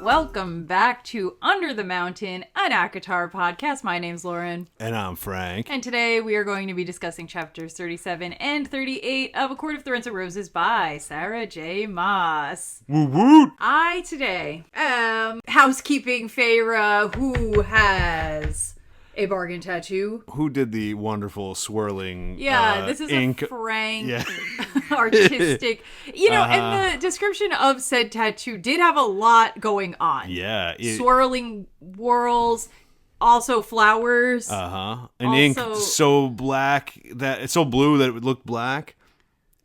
welcome back to Under the Mountain, an ACOTAR podcast. My name's Lauren. And I'm Frank. And today we are going to be discussing chapters 37 and 38 of A Court of Thorns and Roses by Sarah J.Maas. Woo woo! I today am housekeeping Feyre, who has a bargain tattoo. Who did the wonderful swirling this is ink? a Frank artistic. And the description of said tattoo did have a lot going on. Yeah. Swirling whorls, also flowers. And ink so black that it's so blue that it would look black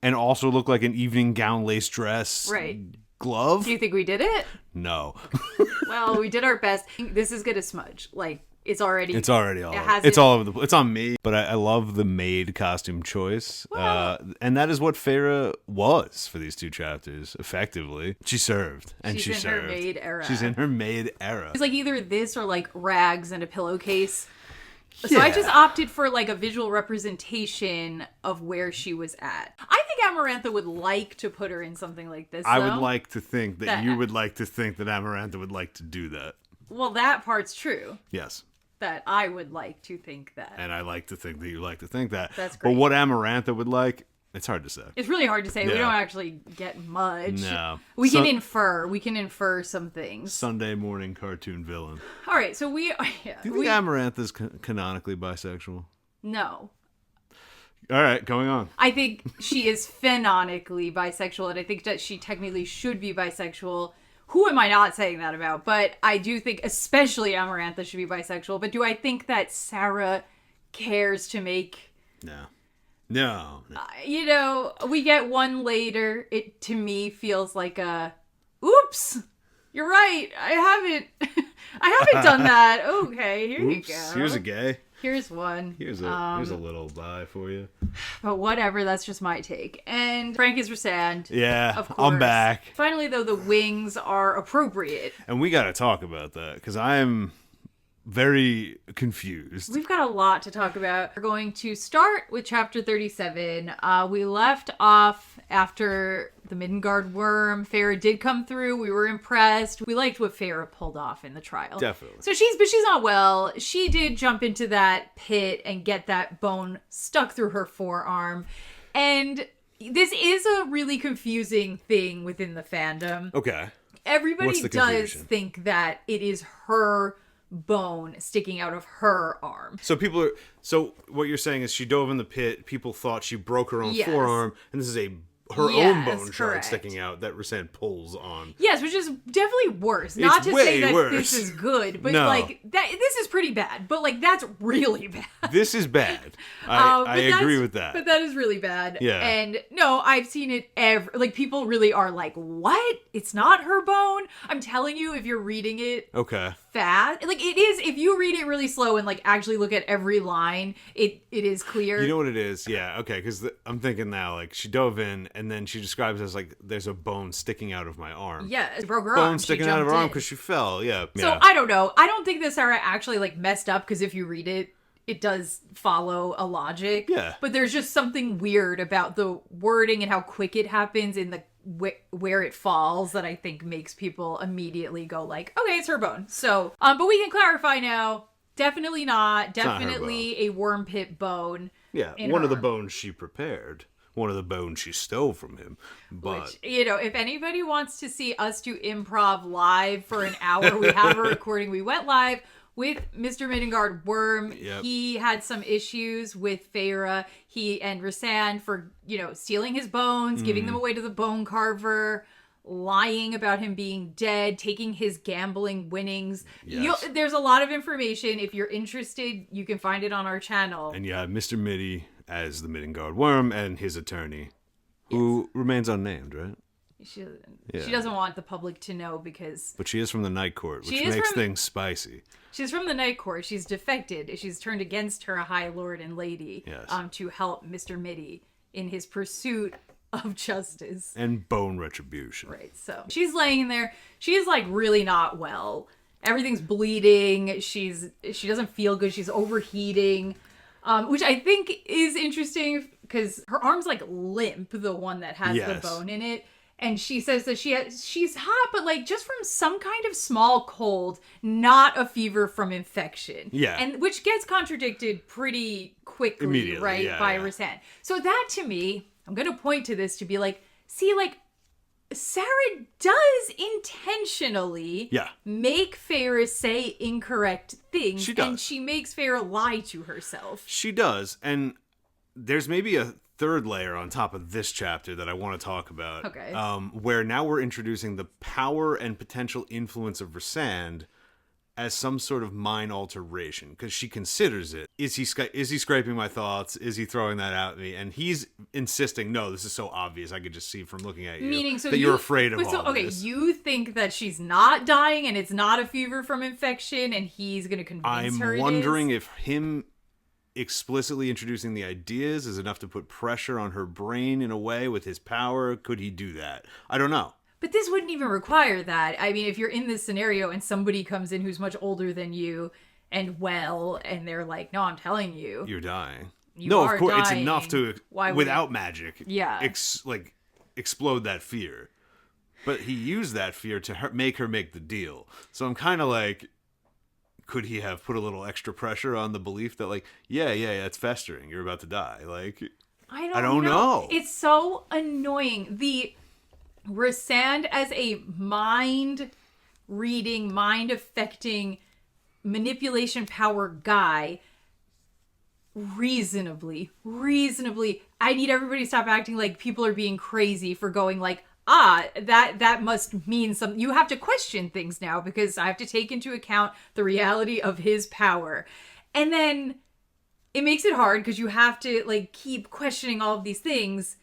and also look like an evening gown lace dress. Right. Glove? Do you think we did it? No. Well, we did our best. This is gonna smudge. It's already all. It's all over the. It's on me. But I love the maid costume choice, and that is what Feyre was for these two chapters. Effectively, she served, and she's in her maid era. She's in her maid era. It's like either this or like rags and a pillowcase. Yeah. So I just opted for like a visual representation of where she was at. I think Amarantha would like to put her in something like this. I would like to think that you would like to think that Amarantha would like to do that. Well, that part's true. Yes. That I would like to think that. And I like to think that you like to think that. That's great. But what Amarantha would like, it's hard to say. It's really hard to say. Yeah. We don't actually get much. No. We can infer. We can infer some things. Sunday morning cartoon villain. All right, so we... Yeah, do you think Amarantha's canonically bisexual? No. All right, going on. I think she is phenonically bisexual, and I think that she technically should be bisexual. Who am I not saying that about? But I do think especially Amarantha should be bisexual. But do I think that Sarah cares to make... No. We get one later. It, to me, feels like a... Oops! You're right. I haven't done that. Okay, here you go. Here's a gay. Here's one. Here's a little bi for you. But whatever, that's just my take. And Frank is Rhysand. Yeah, of course. I'm back. Finally, though, the wings are appropriate. And we got to talk about that, because I'm very confused. We've got a lot to talk about. We're going to start with chapter 37. We left off after the Midgard worm. Feyre did come through. We were impressed. We liked what Feyre pulled off in the trial. Definitely. So she's not well. She did jump into that pit and get that bone stuck through her forearm. And this is a really confusing thing within the fandom. Okay. Everybody does think that it is her bone sticking out of her arm. So what you're saying is she dove in the pit, people thought she broke her own forearm, and this is her own bone shard sticking out that Rhysand pulls on. Yes, which is definitely worse. Not to say that this is good, but this is pretty bad. But that's really bad. This is bad. I agree with that. But that is really bad. Yeah. And no, I've seen it people really are like, what? It's not her bone? I'm telling you, if you're reading it fast, it is, if you read it really slow and actually look at every line, it is clear. You know what it is? Yeah, okay, because I'm thinking now, she dove in, and then she describes it as there's a bone sticking out of my arm. Yeah, it broke her arm. Bone sticking out of her arm because she fell, yeah. So I don't know. I don't think that Sarah actually messed up, because if you read it, it does follow a logic. Yeah. But there's just something weird about the wording and how quick it happens in the where it falls that I think makes people immediately go okay, it's her bone. So, but we can clarify now. Definitely not. Definitely a worm pit bone. Yeah, one of the bones she prepared. One of the bones she stole from him. But which, if anybody wants to see us do improv live for an hour, we have a recording. We went live with Mr. Midgard Worm. Yep. He had some issues with Feyre. He and Rhysand for, stealing his bones, giving them away to the bone carver, lying about him being dead, taking his gambling winnings. Yes. There's a lot of information. If you're interested, you can find it on our channel. And you have Mr. Mitty as the Midgard Worm and his attorney, who remains unnamed, right? She doesn't want the public to know because... But she is from the Night Court, which makes things spicy. She's from the Night Court. She's defected. She's turned against her High Lord and Lady to help Mr. Mitty in his pursuit of justice. And bone retribution. Right, so she's laying there. She's really not well. Everything's bleeding. She doesn't feel good. She's overheating. Which I think is interesting because her arm's limp, the one that has the bone in it. And she says that she's hot, but like just from some kind of small cold, not a fever from infection. Yeah. And which gets contradicted pretty quickly, Immediately, right? By Rhysand. So that to me, I'm going to point to this to be like, see, like, Sarah does intentionally make Feyre say incorrect things. She does. And she makes Feyre lie to herself. She does. And there's maybe a third layer on top of this chapter that I want to talk about. Okay. Where now we're introducing the power and potential influence of Rhysand as some sort of mind alteration, because she considers it. Is he scraping my thoughts? Is he throwing that at me? And he's insisting, no, this is so obvious. I could just see from looking at you. Meaning, so that you're afraid of all okay, this. you think that she's not dying and it's not a fever from infection, and he's going to convince her I'm wondering if him explicitly introducing the ideas is enough to put pressure on her brain in a way with his power. Could he do that? I don't know. But this wouldn't even require that. I mean, if you're in this scenario and somebody comes in who's much older than you and and they're like, no, I'm telling you. You're dying. You are of course, dying. it's enough to, without magic, Yeah. explode that fear. But he used that fear to make her make the deal. So I'm kind of like, could he have put a little extra pressure on the belief that, like, yeah, it's festering. You're about to die. Like, I don't know. It's so annoying. The Rhysand as a mind-reading, mind-affecting, manipulation power guy, reasonably, I need everybody to stop acting like people are being crazy for going like, that must mean something. You have to question things now because I have to take into account the reality of his power. And then it makes it hard because you have to like keep questioning all of these things.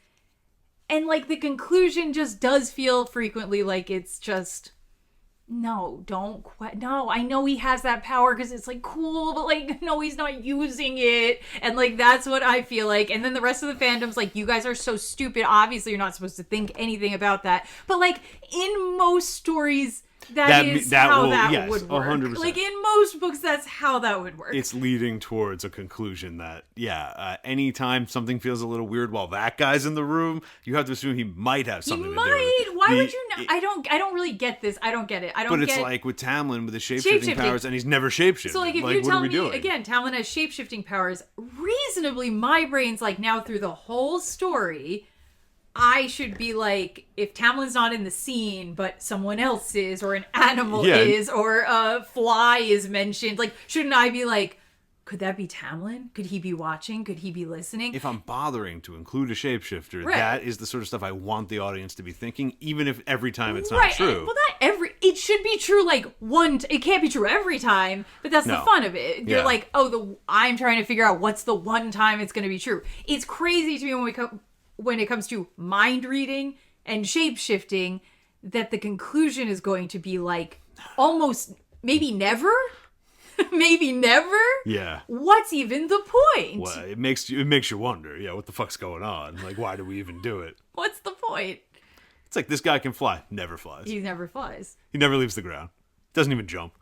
And, like, the conclusion just does feel frequently like it's just, no, I know he has that power because it's, like, cool, but, like, no, he's not using it. And, like, that's what I feel like. And then the rest of the fandom's like, you guys are so stupid. Obviously, you're not supposed to think anything about that. But, like, in most stories, that would work. 100%. Like, in most books, that's how that would work. It's leading towards a conclusion that, anytime something feels a little weird while that guy's in the room, you have to assume he might have something to do with it. Why would you not? I don't really get this. I don't get it. But it's like with Tamlin with his shape-shifting powers, and he's never shape-shifted. So, like, if you tell me, again, Tamlin has shape-shifting powers, reasonably, my brain's like, now through the whole story, I should be like, if Tamlin's not in the scene, but someone else is, or an animal is, or a fly is mentioned, like, shouldn't I be like, could that be Tamlin? Could he be watching? Could he be listening? If I'm bothering to include a shapeshifter, that is the sort of stuff I want the audience to be thinking, even if every time it's not true. Well, it should be true, like, it can't be true every time, but that's the fun of it. You're like, I'm trying to figure out what's the one time it's going to be true. It's crazy to me when it comes to mind reading and shape shifting, that the conclusion is going to be like almost maybe never. Yeah. What's even the point? Well, it makes you wonder. Yeah, what the fuck's going on? Like, why do we even do it? What's the point? It's like, this guy can fly. Never flies. He never flies. He never leaves the ground. Doesn't even jump.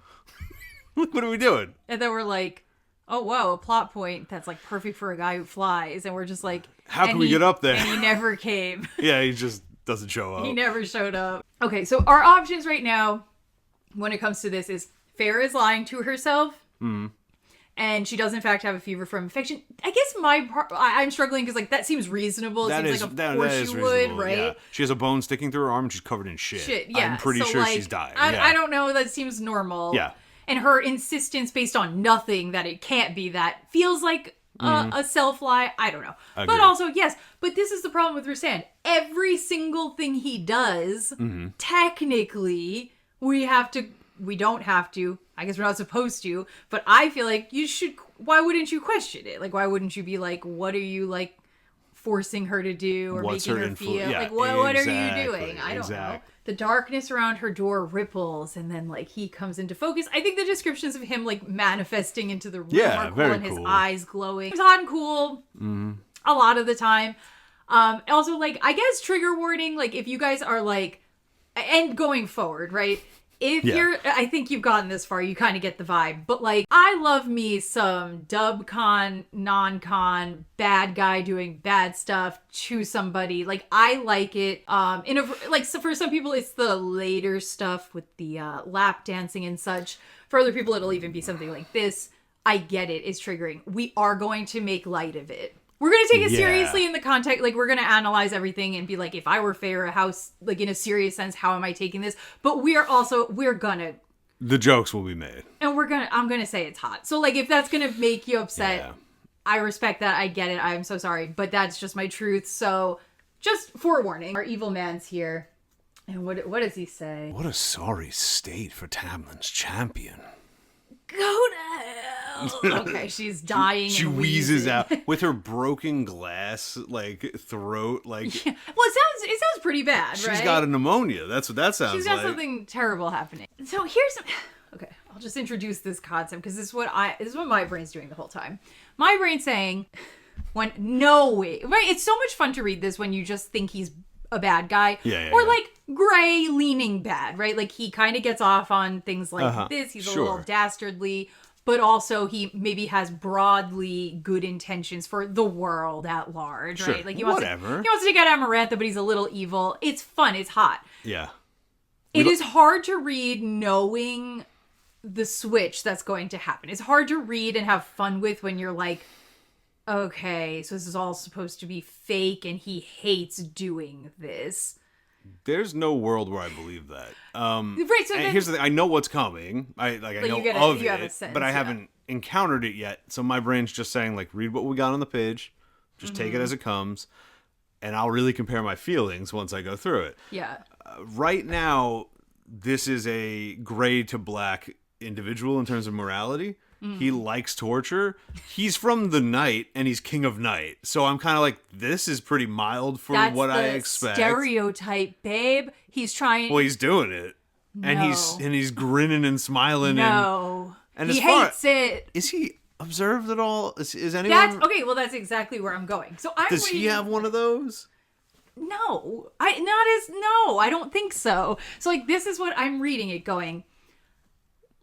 Look, what are we doing? And then we're like, oh, wow, a plot point that's like perfect for a guy who flies. And we're just like, how can we get up there? And he never came. Yeah, he just doesn't show up. He never showed up. Okay, so our options right now when it comes to this is Feyre is lying to herself. Mm-hmm. And she does in fact have a fever from infection. I guess I'm struggling because like that seems reasonable. It seems like of course you would, right? Yeah. She has a bone sticking through her arm and she's covered in shit. Yeah. I'm pretty sure like, she's dying. I don't know. That seems normal. Yeah. And her insistence based on nothing that it can't be that feels like a self-lie. I don't know. Agreed. But also, yes. But this is the problem with Rhysand. Every single thing he does, technically, we don't have to. I guess we're not supposed to. But I feel like you should. Why wouldn't you question it? Like, why wouldn't you be like, what are you like forcing her to do or making her feel? Yeah, like, what are you doing? I don't know. The darkness around her door ripples, and then like he comes into focus. I think the descriptions of him like manifesting into the room are cool, and his eyes glowing. It's hot and cool a lot of the time. Also, like, I guess trigger warning. Like, if you guys are like, and going forward, right? If you're, I think you've gotten this far, you kind of get the vibe. But like, I love me some dub con, non-con, bad guy doing bad stuff to somebody. Like, I like it. So for some people, it's the later stuff with the lap dancing and such. For other people, it'll even be something like this. I get it. It's triggering. We are going to make light of it. We're going to take it seriously in the context, like, we're going to analyze everything and be like, if I were Feyre, how, like, in a serious sense, how am I taking this? But we're gonna... The jokes will be made. And I'm going to say it's hot. So, like, if that's going to make you upset, I respect that. I get it. I'm so sorry. But that's just my truth. So, just forewarning. Our evil man's here. And what does he say? What a sorry state for Tamlin's champion. Go to hell. Okay, she's dying. She wheezes out with her broken glass, like, throat, like. Yeah. Well, it sounds pretty bad, right? She's got a pneumonia. That's what that sounds like. She's got something terrible happening. So okay, I'll just introduce this concept because this is what my brain's doing the whole time. My brain's saying, no way, right? It's so much fun to read this when you just think he's a bad guy, like gray leaning bad, right? Like he kind of gets off on things like this. He's a little dastardly, but also he maybe has broadly good intentions for the world at large, right? Like he wants to take out Amarantha, but he's a little evil. It's fun. It's hot. Yeah. It is hard to read knowing the switch that's going to happen. It's hard to read and have fun with when you're like, okay, so this is all supposed to be fake and he hates doing this. There's no world where I believe that. Right, so here's the thing. I know what's coming. I know of it, but I haven't encountered it yet. So my brain's just saying, like, read what we got on the page. Just take it as it comes. And I'll really compare my feelings once I go through it. Yeah. Right now, this is a gray to black individual in terms of morality. He likes torture. He's from the night, and he's king of night. So I'm kind of like, this is pretty mild for what I expect. Stereotype, babe. He's trying. Well, he's doing it, and he's grinning and smiling. No, and he hates it. Is he observed at all? Is anyone? That's exactly where I'm going. So does he have one of those? No, I don't think so. So like, this is what I'm reading it going.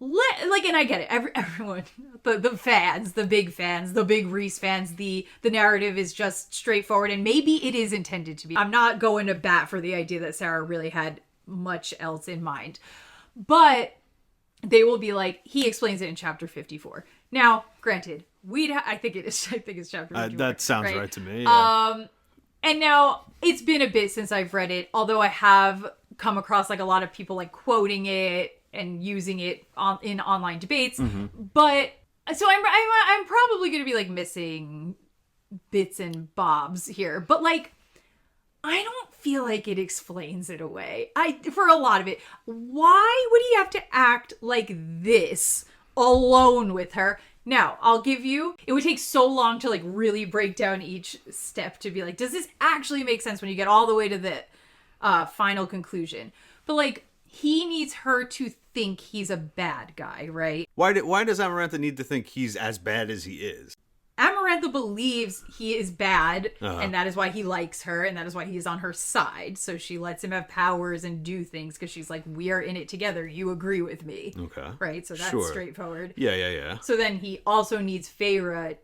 And I get it. Everyone, the fans, the big fans, the big Rhys fans, the narrative is just straightforward, and maybe it is intended to be. I'm not going to bat for the idea that Sarah really had much else in mind, but they will be like, he explains it in chapter 54. Now, granted, I think it's chapter 54. That sounds right to me. Yeah. And now it's been a bit since I've read it, although I have come across like a lot of people like quoting it and using it in online debates. But so I'm probably going to be like missing bits and bobs here, but like, I don't feel like it explains it away. For a lot of it, why would he have to act like this alone with her? Now, I'll give you, it would take so long to like really break down each step to be like, does this actually make sense when you get all the way to the final conclusion? But like, he needs her to think he's a bad guy, right? Why does Amarantha need to think he's as bad as he is? Amarantha believes he is bad, and that is why he likes her, and that is why he's on her side. So she lets him have powers and do things because she's like, we are in it together. You agree with me. Okay. Right? So that's straightforward. Yeah. So then he also needs Feyre,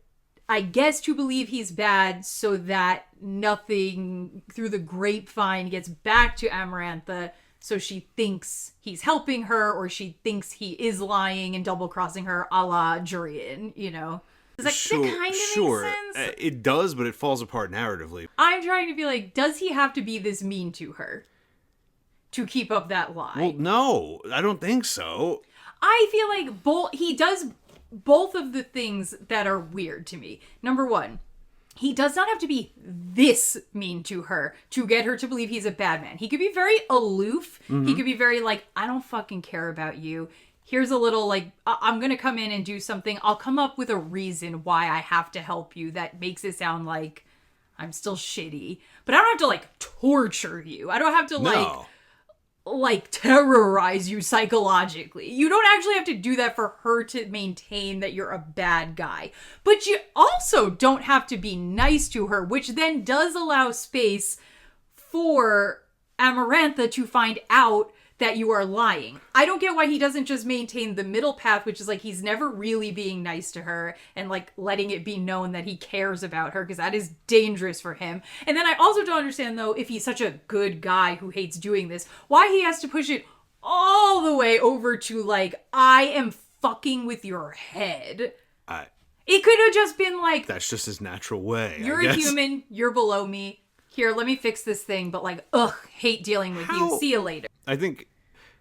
I guess, to believe he's bad so that nothing through the grapevine gets back to Amarantha. So she thinks he's helping her, or she thinks he is lying and double-crossing her, a la Jurian, you know? Does that kind of make sense? It does, but it falls apart narratively. I'm trying to be like, does he have to be this mean to her to keep up that lie? Well, no, I don't think so. I feel like he does both of the things that are weird to me. Number one, he does not have to be this mean to her to get her to believe he's a bad man. He could be very aloof. He could be very like, I don't fucking care about you. Here's a little like, I'm going to come in and do something. I'll come up with a reason why I have to help you that makes it sound like I'm still shitty. But I don't have to like torture you. I don't have to like terrorize you psychologically. You don't actually have to do that for her to maintain that you're a bad guy. But you also don't have to be nice to her, which then does allow space for Amarantha to find out that you are lying. I don't get why he doesn't just maintain the middle path, which is like he's never really being nice to her and like letting it be known that he cares about her, because that is dangerous for him. And then I also don't understand, though, if he's such a good guy who hates doing this, why he has to push it all the way over to like, I am fucking with your head. It could have just been like, that's just his natural way. You're a human, you're below me. Here, let me fix this thing, but like, ugh, hate dealing with you. See you later. I think,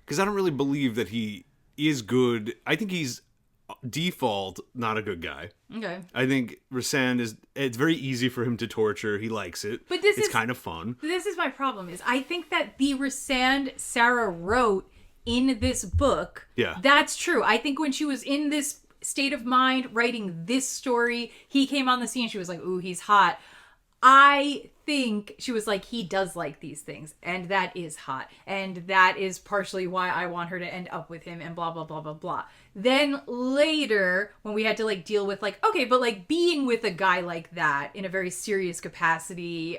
because I don't really believe that he is good. I think he's default not a good guy. Okay. I think Rhysand it's very easy for him to torture. He likes it. But it's kind of fun. This is my problem, is I think that the Rhysand Sarah wrote in this book, that's true. I think when she was in this state of mind writing this story, he came on the scene, she was like, ooh, he's hot. I think she was like, he does like these things, and that is hot, and that is partially why I want her to end up with him, and blah, blah, blah, blah, blah. Then later, when we had to like deal with like, okay, but like being with a guy like that in a very serious capacity,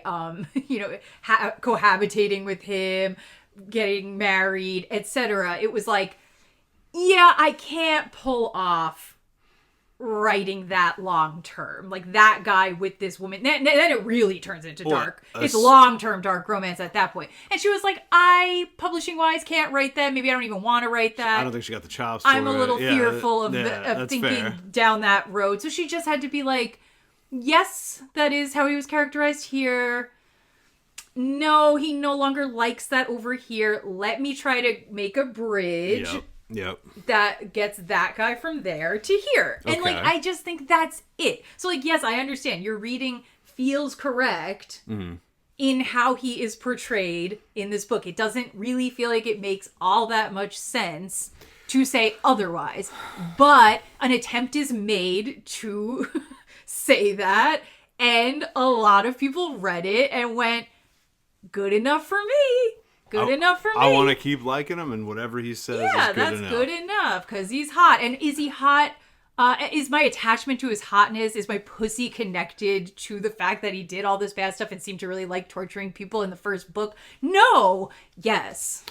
you know, cohabitating with him, getting married, etc., it was like, yeah, I can't pull off writing that long term, like that guy with this woman. Then it really turns into dark. It's long-term dark romance at that point. And she was like, I, publishing wise, can't write that. Maybe I don't even want to write that. I don't think she got the chops. I'm a little fearful of thinking fair. Down that road. So she just had to be like, yes, that is how he was characterized here. No, he no longer likes that over here. Let me try to make a bridge. Yep. That gets that guy from there to here. And like, I just think that's it. So like, yes, I understand your reading feels correct in how he is portrayed in this book. It doesn't really feel like it makes all that much sense to say otherwise. But an attempt is made to say that. And a lot of people read it and went, good enough for me. Good enough for me. I want to keep liking him, and whatever he says is good enough. Good enough, because he's hot. And is he hot? Is my attachment to his hotness, is my pussy connected to the fact that he did all this bad stuff and seemed to really like torturing people in the first book? No. Yes.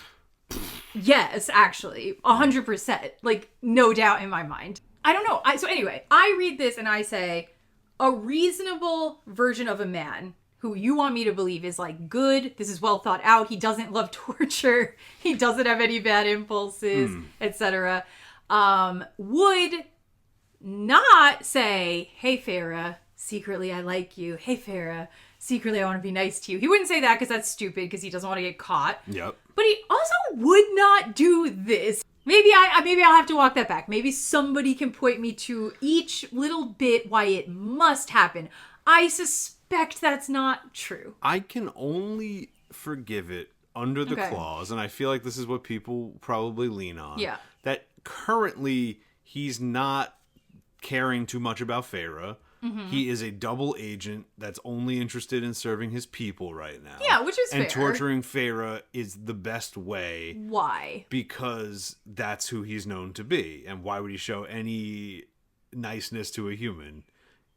Yes, actually. 100%. Like, no doubt in my mind. I don't know. So anyway, I read this and I say, a reasonable version of a man who you want me to believe is like good, this is well thought out, he doesn't love torture, he doesn't have any bad impulses, etc., would not say, hey Feyre, secretly I like you. Hey Feyre, secretly I want to be nice to you. He wouldn't say that because that's stupid, because he doesn't want to get caught. Yep. But he also would not do this. Maybe I'll have to walk that back. Maybe somebody can point me to each little bit why it must happen. I suspect that's not true. I can only forgive it under the clause, and I feel like this is what people probably lean on. Yeah. That currently he's not caring too much about Feyre. Mm-hmm. He is a double agent that's only interested in serving his people right now. Yeah, which is fair. And torturing Feyre is the best way. Why? Because that's who he's known to be. And why would he show any niceness to a human?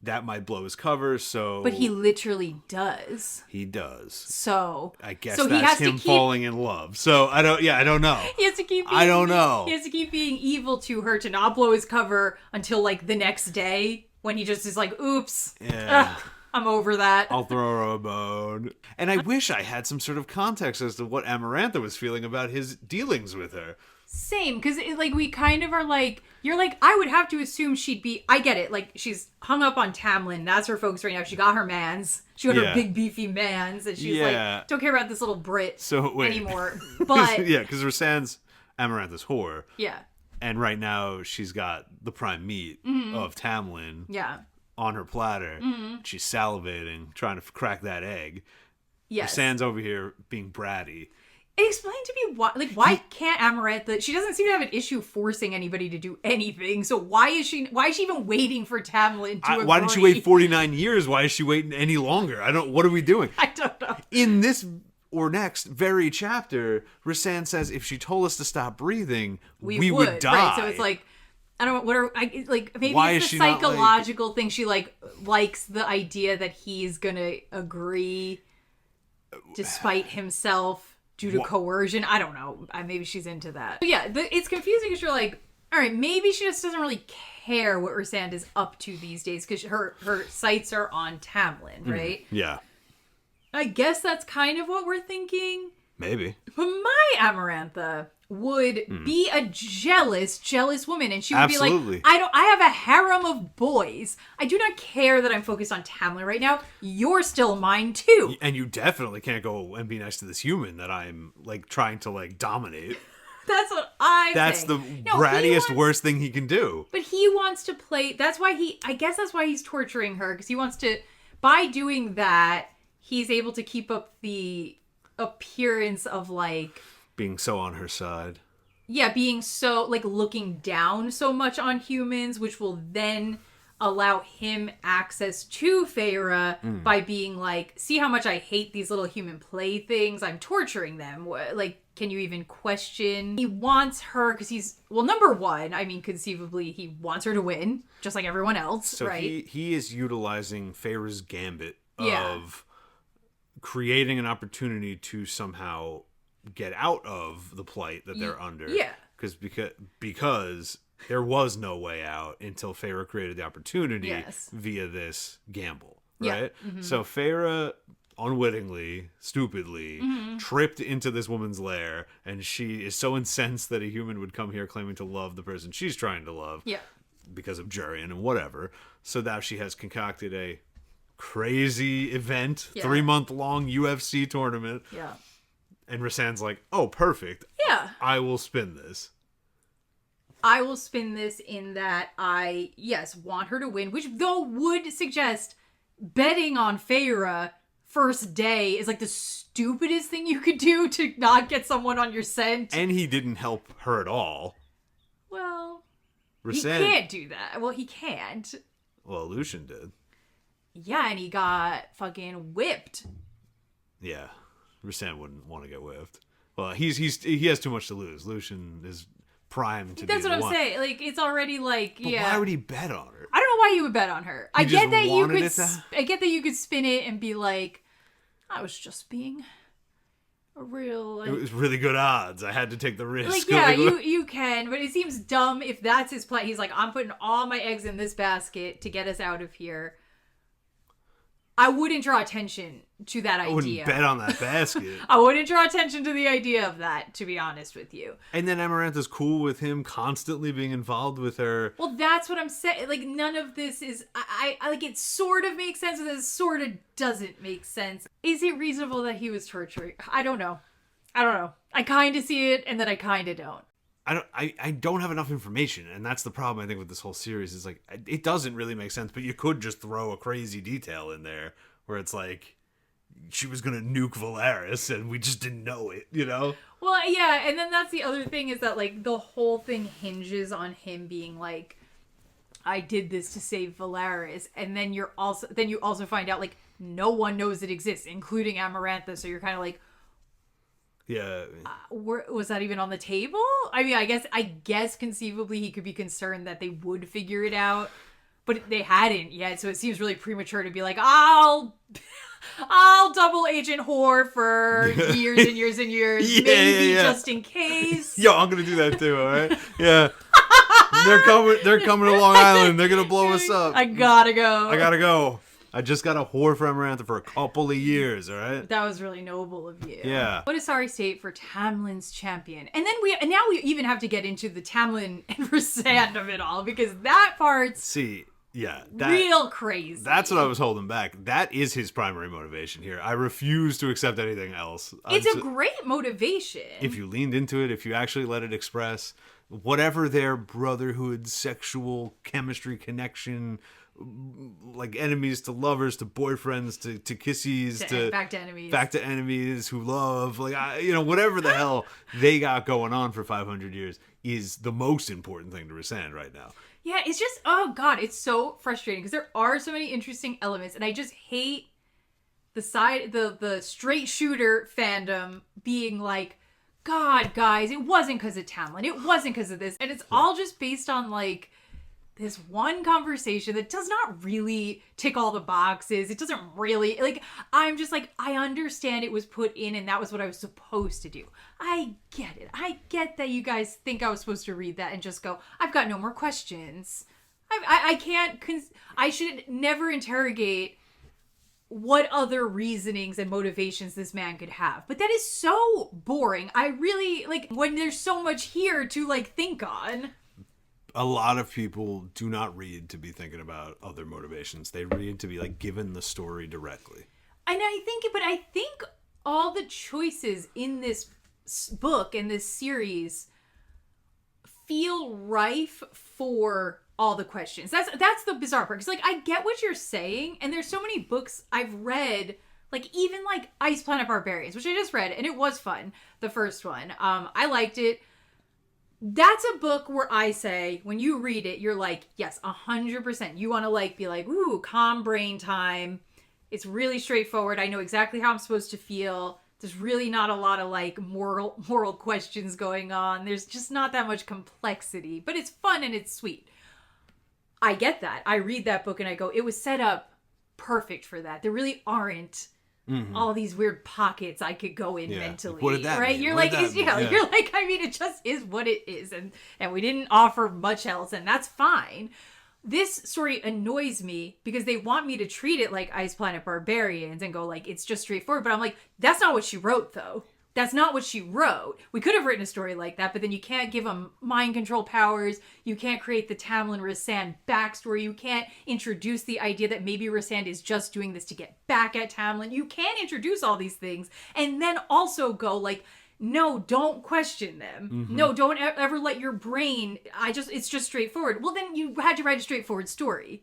That might blow his cover, so... But he literally does. He does. So... I guess that's him falling in love. So, I don't know. He has to keep being... I don't know. He has to keep being evil to her to not blow his cover until, like, the next day, when he just is like, oops. Yeah. I'm over that. I'll throw her a bone. And I wish I had some sort of context as to what Amarantha was feeling about his dealings with her. Same, because like we kind of are like, you're like, I would have to assume she'd be, I get it, like she's hung up on Tamlin, that's her focus right now, she got her mans, she got her big beefy mans, and she's like, don't care about this little Brit anymore, but... yeah, because Rhysand's Amarantha's whore. Yeah. And right now she's got the prime meat of Tamlin on her platter. Mm-hmm. She's salivating, trying to crack that egg. Yes. Rhysand's over here being bratty. Explain to me why can't Amarantha, she doesn't seem to have an issue forcing anybody to do anything, so why is she even waiting for Tamlin to agree? Why didn't she wait 49 years? Why is she waiting any longer? What are we doing? I don't know. In this or next very chapter, Rhysand says if she told us to stop breathing, we would die. Right, so it's like, I don't know, maybe why it's the psychological thing, she likes the idea that he's gonna agree despite himself. due to coercion. I don't know. Maybe she's into that. But yeah, it's confusing because you're like, all right, maybe she just doesn't really care what Rhysand is up to these days because her sights are on Tamlin, right? Yeah. I guess that's kind of what we're thinking. Maybe. But my Amarantha would be a jealous woman, and she would Absolutely. be like, I have a harem of boys. I do not care that I'm focused on Tamlin right now. You're still mine too. And you definitely can't go and be nice to this human that I'm like trying to like dominate. That's what I That's think. the brattiest, worst thing he can do. But he wants to play. I guess that's why he's torturing her, because he wants to, by doing that, he's able to keep up the appearance of like being so on her side. Yeah, being so like looking down so much on humans, which will then allow him access to Feyre by being like, see how much I hate these little human playthings. I'm torturing them. Like, can you even question? He wants her because number one, I mean, conceivably, he wants her to win, just like everyone else, so right? he is utilizing Feyre's gambit of creating an opportunity to somehow get out of the plight that they're under. Yeah. Because there was no way out until Feyre created the opportunity via this gamble, right? Yeah. Mm-hmm. So Feyre unwittingly, stupidly, tripped into this woman's lair, and she is so incensed that a human would come here claiming to love the person she's trying to love because of Jurian and whatever. So now she has concocted a crazy event, 3-month-long UFC tournament. Yeah. And Rhysand's like, oh, perfect. Yeah. I will spin this. I will spin this in that I, want her to win, which though would suggest betting on Feyre first day is like the stupidest thing you could do to not get someone on your scent. And he didn't help her at all. Well, Rhysand, he can't do that. Well, he can't. Well, Lucian did. Yeah, and he got fucking whipped. Yeah. Rhysand wouldn't want to get whipped. Well, he has too much to lose. Lucian is primed to That's be what the I'm one. saying. Like, it's already like, But why would he bet on her? I don't know why you would bet on her. I get that you could spin it and be like, I was just being a real. Like, it was really good odds. I had to take the risk. Like, yeah, you can, but it seems dumb if that's his plan. He's like, I'm putting all my eggs in this basket to get us out of here. I wouldn't draw attention to that idea. I wouldn't bet on that basket. I wouldn't draw attention to the idea of that, to be honest with you. And then Amarantha's cool with him constantly being involved with her. Well, that's what I'm saying. Like, none of this is... I like, it sort of makes sense, but it sort of doesn't make sense. Is it reasonable that he was torturing? I don't know. I kind of see it, and then I kind of don't. I don't have enough information, and that's the problem I think with this whole series is like it doesn't really make sense, but you could just throw a crazy detail in there where it's like she was gonna nuke Valeris and we just didn't know it, you know? Well, yeah, and then that's the other thing is that like the whole thing hinges on him being like, I did this to save Valeris, and then you also find out like no one knows it exists, including Amarantha, so you're kind of like, yeah. Was that even on the table? I mean, I guess conceivably he could be concerned that they would figure it out, but they hadn't yet. So it seems really premature to be like, I'll double agent whore for years and years and years, maybe just in case. Yo, I'm gonna do that too. All right. Yeah. They're coming to Long Island. They're gonna blow us up. I gotta go. I just got a whore for Amarantha for a couple of years, all right? That was really noble of you. Yeah. What a sorry state for Tamlin's champion. And then now we even have to get into the Tamlin and Rhysand of it all, because that part's real crazy. That's what I was holding back. That is his primary motivation here. I refuse to accept anything else. It's a great motivation. If you leaned into it, if you actually let it express whatever their brotherhood, sexual chemistry connection, like enemies to lovers to boyfriends to kissies to back to enemies who love, like whatever the hell they got going on for 500 years is the most important thing to Rhysand right now. Yeah, it's just, oh god, it's so frustrating because there are so many interesting elements, and I just hate the straight shooter fandom being like, God, guys, it wasn't because of Tamlin, it wasn't because of this, and it's all just based on like this one conversation that does not really tick all the boxes. It doesn't really, like, I'm just like, I understand it was put in and that was what I was supposed to do. I get it. I get that you guys think I was supposed to read that and just go, I've got no more questions. I can't, I should never interrogate what other reasonings and motivations this man could have. But that is so boring. I really, like, when there's so much here to, like, think on. A lot of people do not read to be thinking about other motivations. They read to be, like, given the story directly. And I think all the choices in this book and this series feel rife for all the questions. That's the bizarre part. Because, like, I get what you're saying, and there's so many books I've read, like, even, like, Ice Planet Barbarians, which I just read, and it was fun, the first one. I liked it. That's a book where I say, when you read it, you're like, yes, 100%. You want to, like, be like, ooh, calm brain time. It's really straightforward. I know exactly how I'm supposed to feel. There's really not a lot of, like, moral questions going on. There's just not that much complexity. But it's fun and it's sweet. I get that. I read that book and I go, it was set up perfect for that. There really aren't all these weird pockets I could go in mentally. What did that right? mean? You're What like, did that mean? you're like, I mean, it just is what it is. And we didn't offer much else, and that's fine. This story annoys me because they want me to treat it like Ice Planet Barbarians and go like, it's just straightforward. But I'm like, that's not what she wrote, though. That's not what she wrote. We could have written a story like that, but then you can't give them mind control powers. You can't create the Tamlin Rhysand backstory. You can't introduce the idea that maybe Rhysand is just doing this to get back at Tamlin. You can't introduce all these things and then also go like, no, don't question them. No, don't ever let your brain, it's just straightforward. Well, then you had to write a straightforward story.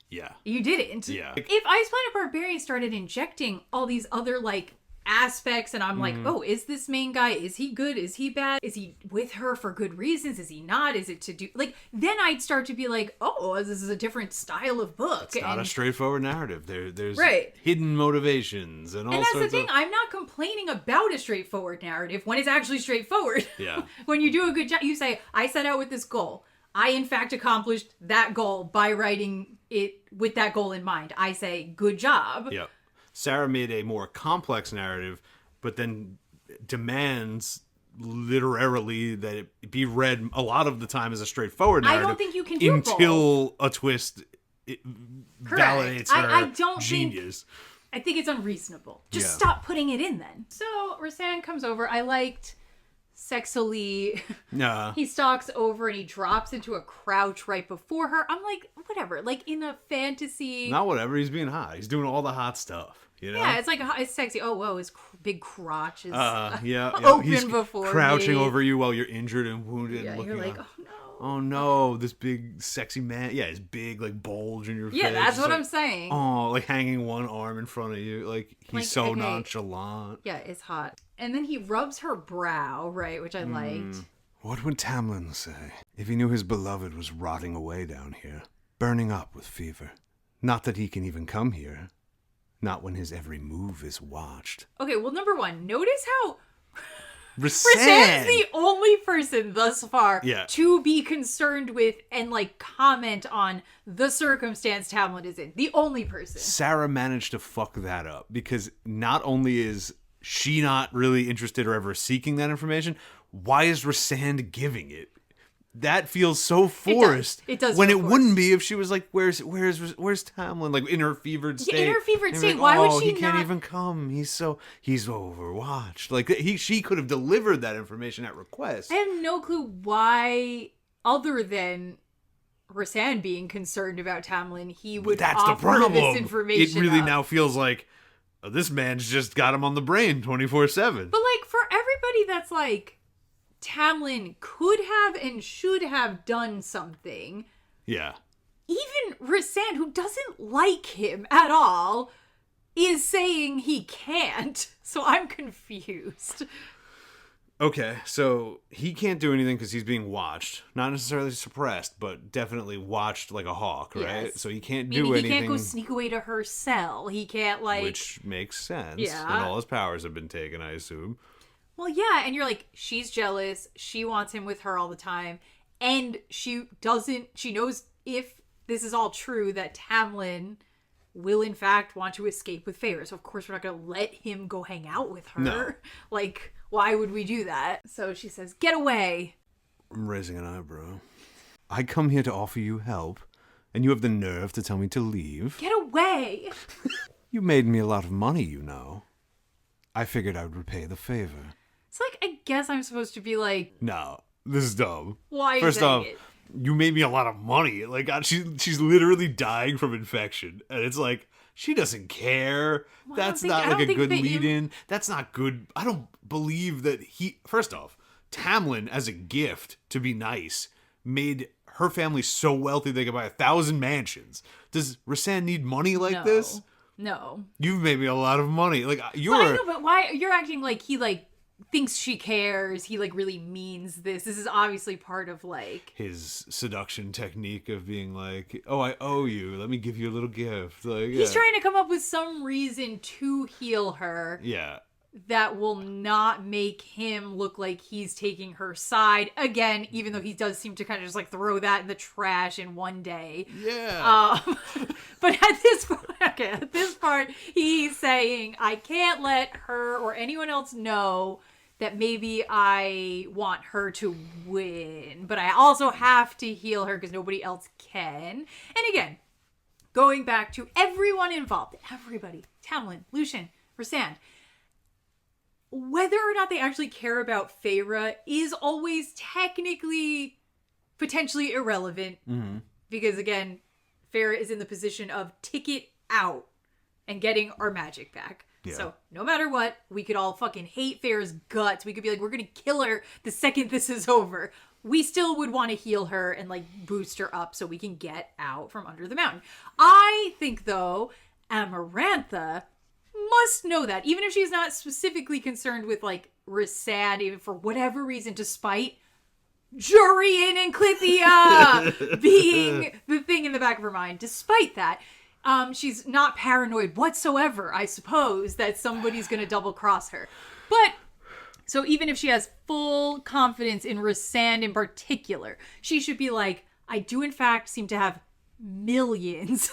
Yeah. You didn't. Yeah. If Ice Planet Barbarian started injecting all these other, like, aspects and I'm like, oh, is this main guy, is he good, is he bad, is he with her for good reasons, is he not, is it to do, like, then I'd start to be like, oh, this is a different style of book. It's not a straightforward narrative. There's right. hidden motivations and all sorts of... And that's the thing, of... I'm not complaining about a straightforward narrative when it's actually straightforward. Yeah. When you do a good job, you say, I set out with this goal. I, in fact, accomplished that goal by writing it with that goal in mind. I say, good job. Yep. Sarah made a more complex narrative, but then demands literally that it be read a lot of the time as a straightforward narrative. I don't think you can do until both. A twist validates her I don't genius. I think it's unreasonable. Just stop putting it in then. So Rhysand comes over. I liked sexily. Yeah. He stalks over and he drops into a crouch right before her. I'm like, whatever. Like in a fantasy. Not whatever. He's being hot. He's doing all the hot stuff. You know? Yeah, it's like, it's sexy. Oh, whoa, his big crotch is open he's before crouching over you while you're injured and wounded. Yeah, and you're like, up. oh no. Oh no, this big sexy man. Yeah, his big like bulge in your face. Yeah, that's what like, I'm saying. Oh, like hanging one arm in front of you. Like he's like, so okay. nonchalant. Yeah, it's hot. And then he rubs her brow, right, which I liked. What would Tamlin say if he knew his beloved was rotting away down here, burning up with fever? Not that he can even come here. Not when his every move is watched. Okay, well, number one, notice how Rhysand's the only person thus far to be concerned with and, like, comment on the circumstance Tamlin is in. The only person. Sarah managed to fuck that up because not only is she not really interested or ever seeking that information, why is Rhysand giving it? That feels so forced. It does when feel it forced. wouldn't be if she was like, "Where's Tamlin?" Like in her fevered state. Yeah, in her fevered state. Like, Why would she he not? can't even come. He's overwatched. Like she could have delivered that information at request. I have no clue why, other than Rhysand being concerned about Tamlin, he would offer this information. It really up. now feels like this man's just got him on the brain 24/7. But like for everybody that's like, Tamlin could have and should have done something. Yeah. Even Rhysand, who doesn't like him at all, is saying he can't. So I'm confused. Okay, so he can't do anything because he's being watched. Not necessarily suppressed, but definitely watched like a hawk, right? Yes. So he can't Meaning do anything. He can't go sneak away to her cell. He can't, like... Which makes sense. Yeah. And all his powers have been taken, I assume. Well, yeah, and you're like, she's jealous. She wants him with her all the time. And she knows if this is all true, that Tamlin will in fact want to escape with Feyre. So of course we're not going to let him go hang out with her. No. Like, why would we do that? So she says, get away. I'm raising an eyebrow. I come here to offer you help, and you have the nerve to tell me to leave? Get away. You made me a lot of money, you know. I figured I would repay the favor. It's like, I guess I'm supposed to be like, No, this is dumb. why First is off, it? you made me a lot of money. Like, she's literally dying from infection. And it's like, she doesn't care. Well, That's I not don't like a think good that lead-in. That's not good. I don't believe that first off, Tamlin, as a gift to be nice, made her family so wealthy they could buy 1,000 mansions. Does Rhysand need money like this? No. You've made me a lot of money. Like, you're... Well, I know, but why? You're acting like he, like, thinks she cares. He, like, really means this. This is obviously part of, like... his seduction technique of being like, oh, I owe you. Let me give you a little gift. Like, He's trying to come up with some reason to heal her. Yeah. That will not make him look like he's taking her side. Again, even though he does seem to kind of just, like, throw that in the trash in one day. Yeah. But at this part, he's saying, I can't let her or anyone else know that maybe I want her to win, but I also have to heal her because nobody else can. And again, going back to everyone involved, everybody, Tamlin, Lucien, Rhysand, whether or not they actually care about Feyre is always technically, potentially irrelevant. Mm-hmm. Because again, Feyre is in the position of ticket out and getting our magic back. Yeah. So no matter what, we could all fucking hate Feyre's guts. We could be like, we're going to kill her the second this is over. We still would want to heal her and like boost her up so we can get out from under the mountain. I think though, Amarantha must know that, even if she's not specifically concerned with like Rhysand, even for whatever reason, despite Jurian and Clythia being the thing in the back of her mind. Despite that, she's not paranoid whatsoever, I suppose, that somebody's going to double cross her. But, so even if she has full confidence in Rhysand in particular, she should be like, I do in fact seem to have millions,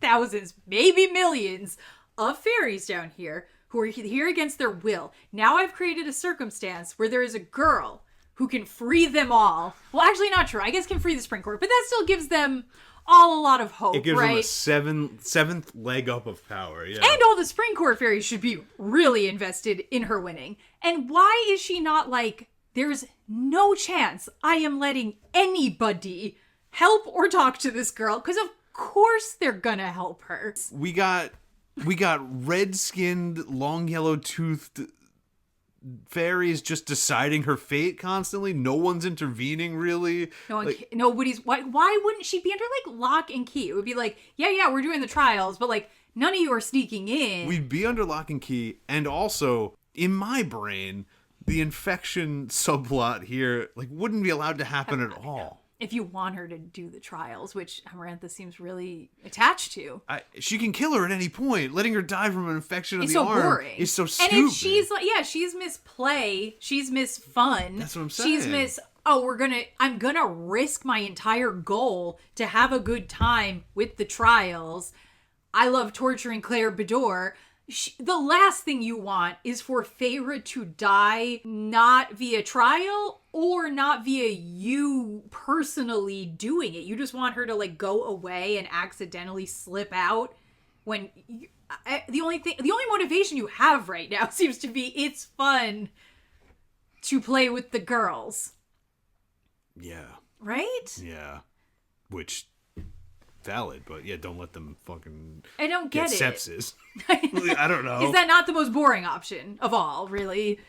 thousands, maybe millions of fairies down here who are here against their will. Now I've created a circumstance where there is a girl who can free them all. Well, actually not true. I guess can free the Spring Court, but that still gives them all a lot of hope, it gives right? them a seventh leg up of power, yeah. And all the Spring Court fairies should be really invested in her winning. And why is she not like, there's no chance I am letting anybody help or talk to this girl? Because of course they're gonna help her. We got red-skinned, long yellow-toothed fairies just deciding her fate constantly. No one's intervening, really. Nobody's. Why wouldn't she be under like lock and key? It would be like, yeah, we're doing the trials, but like none of you are sneaking in. We'd be under lock and key, and also in my brain, the infection subplot here like wouldn't be allowed to happen at all. If you want her to do the trials, which Amarantha seems really attached to. She can kill her at any point. Letting her die from an infection of the arm boring. is so stupid. And if she's like, she's Miss Play, she's Miss Fun. That's what I'm saying. She's Miss, I'm gonna risk my entire goal to have a good time with the trials. I love torturing Claire Bedore. The last thing you want is for Feyre to die not via trial or not via you personally doing it. You just want her to like go away and accidentally slip out when the only motivation you have right now seems to be it's fun to play with the girls. Yeah. Right? Yeah. Which valid, but yeah, don't let them fucking I don't get sepsis. I don't know. Is that not the most boring option of all, really?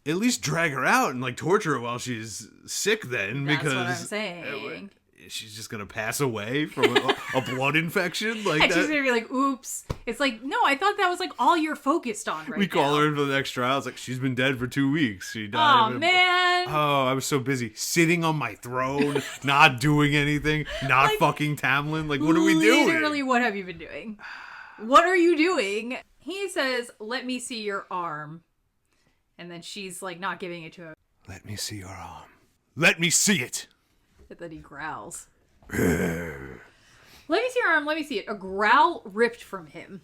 At least drag her out and like torture her while she's sick then. That's because what I'm saying. She's just gonna pass away from a blood infection like and that. She's gonna be like, oops. It's like, no, I thought that was like all you're focused on right now. We call her in for the next trial. It's like, she's been dead for 2 weeks. She died. Oh, man. Oh, I was so busy sitting on my throne, not doing anything, not like, fucking Tamlin. Like, what are we doing? Literally, what have you been doing? What are you doing? He says, let me see your arm. And then she's like not giving it to him. Let me see your arm. Let me see it. But then he growls. Let me see your arm. Let me see it. A growl ripped from him.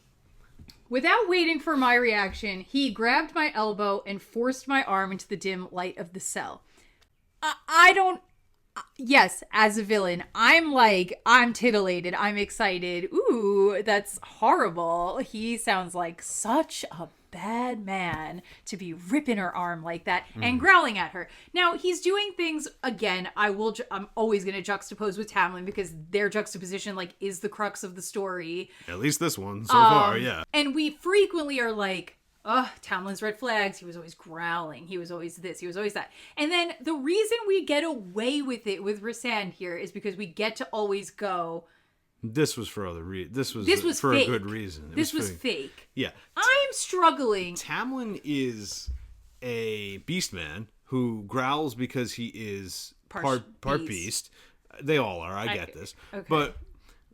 Without waiting for my reaction, he grabbed my elbow and forced my arm into the dim light of the cell. I don't... Yes, as a villain, I'm titillated. I'm excited. Ooh, that's horrible. He sounds like such a bad man to be ripping her arm like that and growling at her. Now, he's doing things, again, I'm always going to juxtapose with Tamlin because their juxtaposition, like, is the crux of the story. At least this one so far, yeah. And we frequently are like, oh, Tamlin's red flags. He was always growling. He was always this. He was always that. And then the reason we get away with it with Rhysand here is because we get to always go, this was for other reasons. This was for fake. a good reason. This was fake. Yeah. I'm struggling. Tamlin is a beast man who growls because he is part beast. They all are. I get this. Okay. But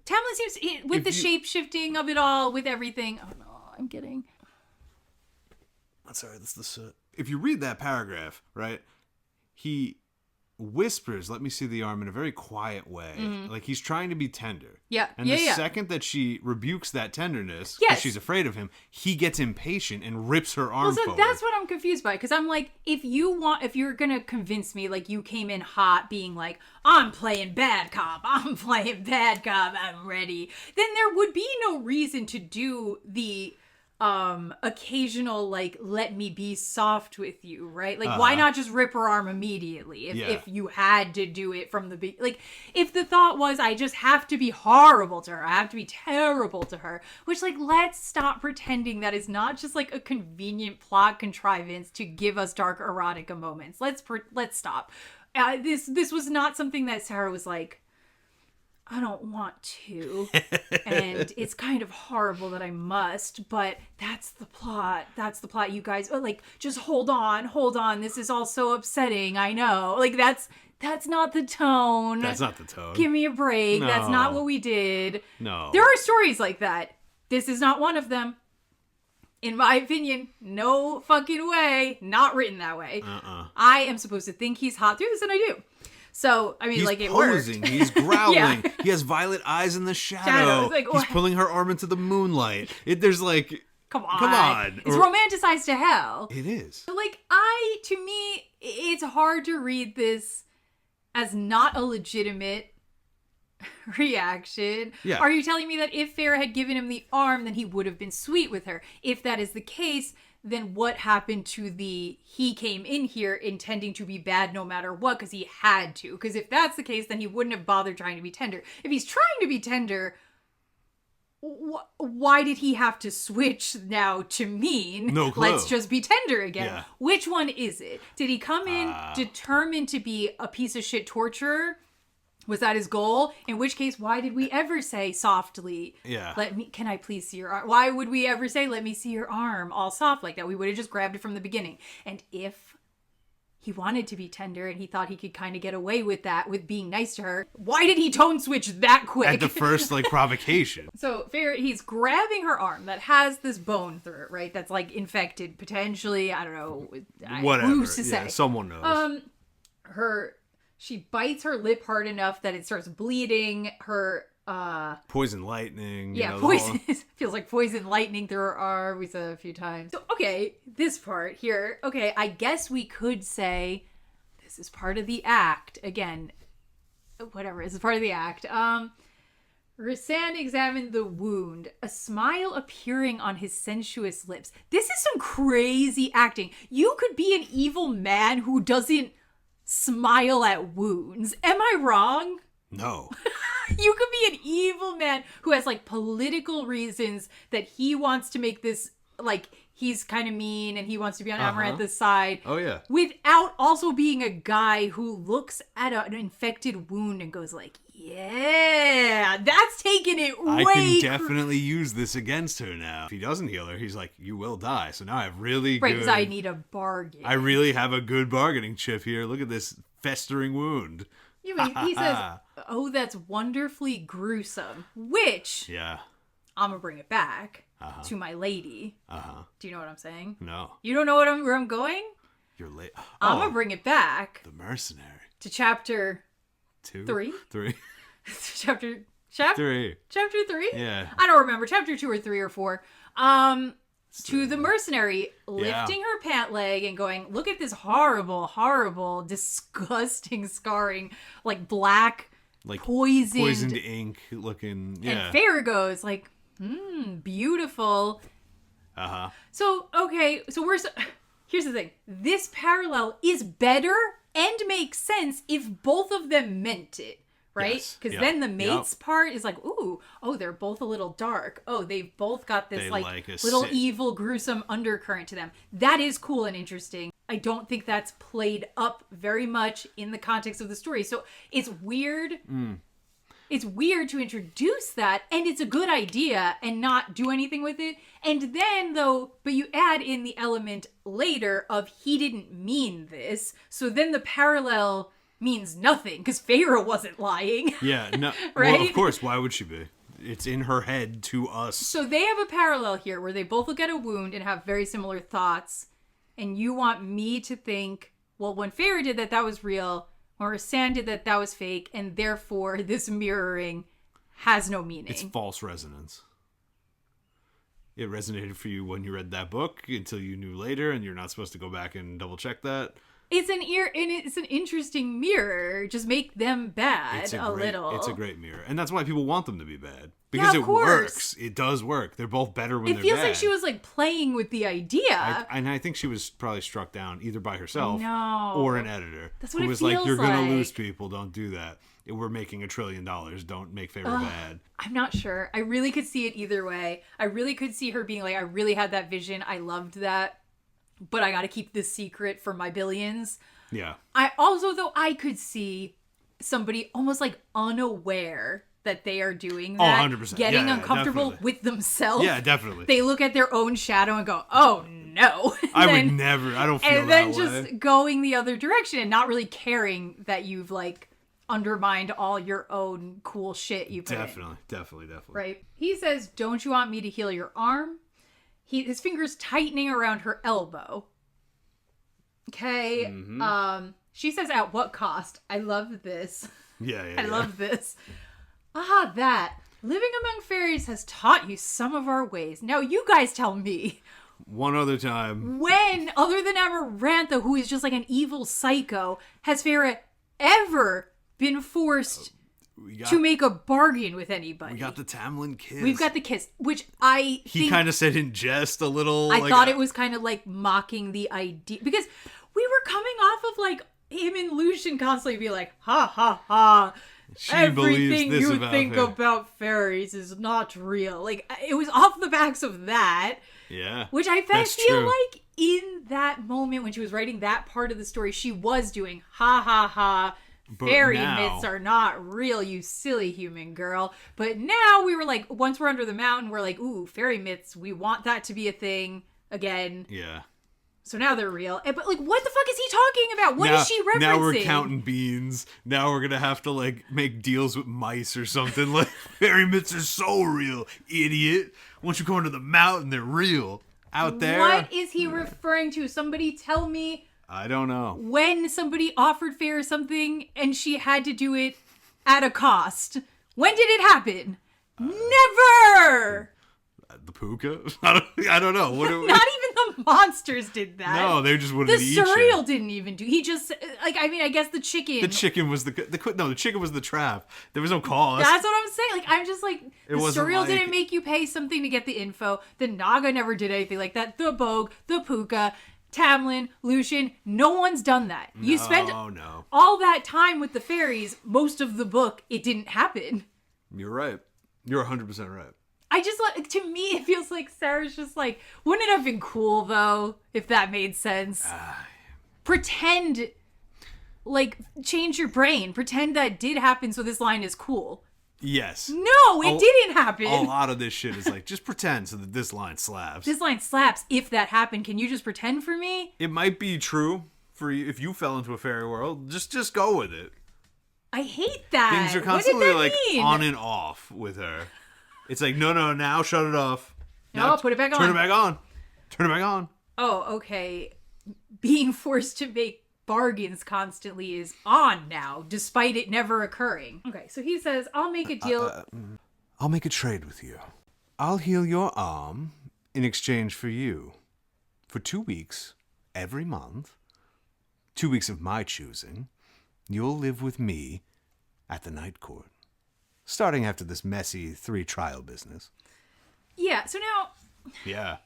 Tamlin seems, with the shape-shifting of it all, with everything. Oh, no, I'm getting... Sorry, that's the soot. If you read that paragraph, right, he whispers, let me see the arm, in a very quiet way. Like he's trying to be tender. Yeah. And the second that she rebukes that tenderness, yes, because she's afraid of him, he gets impatient and rips her arm forward. That's what I'm confused by. Because I'm like, if you're going to convince me, like you came in hot being like, I'm playing bad cop, I'm ready, then there would be no reason to do the... occasional, like, let me be soft with you, right? Like, why not just rip her arm immediately if you had to do it from the beginning? Like, if the thought was, I just have to be horrible to her, I have to be terrible to her, which, like, let's stop pretending that is not just, like, a convenient plot contrivance to give us dark erotica moments. Let's stop. This was not something that Sarah was like, I don't want to, and it's kind of horrible that I must, but that's the plot. That's the plot, you guys. Oh, like, just hold on. This is all so upsetting. I know. Like, that's not the tone. That's not the tone. Give me a break. No. That's not what we did. No. There are stories like that. This is not one of them. In my opinion, no fucking way. Not written that way. I am supposed to think he's hot through this, and I do. So, I mean, he's like, it posing, worked. He's growling. Yeah. He has violet eyes in the shadow. Like, he's pulling her arm into the moonlight. There's like... Come on. It's romanticized to hell. It is. Like, to me, it's hard to read this as not a legitimate reaction. Yeah. Are you telling me that if Feyre had given him the arm, then he would have been sweet with her? If that is the case... then what happened to he came in here intending to be bad no matter what because he had to? Because if that's the case, then he wouldn't have bothered trying to be tender. If he's trying to be tender, why did he have to switch now to mean, no clue, let's just be tender again? Yeah. Which one is it? Did he come in determined to be a piece of shit torturer? Was that his goal? In which case, why did we ever say softly, can I please see your arm? Why would we ever say, let me see your arm all soft like that? We would have just grabbed it from the beginning. And if he wanted to be tender and he thought he could kind of get away with that, with being nice to her, why did he tone switch that quick? At the first, like, provocation. So, Feyre, he's grabbing her arm that has this bone through it, right? That's, like, infected, potentially. I don't know. Whatever. Who's to say? Someone knows. She bites her lip hard enough that it starts bleeding. Her poison lightning. Poison feels like poison lightning through her arm. We said it a few times. So, okay, this part here. Okay, I guess we could say this is part of the act. Again, whatever. This is part of the act. Rhysand examined the wound, a smile appearing on his sensuous lips. This is some crazy acting. You could be an evil man who doesn't smile at wounds. Am I wrong? No. You could be an evil man who has, like, political reasons that he wants to make this, like, he's kind of mean and he wants to be on Amarantha's side. Oh, yeah. Without also being a guy who looks at an infected wound and goes like, yeah, that's taking it way... I can definitely use this against her now. If he doesn't heal her, he's like, you will die. So now I have really Right, because I need a bargain. I really have a good bargaining chip here. Look at this festering wound. Yeah, but he says, oh, that's wonderfully gruesome. Which... yeah. I'm going to bring it back to my lady. Do you know what I'm saying? No. You don't know where I'm going? You're late. I'm going to bring it back. The mercenary. To chapter... 2? 3? 3. chapter 3. Chapter 3? Yeah. I don't remember. Chapter 2 or 3 or 4. To the mercenary, lifting her pant leg and going, look at this horrible, horrible, disgusting scarring, like black, like poisoned ink looking. Yeah. And Feyre goes like, beautiful. Uh-huh. So, okay, here's the thing. This parallel is better and makes sense if both of them meant it. Right? Because then the mates part is like, ooh, oh, they're both a little dark. Oh, they've both got this like little evil, gruesome undercurrent to them. That is cool and interesting. I don't think that's played up very much in the context of the story. So it's weird. It's weird to introduce that, and it's a good idea and not do anything with it. And then, but you add in the element later of he didn't mean this. So then the parallel means nothing because Feyre wasn't lying. Yeah, no. Right? Well, of course, why would she be? It's in her head to us. So they have a parallel here where they both look at a wound and have very similar thoughts. And you want me to think, well, when Feyre did that, that was real. When Rhysand did that, that was fake. And therefore, this mirroring has no meaning. It's false resonance. It resonated for you when you read that book until you knew later, and you're not supposed to go back and double check that. It's an interesting mirror. Just make them bad little. It's a great mirror. And that's why people want them to be bad. Because it works. It does work. They're both better when they're bad. It feels like she was like playing with the idea. And I think she was probably struck down either by herself or an editor. That's what who it was feels like, you're going to lose people. Don't do that. We're making $1 trillion. Don't make Feyre bad. I'm not sure. I really could see it either way. I really could see her being like, I really had that vision. I loved that. But I got to keep this secret for my billions. Yeah. I could see somebody almost like unaware that they are doing that. 100%. Getting uncomfortable definitely. with themselves. Yeah, definitely. They look at their own shadow and go, oh no. I would never. I don't feel that way. And then just going the other direction and not really caring that you've like undermined all your own cool shit you put in. Definitely. Right. He says, don't you want me to heal your arm? His fingers tightening around her elbow. Okay. Mm-hmm. She says, at what cost? I love this. Yeah. I love this. That. Living among fairies has taught you some of our ways. Now you guys tell me. One other time. When, other than Amarantha, who is just like an evil psycho, has Feyre ever been forced to make a bargain with anybody? We got the Tamlin kiss. We've got the kiss, which he kind of said in jest a little. I thought it was kind of like mocking the idea, because we were coming off of like him and Lucian constantly be like, ha ha ha. Everything you think about fairies is not real. Like, it was off the backs of that. Yeah. Which I feel like in that moment when she was writing that part of the story, she was doing ha ha ha. Fairy myths are not real, you silly human girl. But now we were like, once we're under the mountain, we're like, ooh, fairy myths. We want that to be a thing again. Yeah. So now they're real. But like, what the fuck is he talking about? What is she referencing? Now we're counting beans. Now we're gonna have to like make deals with mice or something. Like, fairy myths are so real, idiot. Once you go into the mountain, they're real. Out there. What is he referring to? Somebody tell me. I don't know. When somebody offered Feyre something and she had to do it at a cost. When did it happen? Never! The puka? I don't know. Not even the monsters did that. No, they just wanted to eat you. The surreal didn't even do. He just, like, I mean, I guess the chicken. The chicken was the chicken was the trap. There was no cost. That's what I'm saying. Like, I'm just like, the surreal didn't make you pay something to get the info. The Naga never did anything like that. The Bogue, the puka, Tamlin, Lucian, no one's done that. You spent all that time with the fairies. Most of the book, it didn't happen. You're right. You're 100% right. I just, like, to me, it feels like Sarah's just like, wouldn't it have been cool, though, if that made sense? Pretend, like, change your brain. Pretend that did happen so this line is cool. Yes. No, it didn't happen. A lot of this shit is like, just pretend so that this line slaps. This line slaps if that happened. Can you just pretend for me? It might be true for you if you fell into a fairy world. Just go with it. I hate that. Things are constantly like on and off with her. It's like, no, now shut it off. No, put it back on. Turn it back on. Turn it back on. Oh, okay. Being forced to make bargains constantly is on now, despite it never occurring. Okay, so he says, I'll make a deal. I'll make a trade with you. I'll heal your arm in exchange for you. For 2 weeks, every month, 2 weeks of my choosing, you'll live with me at the Night Court. Starting after this messy 3-trial business. Yeah, so now... Yeah,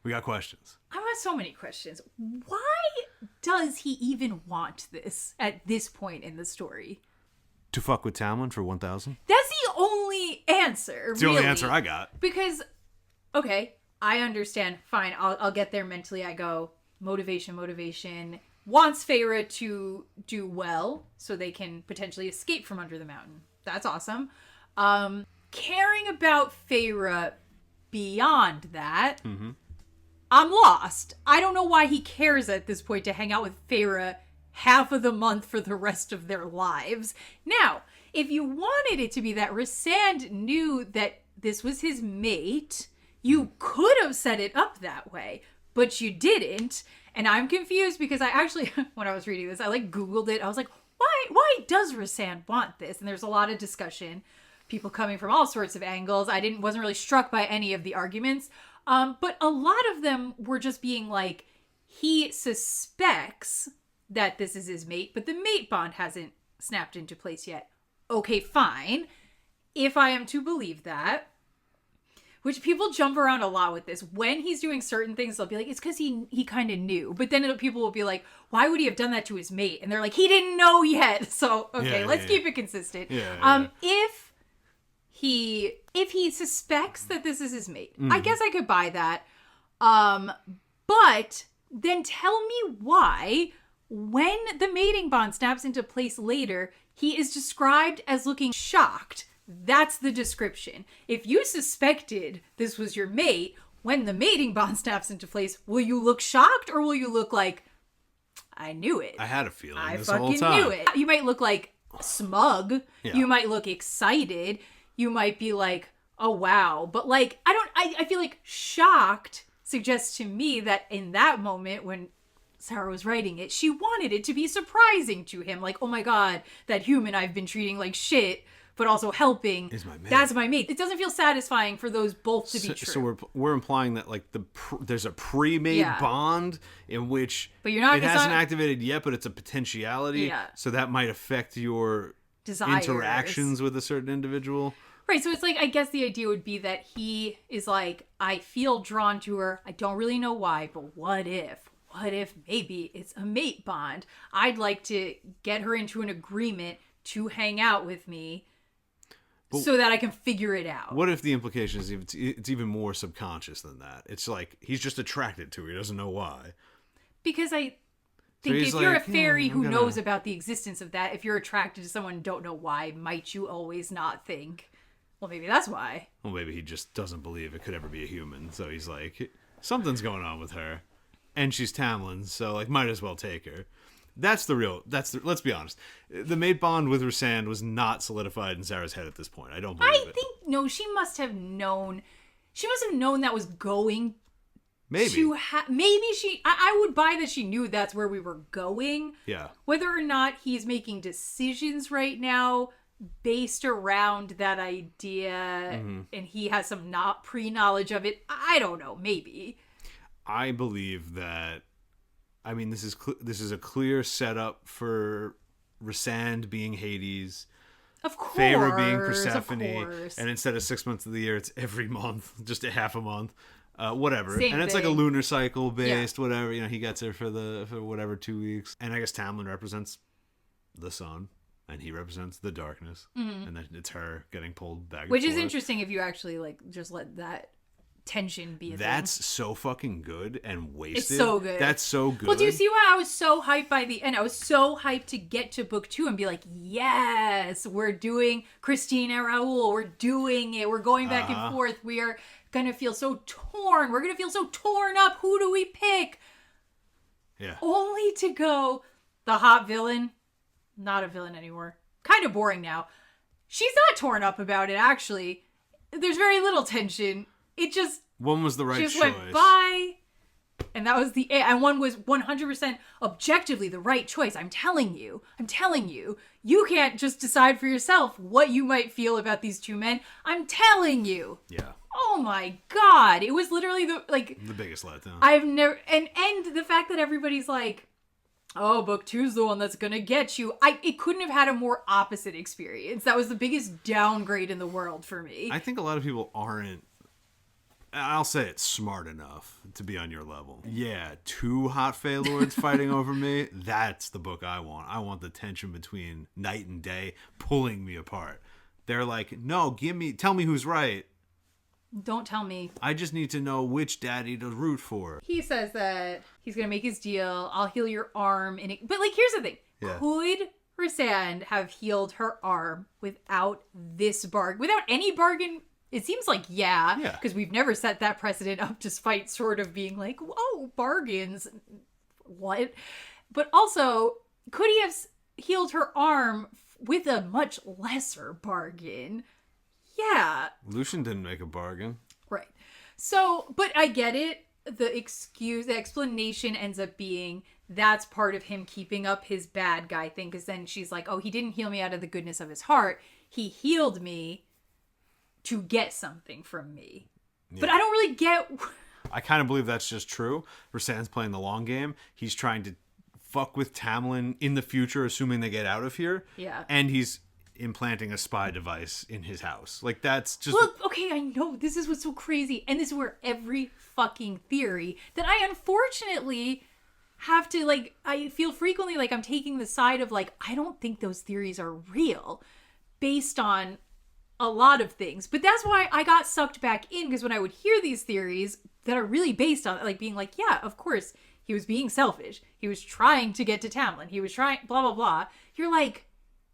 we got questions. I've got so many questions. Why does he even want this at this point in the story? To fuck with Tamlin for 1,000? That's the only answer, It's the only answer I got. Because, okay, I understand. Fine, I'll get there mentally. I go, motivation. Wants Feyre to do well so they can potentially escape from under the mountain. That's awesome. Caring about Feyre beyond that, I'm lost. I don't know why he cares at this point to hang out with Feyre half of the month for the rest of their lives. Now, if you wanted it to be that Rhysand knew that this was his mate, you could have set it up that way, but you didn't. And I'm confused because I actually, when I was reading this, I Googled it. I was like, why does Rhysand want this? And there's a lot of discussion, people coming from all sorts of angles. I wasn't really struck by any of the arguments. But a lot of them were just being like, he suspects that this is his mate, but the mate bond hasn't snapped into place yet. Okay, fine. If I am to believe that, which people jump around a lot with this. When he's doing certain things, they'll be like, it's because he kind of knew. But then people will be like, why would he have done that to his mate? And they're like, he didn't know yet. So, okay, let's keep it consistent. If he suspects that this is his mate, I guess I could buy that. But then tell me why, when the mating bond snaps into place later, he is described as looking shocked. That's the description. If you suspected this was your mate, when the mating bond snaps into place, will you look shocked or will you look like, I knew it? I had a feeling I this whole fucking time. knew it. You might look like smug. Yeah. You might look excited. You might be like, oh wow. But I feel like shocked suggests to me that in that moment when Sarah was writing it, she wanted it to be surprising to him. Like, oh my God, that human I've been treating like shit, but also helping. Is my mate. That's my mate. It doesn't feel satisfying for those both to be true. So we're implying that there's a pre-made bond in which but you're not, it hasn't activated yet, but it's a potentiality. Yeah. So that might affect your desires. Interactions with a certain individual. Right, so it's like, I guess the idea would be that he is like, I feel drawn to her. I don't really know why, but what if? What if maybe it's a mate bond? I'd like to get her into an agreement to hang out with me so that I can figure it out. What if the implication is it's even more subconscious than that? It's like he's just attracted to her. He doesn't know why. Because I think if you're a fairy who knows about the existence of that, if you're attracted to someone and don't know why, might you always not think, well, maybe that's why. Well, maybe he just doesn't believe it could ever be a human. So he's like, something's going on with her. And she's Tamlin, so might as well take her. Let's be honest. The mate bond with Rhysand was not solidified in Sarah's head at this point. I don't believe it. No, she must have known. She must have known that was going maybe to maybe I would buy that she knew that's where we were going. Yeah. Whether or not he's making decisions right now based around that idea and he has some pre-knowledge of it, I don't know, maybe. I believe that. I mean, this is a clear setup for Rhysand being Hades, of course, Feyre being Persephone, and instead of 6 months of the year, it's every month, just a half a month, whatever. Same and it's thing. like a lunar cycle based, whatever. He gets her for whatever 2 weeks, and I guess Tamlin represents the sun, and he represents the darkness, and then it's her getting pulled back. Which is interesting if you actually just let that tension be a That's thing. so fucking good and wasted. It's so good. That's so good. Well, do you see why I was so hyped by the end? I was so hyped to get to book 2 and be like, yes, we're doing Christine and Raoul. We're doing it. We're going back and forth. We are going to feel so torn. We're going to feel so torn up. Who do we pick? Yeah. Only to go, the hot villain, not a villain anymore. Kind of boring now. She's not torn up about it, actually. There's very little tension. It just One was the right choice. Went by. And that was and one was 100% objectively the right choice. I'm telling you, you can't just decide for yourself what you might feel about these two men. I'm telling you. Yeah. Oh my God. It was literally the biggest letdown. I've never, and the fact that everybody's like, oh, book 2's the one that's gonna get you. It couldn't have had a more opposite experience. That was the biggest downgrade in the world for me. I think a lot of people aren't, I'll say it's smart enough to be on your level. Yeah, 2 hot Fey Lords fighting over me. That's the book I want. I want the tension between night and day pulling me apart. They're like, no, tell me who's right. Don't tell me. I just need to know which daddy to root for. He says that he's gonna make his deal. I'll heal your arm. But like, here's the thing. Yeah. Could Rhysand have healed her arm without this bargain? Without any bargain? It seems like yeah. Because we've never set that precedent up despite sort of being like, whoa, bargains. What? But also, could he have healed her arm with a much lesser bargain? Yeah. Lucian didn't make a bargain. Right. So, but I get it. The explanation ends up being that's part of him keeping up his bad guy thing. Because then she's like, oh, he didn't heal me out of the goodness of his heart. He healed me to get something from me. Yeah. But I don't really get... I kind of believe that's just true. Rhysand's playing the long game. He's trying to fuck with Tamlin in the future, assuming they get out of here. Yeah. And he's implanting a spy device in his house. Like, that's just... Well, okay, I know. This is what's so crazy. And this is where every fucking theory that I unfortunately have to, like, I feel frequently like I'm taking the side of, like, I don't think those theories are real based on a lot of things. But that's why I got sucked back in, because when I would hear these theories that are really based on, like, being like, yeah, of course, he was being selfish. He was trying to get to Tamlin. He was trying, blah, blah, blah. You're like,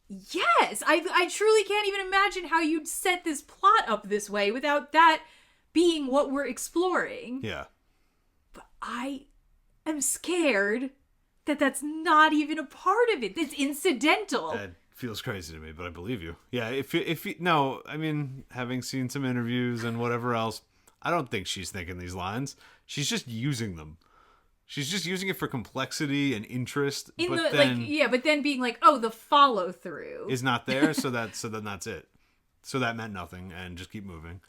yes, I truly can't even imagine how you'd set this plot up this way without that being what we're exploring. Yeah. But I am scared that that's not even a part of it. That's incidental. That feels crazy to me, but I believe you. Yeah, if you, no, I mean, having seen some interviews and whatever else, I don't think she's thinking these lines. She's just using them. She's just using it for complexity and interest. But then being like, oh, the follow through is not there, so then that's it. So that meant nothing, and just keep moving.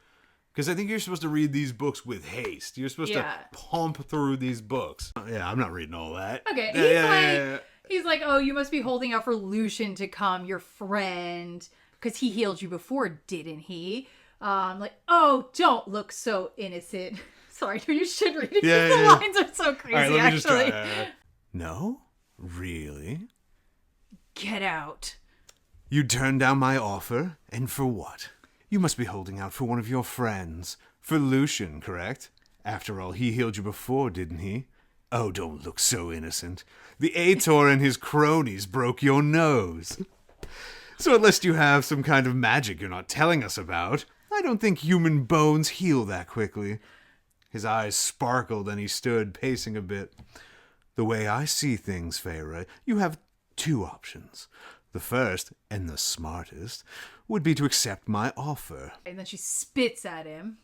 Because I think you're supposed to read these books with haste. You're supposed to pump through these books. Yeah, I'm not reading all that. Okay, he's like, oh, you must be holding out for Lucian to come, your friend, because he healed you before, didn't he? Like, oh, don't look so innocent. Sorry, you should read it. The lines are so crazy, right, let me actually. Just try. No? Really? Get out. You turned down my offer, and for what? You must be holding out for one of your friends. For Lucian, correct? After all, he healed you before, didn't he? Oh, don't look so innocent. The ACOTAR and his cronies broke your nose. So unless you have some kind of magic you're not telling us about, I don't think human bones heal that quickly. His eyes sparkled and he stood, pacing a bit. The way I see things, Feyre, you have 2 options. The first, and the smartest, would be to accept my offer. And then she spits at him.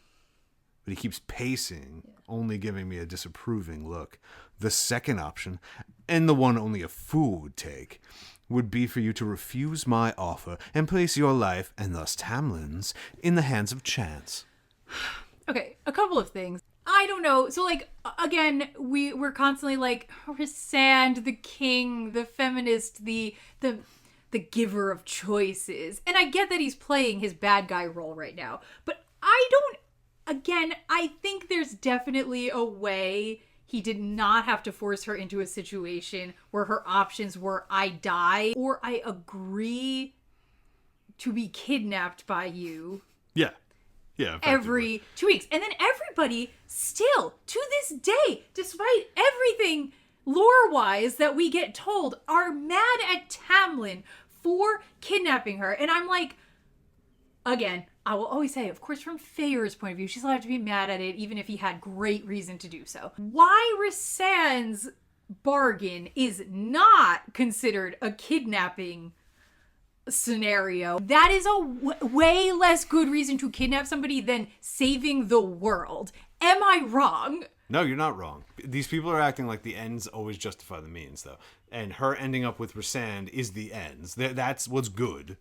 But he keeps pacing, only giving me a disapproving look. The second option, and the one only a fool would take, would be for you to refuse my offer and place your life, and thus Tamlin's, in the hands of chance. Okay, a couple of things. I don't know. So, like, again, we're constantly like, Rhysand, the king, the feminist, the giver of choices. And I get that he's playing his bad guy role right now. But I think there's definitely a way he did not have to force her into a situation where her options were, I die, or I agree to be kidnapped by you. Yeah. Yeah, every 2 weeks. And then everybody still, to this day, despite everything lore-wise that we get told, are mad at Tamlin for kidnapping her. And I'm like, again, I will always say, of course, from Feyre's point of view, she's allowed to be mad at it, even if he had great reason to do so. Why Rhysand's bargain is not considered a kidnapping scenario, that is a way less good reason to kidnap somebody than saving the world. Am I wrong? No, you're not wrong. These people are acting like the ends always justify the means, though. And her ending up with Rhysand is the ends. That's what's good.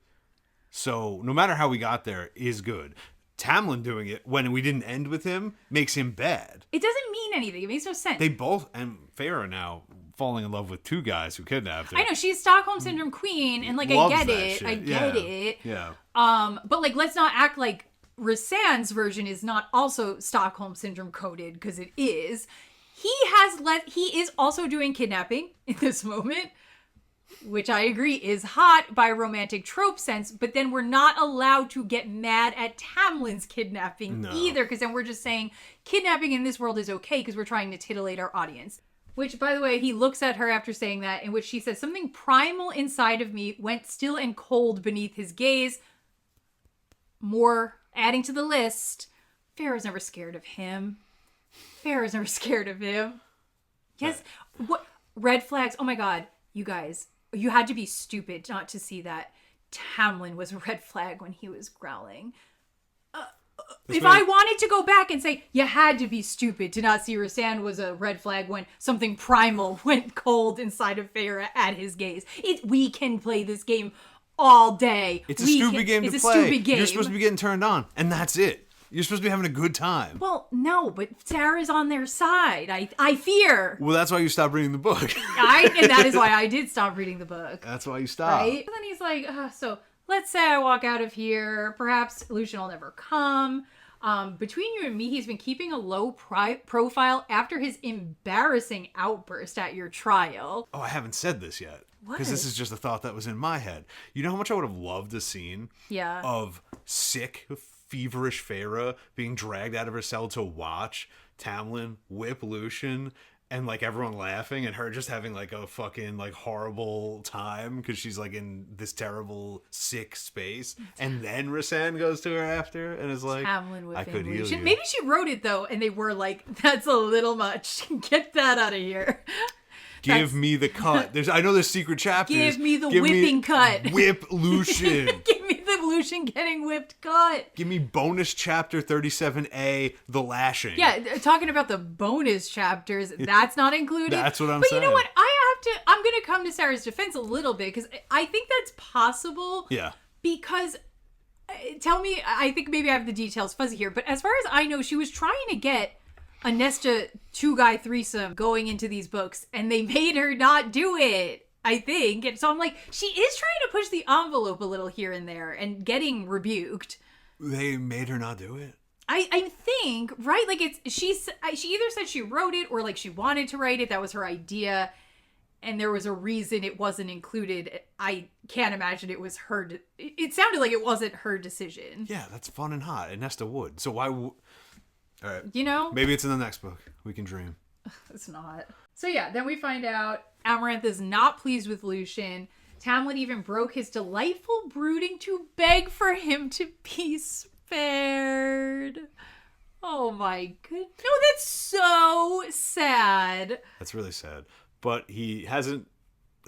So no matter how we got there is good. Tamlin doing it when we didn't end with him makes him bad. It doesn't mean anything. It makes no sense. They both, and Feyre now falling in love with two guys who kidnapped her. I know, she's Stockholm Syndrome queen, and, like, Loves I get that it. shit. I get it. Yeah. But, like, let's not act like Rhysand's version is not also Stockholm Syndrome coded, because it is. He is also doing kidnapping in this moment, which I agree is hot by romantic trope sense, but then we're not allowed to get mad at Tamlin's kidnapping either, because then we're just saying kidnapping in this world is okay because we're trying to titillate our audience. Which, by the way, he looks at her after saying that, in which she says, something primal inside of me went still and cold beneath his gaze. More adding to the list, Feyre's never scared of him. Feyre's never scared of him. Yes. What? Red flags. Oh my God. You guys, you had to be stupid not to see that Tamlin was a red flag when he was growling. If I wanted to go back and say, you had to be stupid to not see Rhysand was a red flag when something primal went cold inside of Feyre at his gaze. We can play this game all day. It's a stupid game to play. It's a stupid game. You're supposed to be getting turned on, and that's it. You're supposed to be having a good time. Well, no, but Sarah's on their side. I fear. Well, that's why you stopped reading the book. And that is why I did stop reading the book. That's why you stopped. Right? And then he's like, so let's say I walk out of here. Perhaps Lucian will never come. Between you and me, he's been keeping a low profile after his embarrassing outburst at your trial. Oh, I haven't said this yet. What? Because this is just a thought that was in my head. You know how much I would have loved a scene of sick, feverish Feyre being dragged out of her cell to watch Tamlin whip Lucian and, like, everyone laughing and her just having, like, a fucking, like, horrible time because she's, like, in this terrible, sick space. And then Rhysand goes to her after and is like, Tamlin I could heal you. Maybe she wrote it, though, and they were like, that's a little much. Get that out of here. Give me the cut. I know there's secret chapters. Give me the whipping cut. Whip Lucian. Give me the Lucian getting whipped cut. Give me bonus chapter 37A, the lashing. Yeah, talking about the bonus chapters, that's not included. That's what I'm saying. But you know what? I'm going to come to Sarah's defense a little bit, because I think that's possible. Yeah. Because, tell me, I think maybe I have the details fuzzy here, but as far as I know, she was trying to get a Nesta two-guy threesome going into these books, and they made her not do it, I think. And so I'm like, she is trying to push the envelope a little here and there and getting rebuked. They made her not do it? I think, right? Like, she either said she wrote it or, like, she wanted to write it. That was her idea. And there was a reason it wasn't included. I can't imagine it was her. It sounded like it wasn't her decision. Yeah, that's fun and hot. And Nesta would. So why all right. You know? Maybe it's in the next book. We can dream. It's not. So yeah, then we find out Amarantha is not pleased with Lucian. Tamlin even broke his delightful brooding to beg for him to be spared. Oh my goodness. No, that's so sad. That's really sad. But he hasn't,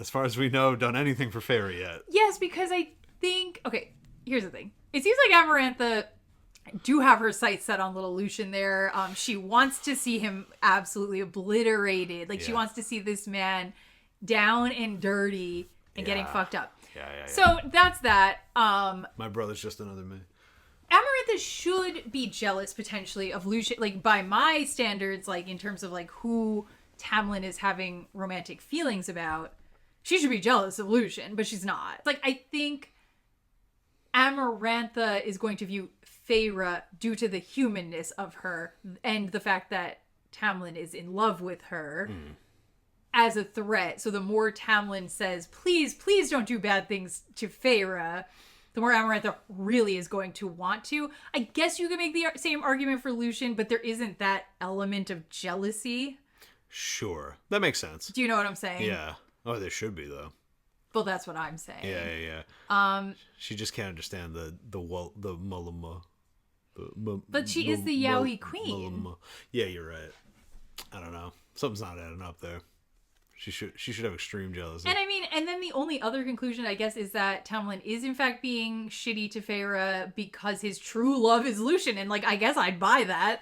as far as we know, done anything for Feyre yet. Yes, because I think... Okay, here's the thing. It seems like Amarantha do have her sights set on little Lucian there. She wants to see him absolutely obliterated. Like, she wants to see this man down and dirty and getting fucked up. Yeah. So that's that. My brother's just another man. Amarantha should be jealous, potentially, of Lucian. Like, by my standards, like, in terms of, like, who Tamlin is having romantic feelings about, she should be jealous of Lucian, but she's not. Like, I think Amarantha is going to view Feyre due to the humanness of her and the fact that Tamlin is in love with her as a threat. So the more Tamlin says, please don't do bad things to Feyre, the more Amarantha really is going to want to. I guess you could make the same argument for Lucian, but there isn't that element of jealousy. Sure. That makes sense. Do you know what I'm saying? Yeah. Oh, there should be, though. Well, that's what I'm saying. Yeah. She just can't understand the Mullima. But she is the Yaoi queen. Yeah, you're right. I don't know. Something's not adding up there. She should have extreme jealousy. And I mean, and then the only other conclusion, I guess, is that Tamlin is in fact being shitty to Feyre because his true love is Lucian. And, like, I guess I'd buy that.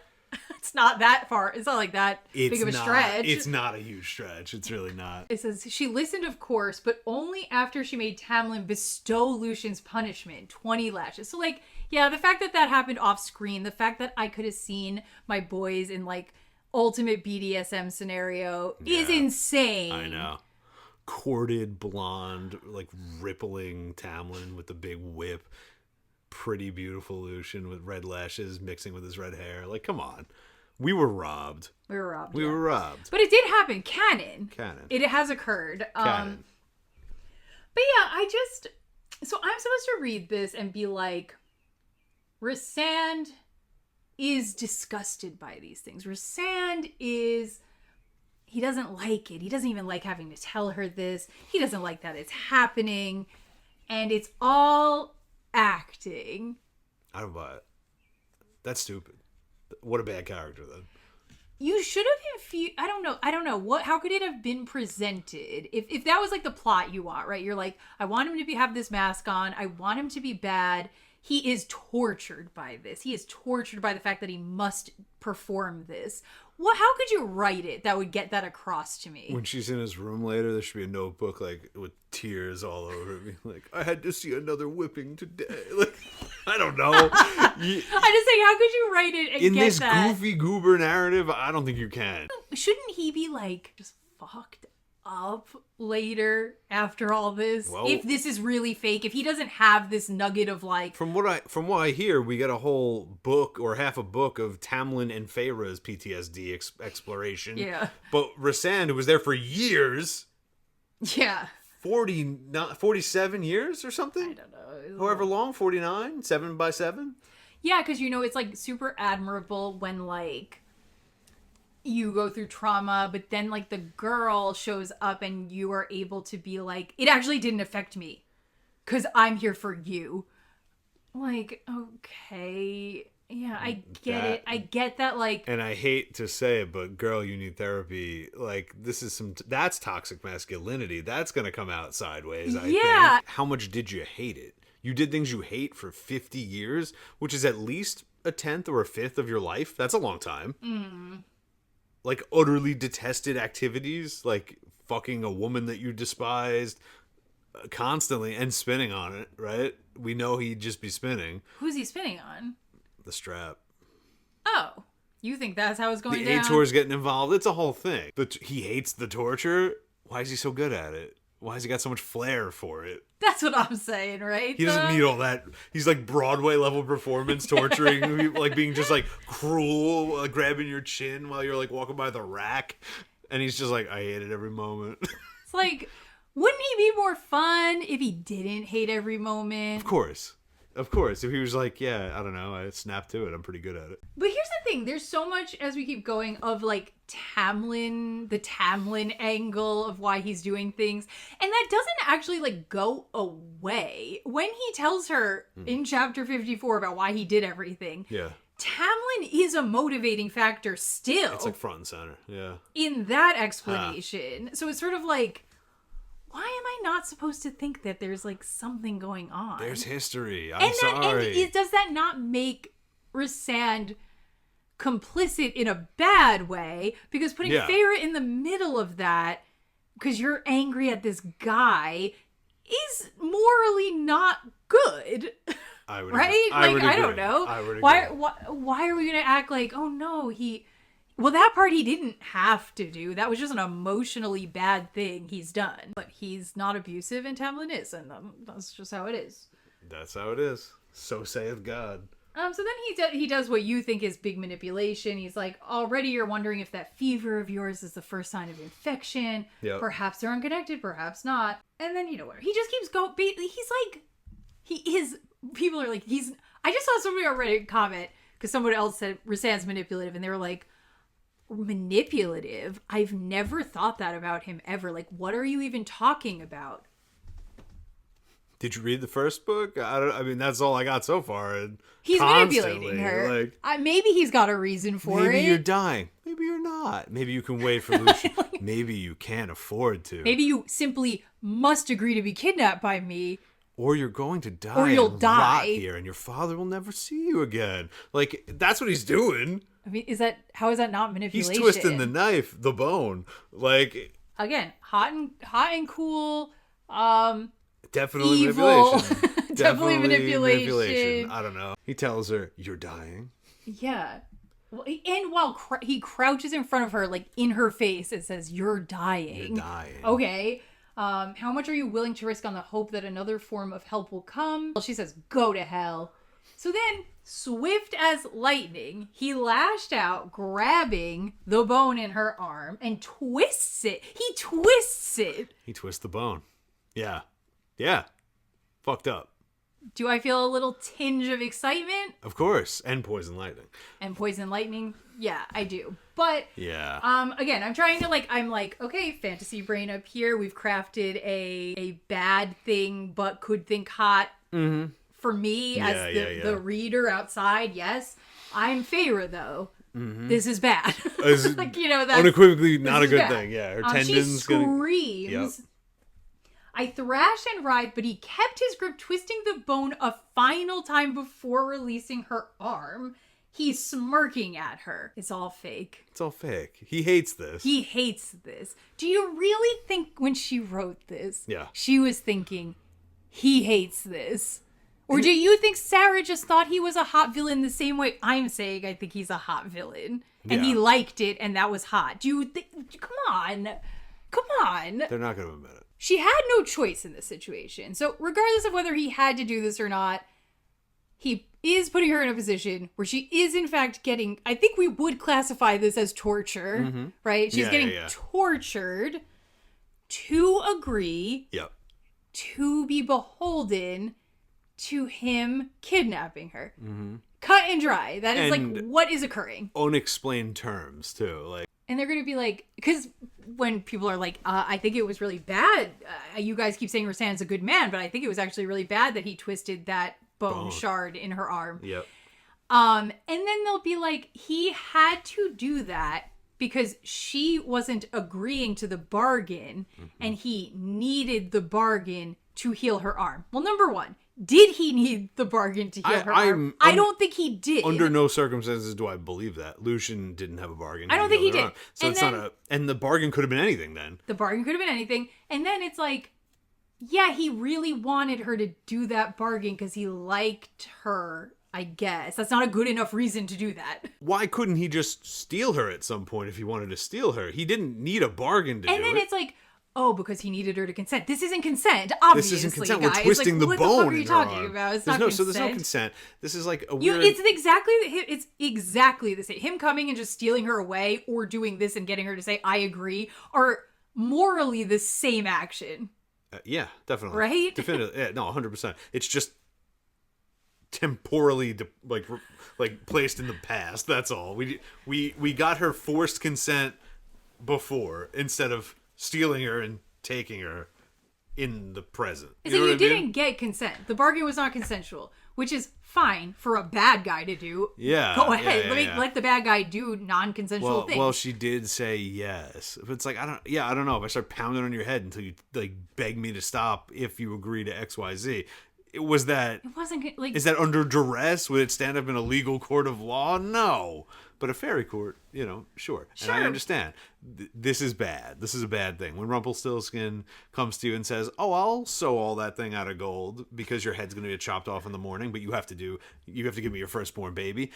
It's not that far. It's not like that big of a stretch. It's not a huge stretch. It's really not. It says, she listened, of course, but only after she made Tamlin bestow Lucian's punishment, 20 lashes. So, like, yeah, the fact that happened off screen, the fact that I could have seen my boys in, like, ultimate BDSM scenario is insane. I know. Corded, blonde, like, rippling Tamlin with the big whip. Pretty beautiful Lucian with red lashes mixing with his red hair. Like, come on. We were robbed. We were robbed. We were robbed. But it did happen. Canon. It has occurred. Canon. But yeah, so I'm supposed to read this and be like, Rhysand is disgusted by these things. Rhysand he doesn't like it. He doesn't even like having to tell her this. He doesn't like that it's happening. And it's all acting. I don't buy it. That's stupid. What a bad character, then. You should have I don't know. How could it have been presented? If that was like the plot you want, right? You're like, I want him to have this mask on. I want him to be bad. He is tortured by this. He is tortured by the fact that he must perform this. How could you write it that would get that across to me? When she's in his room later, there should be a notebook like with tears all over me. Like, I had to see another whipping today. Like, I don't know. I'm just saying, how could you write it and in get this that? goofy goober narrative? I don't think you can. Shouldn't he be like just fucked up later after all this? Well, if this is really fake, if he doesn't have this nugget of like, from what I hear, we get a whole book or half a book of Tamlin and Feyre's PTSD exploration. Yeah. But Rhysand, who was there for years. Yeah. 47 years or something? I don't know. However long, 49, 7 by 7? Yeah, because it's like super admirable when like you go through trauma, but then like the girl shows up and you are able to be like, it actually didn't affect me because I'm here for you. Like, okay. Yeah, I get it. I get that, like... And I hate to say it, but girl, you need therapy. Like, this is that's toxic masculinity. That's going to come out sideways, I think. How much did you hate it? You did things you hate for 50 years, which is at least a 10th or a 5th of your life. That's a long time. Mm. Like, utterly detested activities, like fucking a woman that you despised constantly and spinning on it, right? We know he'd just be spinning. Who's he spinning on? The strap. Oh, you think that's how it's going down? The ACOTAR's getting involved. It's a whole thing. But he hates the torture. Why is he so good at it? Why has he got so much flair for it? That's what I'm saying, right? He doesn't need all that. He's like Broadway level performance torturing people, like being just like cruel, grabbing your chin while you're like walking by the rack. And he's just like, I hate it every moment. It's like, wouldn't he be more fun if he didn't hate every moment? Of course. Of course. If he was like, yeah, I don't know, I snapped to it. I'm pretty good at it. But here's the thing. There's so much, as we keep going, of like the Tamlin angle of why he's doing things. And that doesn't actually like go away. When he tells her in chapter 54 about why he did everything. Yeah. Tamlin is a motivating factor still. It's like front and center. Yeah. In that explanation. So it's sort of like, why am I not supposed to think that there's like something going on? There's history. I'm sorry. And does that not make Rhysand complicit in a bad way? Because putting Feyre in the middle of that, because you're angry at this guy, is morally not good. I would right? Agree. I would agree. I don't know. I would agree. Why are we gonna act like, oh no, well, that part he didn't have to do. That was just an emotionally bad thing he's done. But he's not abusive and Tamlin is, and that's just how it is. That's how it is. So saith God. So then he does what you think is big manipulation. He's like, already you're wondering if that fever of yours is the first sign of infection. Yep. Perhaps they're unconnected, perhaps not. And then, whatever. He just keeps going. He's like, people are like, I just saw somebody on Reddit comment, because someone else said Rhysand's manipulative, and they were like, manipulative? I've never thought that about him ever. Like, what are you even talking about? Did you read the first book? I mean, that's all I got so far. And he's manipulating her. Like, maybe he's got a reason for it. Maybe you're dying. Maybe you're not. Maybe you can wait for Lucian. Maybe you can't afford to. Maybe you simply must agree to be kidnapped by me. or you're going to die, or you'll and die rot here, and your father will never see you again. Like, that's what he's doing. I mean, how is that not manipulation? He's twisting the knife, the bone. Like, again, hot and cool. Definitely evil. manipulation. Definitely manipulation. I don't know. He tells her, "You're dying." Yeah. Well, and while he crouches in front of her, like in her face, it says, "You're dying." You're dying. Okay. How much are you willing to risk on the hope that another form of help will come? Well, she says, "Go to hell." So then, swift as lightning, he lashed out, grabbing the bone in her arm and twists it. He twists it. He twists the bone. Yeah. Yeah. Fucked up. Do I feel a little tinge of excitement? Of course. And poison lightning. And poison lightning? Yeah, I do. But yeah. Again, I'm trying to I'm like, okay, fantasy brain up here. We've crafted a bad thing but could think hot for me as the reader outside. Yes. I'm Feyre though. Mm-hmm. This is bad. Like, that's unequivocally not a good thing. Yeah. Her tendons she screams. Yep. I thrash and writhe, but he kept his grip, twisting the bone a final time before releasing her arm. He's smirking at her. It's all fake. It's all fake. He hates this. He hates this. Do you really think when she wrote this, she was thinking, he hates this? Or do you think Sarah just thought he was a hot villain the same way I'm saying I think he's a hot villain? And he liked it and that was hot. Do you think... Come on. They're not going to admit it. She had no choice in this situation. So regardless of whether he had to do this or not, he is putting her in a position where she is in fact getting, I think we would classify this as torture, right? She's getting tortured to agree to be beholden to him kidnapping her. Cut and dry. That is like what is occurring. Unexplained terms too. Like, and they're going to be like, because when people are like, I think it was really bad. You guys keep saying Rhysand's a good man, but I think it was actually really bad that he twisted that bone shard in her arm. Yep. And then they'll be like, he had to do that because she wasn't agreeing to the bargain and he needed the bargain to heal her arm. Well, number one, did he need the bargain to heal her arm? I don't think he did. Under no circumstances do I believe that. Lucian didn't have a bargain. I don't think he did. Arm. So and it's not and the bargain could have been anything then. The bargain could have been anything. And then it's like, yeah, he really wanted her to do that bargain because he liked her, I guess. That's not a good enough reason to do that. Why couldn't he just steal her at some point if he wanted to steal her? He didn't need a bargain to do it. And then it's like, oh, because he needed her to consent. This isn't consent, obviously, This isn't consent. Guys. We're twisting like, the bone. What the fuck are you talking about? It's not consent. So there's no consent. This is like a weird... It's exactly the same. Him coming and just stealing her away or doing this and getting her to say, I agree, are morally the same action. Yeah, definitely. Right? Definitively. Yeah, no, 100%. It's just temporally like placed in the past. That's all. We got her forced consent before instead of stealing her and taking her in the present. So you didn't get consent. The bargain was not consensual, which is fine for a bad guy to do. Yeah. Go ahead. Let the bad guy do non-consensual things. Well, she did say yes. But it's like, I don't know. If I start pounding on your head until you like beg me to stop if you agree to XYZ. It wasn't like... Is that under duress? Would it stand up in a legal court of law? No. But a fairy court, sure. And I understand. This is bad. This is a bad thing. When Rumpelstiltskin comes to you and says, oh, I'll sew all that thing out of gold because your head's going to get chopped off in the morning, but you have to give me your firstborn baby.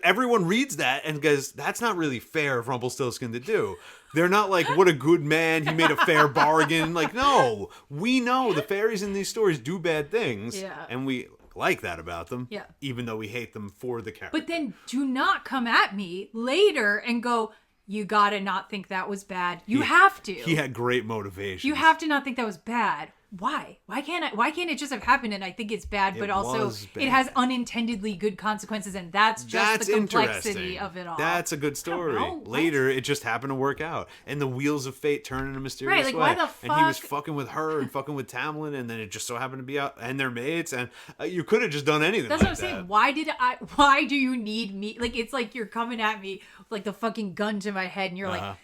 Everyone reads that and goes, that's not really fair of Rumpelstiltskin to do. They're not like, what a good man, he made a fair bargain. Like, no, we know the fairies in these stories do bad things. Yeah. And we like that about them. Yeah. Even though we hate them for the character. But then do not come at me later and go, you gotta not think that was bad. You have to. He had great motivation. You have to not think that was bad. Why? Why can't it just have happened and I think it's bad, but also it has unintendedly good consequences and that's the complexity of it all. That's a good story. Later, it just happened to work out. And the wheels of fate turn in a mysterious way. Why the fuck? And he was fucking with her and fucking with Tamlin and then it just so happened to be out and their mates and you could have just done anything That's like what I'm saying. Why do you need me? Like, it's like you're coming at me with like the fucking gun to my head and you're like,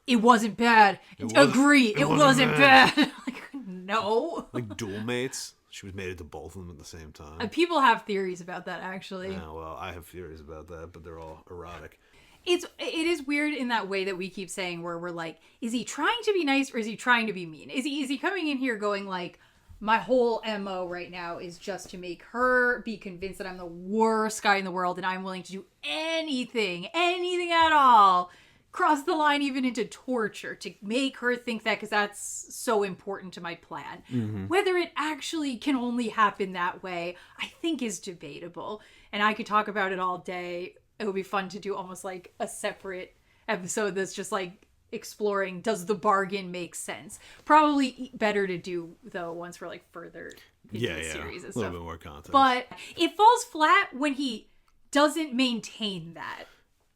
it wasn't bad. Agree. It wasn't bad. Like, no. Like dual mates. She was mated to both of them at the same time. People have theories about that, actually. Yeah, well, I have theories about that, but they're all erotic. It is weird in that way that we keep saying, where we're like, is he trying to be nice or is he trying to be mean? Is he coming in here going like, my whole MO right now is just to make her be convinced that I'm the worst guy in the world and I'm willing to do anything at all, cross the line even into torture to make her think that, because that's so important to my plan. Mm-hmm. Whether it actually can only happen that way, I think is debatable. And I could talk about it all day. It would be fun to do almost like a separate episode that's just like exploring, does the bargain make sense? Probably better to do, though, once we're like further into the series and stuff. A little bit more context. But it falls flat when he doesn't maintain that.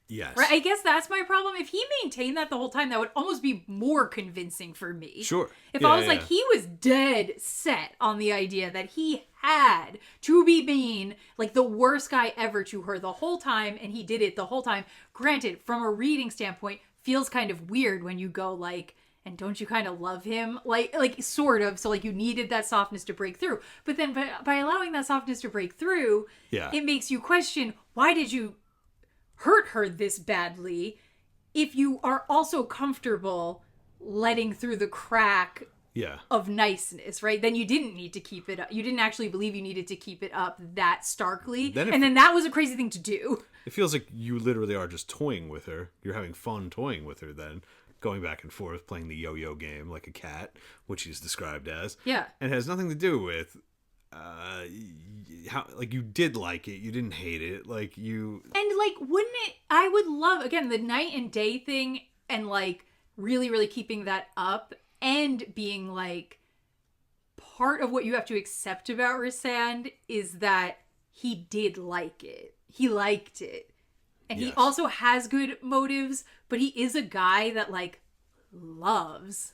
Yes. Right? I guess that's my problem. If he maintained that the whole time, that would almost be more convincing for me. Sure. If I was like, he was dead set on the idea that he had to be mean, like the worst guy ever to her the whole time, and he did it the whole time. Granted, from a reading standpoint, feels kind of weird when you go like, and don't you kind of love him? Like sort of. So like you needed that softness to break through. But then by allowing that softness to break through, it makes you question, why did you hurt her this badly if you are also comfortable letting through the crack of niceness, right? Then you didn't need to keep it up. You didn't actually believe you needed to keep it up that starkly. Then that was a crazy thing to do. It feels like you literally are just toying with her. You're having fun toying with her then. Going back and forth, playing the yo-yo game like a cat, which he's described as. Yeah. And it has nothing to do with how, like, you did like it, you didn't hate it, like you. And like, wouldn't it? I would love, again, the night and day thing, and like really, really keeping that up, and being like, part of what you have to accept about Rhysand is that he did like it. He liked it. And he also has good motives, but he is a guy that like loves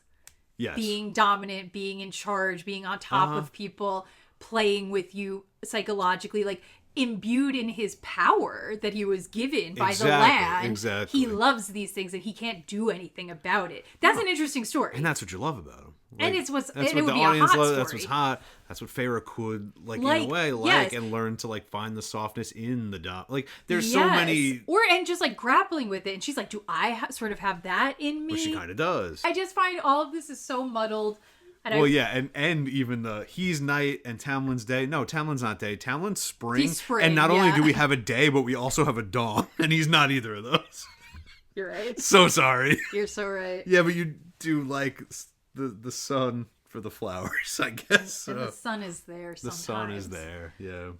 being dominant, being in charge, being on top of people, playing with you psychologically, like imbued in his power that he was given by the land. Exactly. He loves these things and he can't do anything about it. That's an interesting story. And that's what you love about him. Like, and it's that's what the would be audience a hot loves. story. That's what's hot. That's what Feyre could like in a way and learn to like find the softness in the like. There's so many, and just like grappling with it. And she's like, "Do I sort of have that in me?" Well, she kind of does. I just find all of this is so muddled. And and even the he's night and Tamlin's day. No, Tamlin's not day. Tamlin's spring. He's spring. And not only do we have a day, but we also have a dawn, and he's not either of those. You're right. So sorry. You're so right. Yeah, but you do like the sun for the flowers, I guess. And the sun is there sometimes. The sun is there, yeah.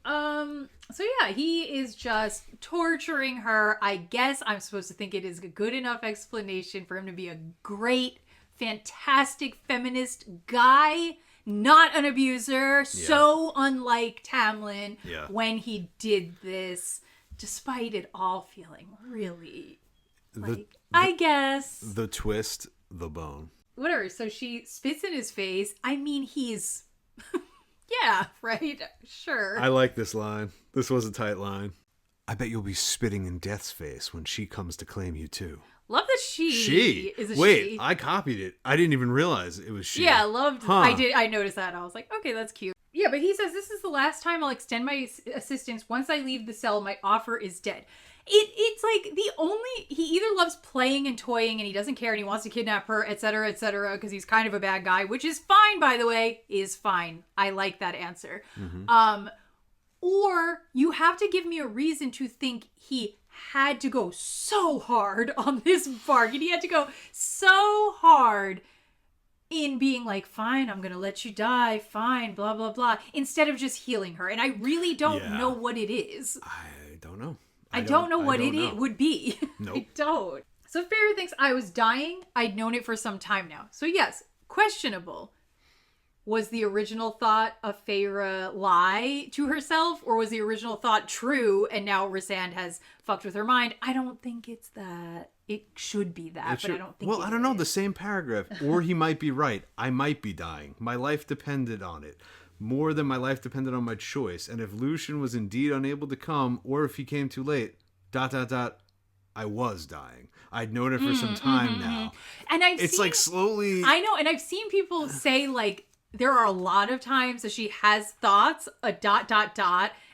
So yeah, he is just torturing her. I guess I'm supposed to think it is a good enough explanation for him to be a great, fantastic feminist guy, not an abuser, so unlike Tamlin when he did this, despite it all feeling really like, I guess. The twist, the bone. Whatever, so she spits in his face. I mean, he's... yeah, right? Sure. I like this line. This was a tight line. I bet you'll be spitting in Death's face when she comes to claim you too. Love that she is a she. Wait, I copied it. I didn't even realize it was she. Yeah, loved I noticed that. I was like, okay, that's cute. Yeah, but he says, this is the last time I'll extend my assistance. Once I leave the cell, my offer is dead. It's like he either loves playing and toying and he doesn't care and he wants to kidnap her, etc., because he's kind of a bad guy, which is fine, by the way, is fine. I like that answer. Mm-hmm. Or you have to give me a reason to think he had to go so hard on this bargain. He had to go so hard in being like, fine, I'm going to let you die, fine, blah, blah, blah, instead of just healing her. And I really don't know what it is. I don't know. I don't know what it would be. Nope. I don't. So Feyre thinks I was dying. I'd known it for some time now. So yes, questionable. Was the original thought of Feyre lie to herself? Or was the original thought true and now Rhysand has fucked with her mind? I don't think it's that. It should be that, but I don't think Well, I don't know. The same paragraph. Or he might be right. I might be dying. My life depended on it. More than my life depended on my choice. And if Lucian was indeed unable to come, or if he came too late, ... I was dying. I'd known it for some time now. And it's like slowly... I know, and I've seen people say, like, there are a lot of times that she has thoughts, a ...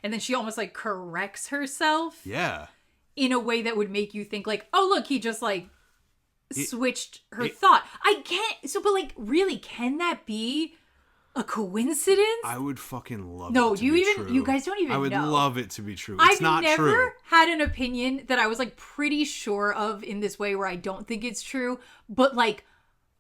and then she almost like corrects herself. Yeah. In a way that would make you think like, oh, look, he just like switched her thought. I can't. So, but like, really, can that be a coincidence? I would fucking love no, it to be true. You guys don't even know. I would love it to be true. It's not true. I've never had an opinion that I was like pretty sure of in this way where I don't think it's true. But like,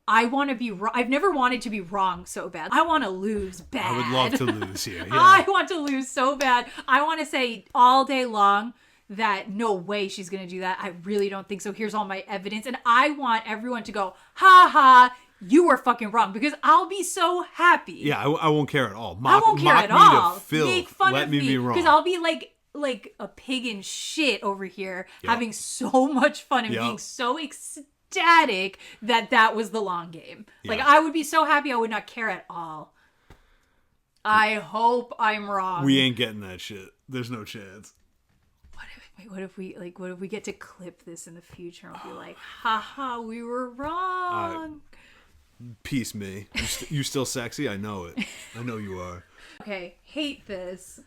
I want to be wrong. I've never wanted to be wrong so bad. I want to lose bad. I would love to lose here. Yeah. I want to lose so bad. I want to say all day long that no way she's going to do that. I really don't think so. Here's all my evidence. And I want everyone to go, ha ha, you were fucking wrong, because I'll be so happy. Yeah, I won't care at all. I won't care at all. Make fun Let of me me. be wrong. Because I'll be like a pig in shit over here, having so much fun and being so ecstatic that was the long game. Like, I would be so happy I would not care at all. I hope I'm wrong. We ain't getting that shit. There's no chance. What if we get to clip this in the future and we'll be like, haha, we were wrong. Peace me. You still sexy? I know it. I know you are. Okay, hate this.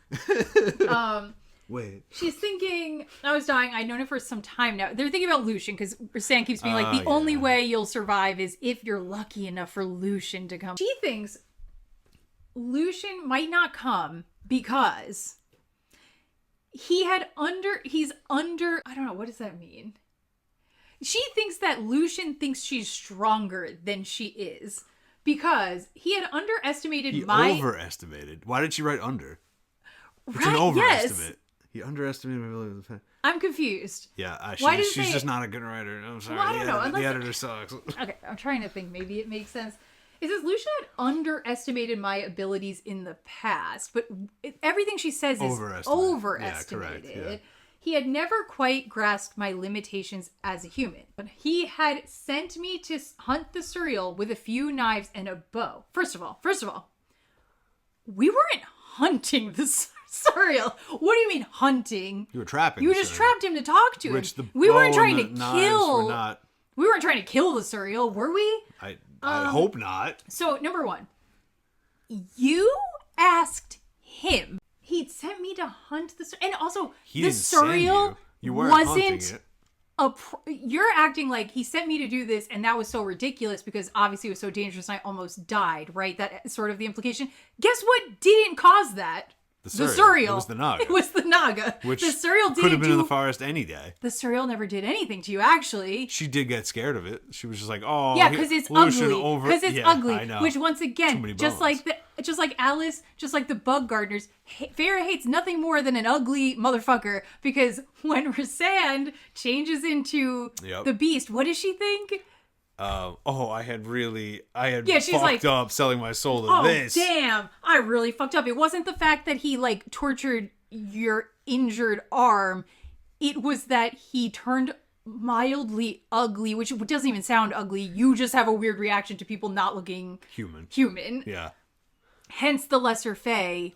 Wait. She's thinking, I was dying. I'd known it for some time now. They're thinking about Lucien because Rhysand keeps being like, the only way you'll survive is if you're lucky enough for Lucien to come. She thinks Lucien might not come because he's under, I don't know, what does that mean? She thinks that Lucien thinks she's stronger than she is because he had underestimated overestimated. Why did she write under? It's an overestimate. Yes. He underestimated my ability to defend. I'm confused. Yeah, she's just not a good writer. I'm sorry. Well, I don't know. The editor sucks. Okay, I'm trying to think. Maybe it makes sense. It says Lucien had underestimated my abilities in the past, but everything she says is overestimated. Yeah, correct. Yeah. He had never quite grasped my limitations as a human. But he had sent me to hunt the Surreal with a few knives and a bow. First of all, we weren't hunting the Surreal. What do you mean hunting? You were trapping. You just trapped him to talk to him. We weren't trying to kill. We weren't trying to kill the Surreal, were we? I hope not. So, number one, you asked him. He'd sent me to hunt the Surreal. And also, the Surreal wasn't you're acting like he sent me to do this and that was so ridiculous because obviously it was so dangerous and I almost died, right? That's sort of the implication. Guess what didn't cause that? The Surreal. It was the Naga. It was the Naga. Which the Surreal could have been in the forest any day. The Surreal never did anything to you, actually. She did get scared of it. She was just like, "Oh, yeah, because it's ugly. Because it's ugly." I know. Which, once again, just like Alice, just like the bug gardeners, Feyre hates nothing more than an ugly motherfucker. Because when Rhysand changes into the beast, what does she think? I had fucked up selling my soul to this. Oh, damn. I really fucked up. It wasn't the fact that he, like, tortured your injured arm. It was that he turned mildly ugly, which doesn't even sound ugly. You just have a weird reaction to people not looking human. Yeah. Hence the lesser Fae.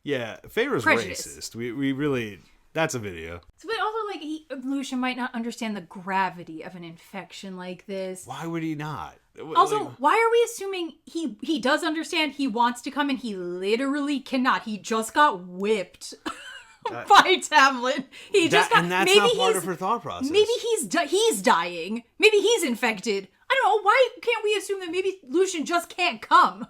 Yeah, Feyre's racist. We really... That's a video. But also, like, Lucien might not understand the gravity of an infection like this. Why would he not? Also, why are we assuming he does understand, he wants to come, and he literally cannot? He just got whipped by Tamlin. And that's not part of her thought process. Maybe he's dying. Maybe he's infected. I don't know. Why can't we assume that maybe Lucien just can't come?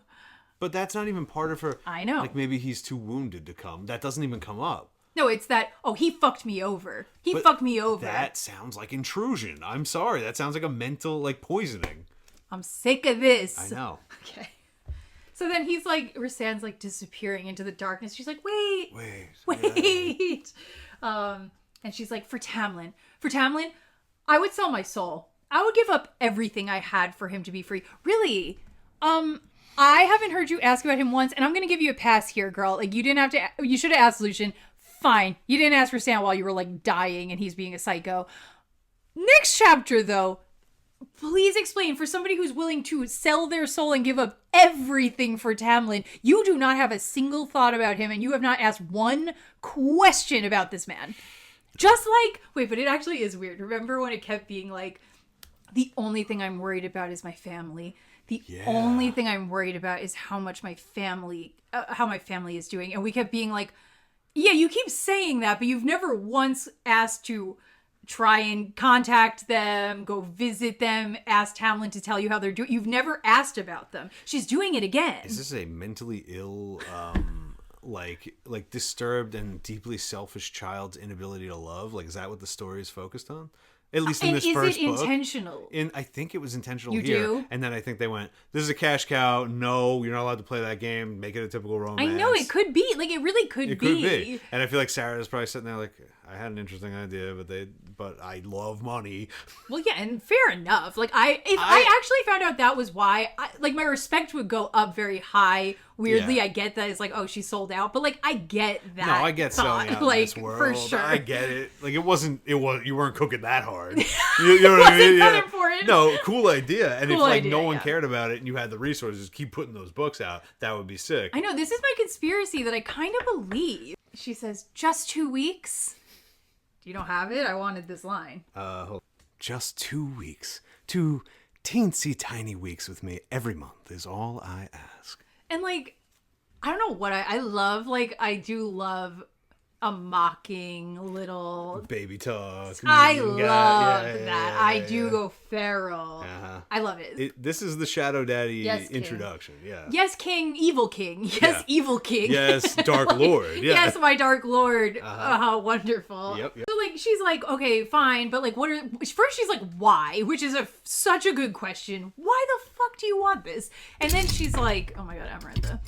But that's not even part of her. I know. Like, maybe he's too wounded to come. That doesn't even come up. No, it's that, he fucked me over. He fucked me over. That sounds like intrusion. I'm sorry. That sounds like a mental, like, poisoning. I'm sick of this. I know. Okay. So then he's like, Rhysand's like disappearing into the darkness. She's like, wait. And she's like, for Tamlin, I would sell my soul. I would give up everything I had for him to be free. Really? I haven't heard you ask about him once, and I'm going to give you a pass here, girl. Like, you should have asked Lucien. Fine. You didn't ask Rhysand while you were, like, dying and he's being a psycho. Next chapter, though, please explain, for somebody who's willing to sell their soul and give up everything for Tamlin, you do not have a single thought about him and you have not asked one question about this man. Just like, wait, but it actually is weird. Remember when it kept being like, The only thing I'm worried about is my family. The only thing I'm worried about is how my family is doing. And we kept being like, yeah, you keep saying that, but you've never once asked to try and contact them, go visit them, ask Tamlin to tell you how they're doing. You've never asked about them. She's doing it again. Is this a mentally ill, like disturbed and deeply selfish child's inability to love? Like, is that what the story is focused on? At least in this first book. Is it intentional? I think it was intentional You here. do? And then I think they went, this is a cash cow. No, you're not allowed to play that game. Make it a typical romance. I know, it could be. Like, it really could be. It could be. And I feel like Sarah's probably sitting there like, I had an interesting idea, but I love money. Well, yeah, and fair enough. Like, if I actually found out that was why, my respect would go up very high. Weirdly, I get that it's like, oh, she's sold out, but like, I get that. No, I get selling out like, in this world. for sure. I get it. Like, you weren't cooking that hard. You know what I mean? That important. No, cool idea. And Cool if idea, no one cared about it and you had the resources, keep putting those books out. That would be sick. I know, this is my conspiracy that I kind of believe. She says, just 2 weeks. You don't have it? I wanted this line. Hold on. Just 2 weeks. 2 teensy tiny weeks with me every month is all I ask. And like, I don't know what I love. Like, I do love a mocking little baby talk. I love that. I do go feral. Uh-huh. I love it. This is the Shadow Daddy Yes, introduction. Yeah. Yes, King, evil King. Yes, evil King. Yes, Dark like, Lord. Yeah. Yes, my Dark Lord. Wonderful. Yep. So like, she's like, okay, fine, but like, first she's like, why? Which is such a good question. Why the fuck do you want this? And then she's like, oh my god, Amarantha.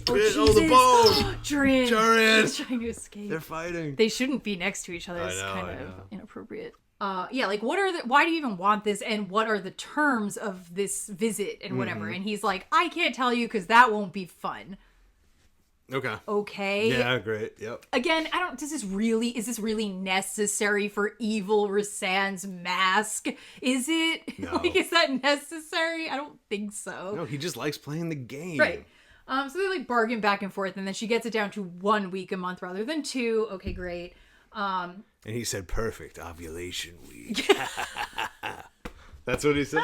Oh, the bone! Durin! He's trying to escape. They're fighting. They shouldn't be next to each other. It's kind of inappropriate. Like, why do you even want this, and what are the terms of this visit and whatever? And he's like, I can't tell you because that won't be fun. Okay. Yeah, great. Yep. Again, is this really necessary for evil Rhysand's mask? Is it? No. Like, is that necessary? I don't think so. No, he just likes playing the game. Right. So they like bargain back and forth, and then she gets it down to 1 week a month rather than 2. Okay, great. And he said, perfect ovulation week. That's what he said?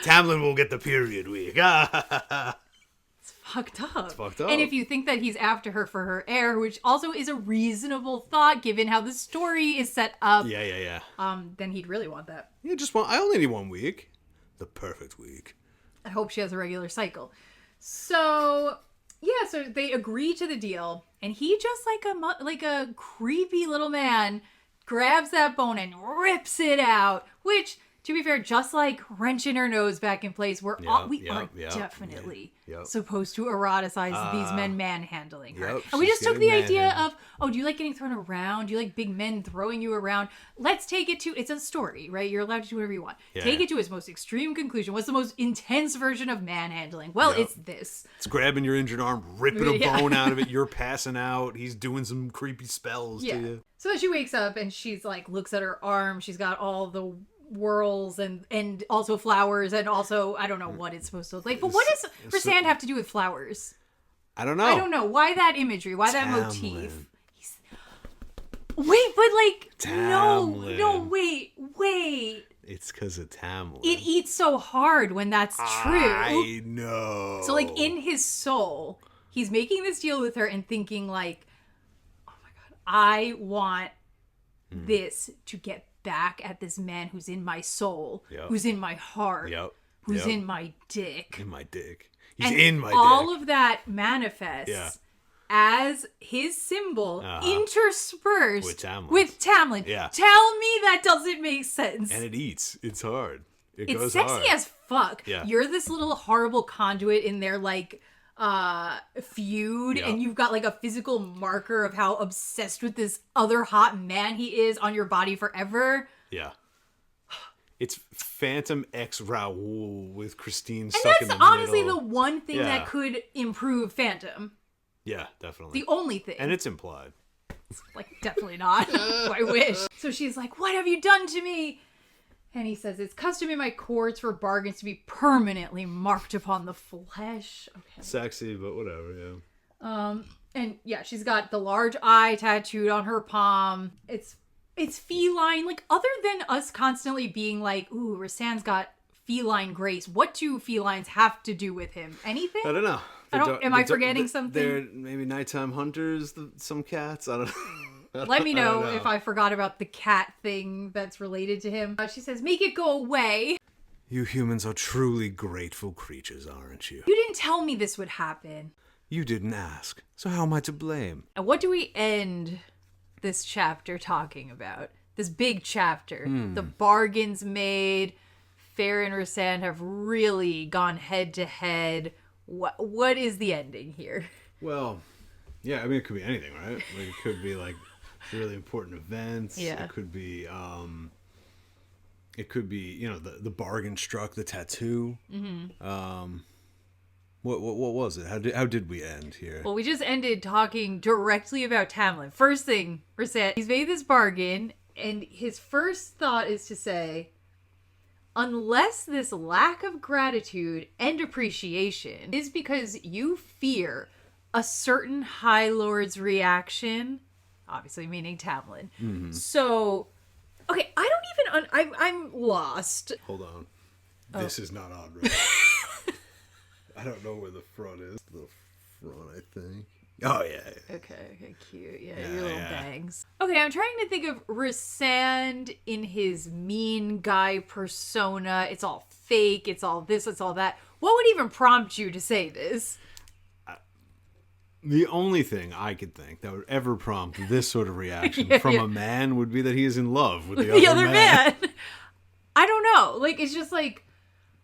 Tamlin will get the period week. It's fucked up. It's fucked up. And if you think that he's after her for her heir, which also is a reasonable thought given how the story is set up. Yeah. Then he'd really want that. Yeah, I only need 1 week. The perfect week. I hope she has a regular cycle. So they agree to the deal, and he just like a creepy little man grabs that bone and rips it out, which, to be fair, just like wrenching her nose back in place, we are definitely supposed to eroticize these men manhandling her. And we just took the idea of, do you like getting thrown around? Do you like big men throwing you around? Let's take it to, it's a story, right? You're allowed to do whatever you want. Yeah. Take it to its most extreme conclusion. What's the most intense version of manhandling? Well, it's this. It's grabbing your injured arm, ripping a bone out of it. You're passing out. He's doing some creepy spells to you. So then she wakes up and she's like, looks at her arm. She's got all the whorls and also flowers, and also I don't know what it's supposed to look like. But what does Rhysand have to do with flowers? I don't know. I don't know. Why that imagery? Why that motif? Wait, but like Tamlin. no, wait. It's because of Tamlin. It eats so hard when that's true. I know. So like in his soul, he's making this deal with her and thinking like, oh my god, I want this to get back at this man who's in my soul, who's in my heart, who's in my dick. In my dick. He's in my dick. All of that manifests as his symbol interspersed with Tamlin. Yeah. Tell me that doesn't make sense. And it eats. It's hard. It's goes sexy hard. as fuck. Yeah. You're this little horrible conduit in their like feud, and you've got like a physical marker of how obsessed with this other hot man he is on your body forever. Yeah. It's Phantom X Raoul with Christine stuck in the middle. And that's honestly the one thing that could improve Phantom. Yeah, definitely. The only thing. And it's implied. Like, definitely not. I wish. So she's like, what have you done to me? And he says, it's custom in my courts for bargains to be permanently marked upon the flesh. Okay. Sexy, but whatever, yeah. And yeah, she's got the large eye tattooed on her palm. It's it's feline. Like, other than us constantly being like, ooh, Rhysand's got feline grace, what do felines have to do with him? Anything? I don't know. Am I forgetting something? They're maybe nighttime hunters, some cats. I don't know. Let me know if I forgot about the cat thing that's related to him. She says, make it go away. You humans are truly grateful creatures, aren't you? You didn't tell me this would happen. You didn't ask, so how am I to blame? And what do we end this chapter talking about? This big chapter. The bargains made. Feyre and Rhysand have really gone head to head. What is the ending here? Well, yeah, I mean, it could be anything, right? Like, it could be like really important events. Yeah. It could be, you know, the bargain struck, the tattoo. Mm-hmm. What was it? How did we end here? Well, we just ended talking directly about Tamlin. First thing, Rhysand, he's made this bargain, and his first thought is to say, unless this lack of gratitude and appreciation is because you fear a certain High Lord's reaction, obviously meaning Tamlin. Mm-hmm. So, okay, I don't even... I'm lost. Hold on. This is not on, right? I don't know where the front is. The front, I think. Oh, yeah. Okay, cute. Yeah, your little bangs. Okay, I'm trying to think of Rhysand in his mean guy persona. It's all fake. It's all this. It's all that. What would even prompt you to say this? The only thing I could think that would ever prompt this sort of reaction from a man would be that he is in love with the other man. I don't know. Like, it's just like...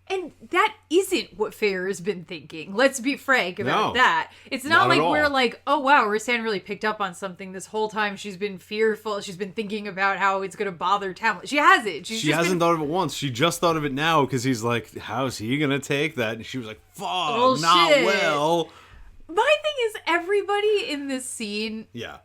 And that isn't what Feyre has been thinking. Let's be frank about that. It's not like we're like, oh wow, Rhysand really picked up on something this whole time. She's been fearful. She's been thinking about how it's going to bother Tamlin. She hasn't. She hasn't thought of it once. She just thought of it now because he's like, how's he going to take that? And she was like, fuck, not well. My thing is, everybody in this scene... Yeah.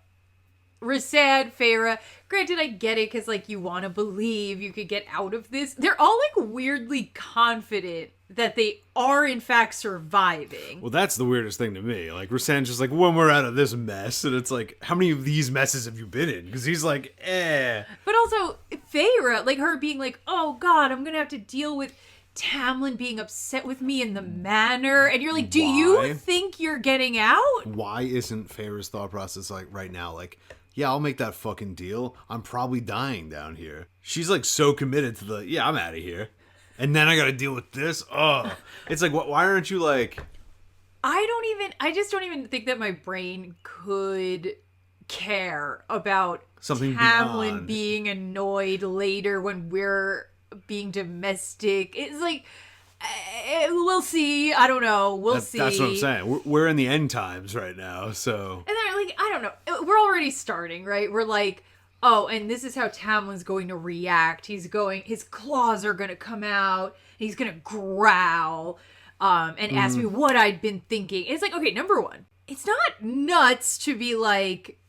Rhysand, Feyre, granted I get it because like you want to believe you could get out of this. They're all like weirdly confident that they are in fact surviving. Well, that's the weirdest thing to me. Like Rhysand's just like, when we're out of this mess, and it's like, how many of these messes have you been in? Because he's like, eh. But also Feyre, like her being like, oh god, I'm gonna have to deal with Tamlin being upset with me in the manor, and you're like, do you think you're getting out? Why isn't Feyre's thought process like right now, like, yeah, I'll make that fucking deal. I'm probably dying down here. She's like so committed to the, yeah, I'm out of here. And then I gotta deal with this. Ugh. It's like, why aren't you like... I just don't even think that my brain could care about something Tamlin being annoyed later when we're being domestic. It's like, we'll see. I don't know. We'll see. That's what I'm saying. We're in the end times right now, so... And then, like, I don't know. We're already starting, right? We're like, oh, and this is how Tamlin's going to react. His claws are going to come out. He's going to growl and ask me what I'd been thinking. And it's like, okay, number one, it's not nuts to be, like...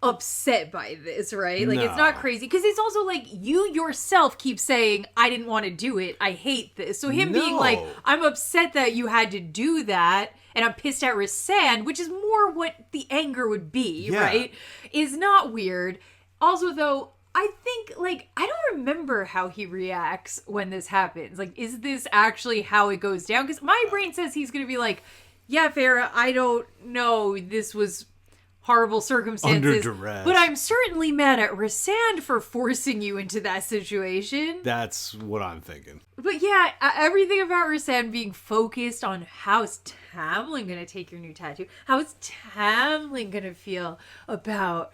upset by this, right? Like, it's not crazy. Because it's also like, you yourself keep saying, I didn't want to do it. I hate this. So him being like, I'm upset that you had to do that, and I'm pissed at Rhysand, which is more what the anger would be, right? Is not weird. Also, though, I think, like, I don't remember how he reacts when this happens. Like, is this actually how it goes down? Because my brain says he's going to be like, yeah, Feyre, I don't know. This was... horrible circumstances. Under duress. But I'm certainly mad at Rhysand for forcing you into that situation. That's what I'm thinking. But yeah, everything about Rhysand being focused on how's Tamlin gonna take your new tattoo? How's Tamlin gonna feel about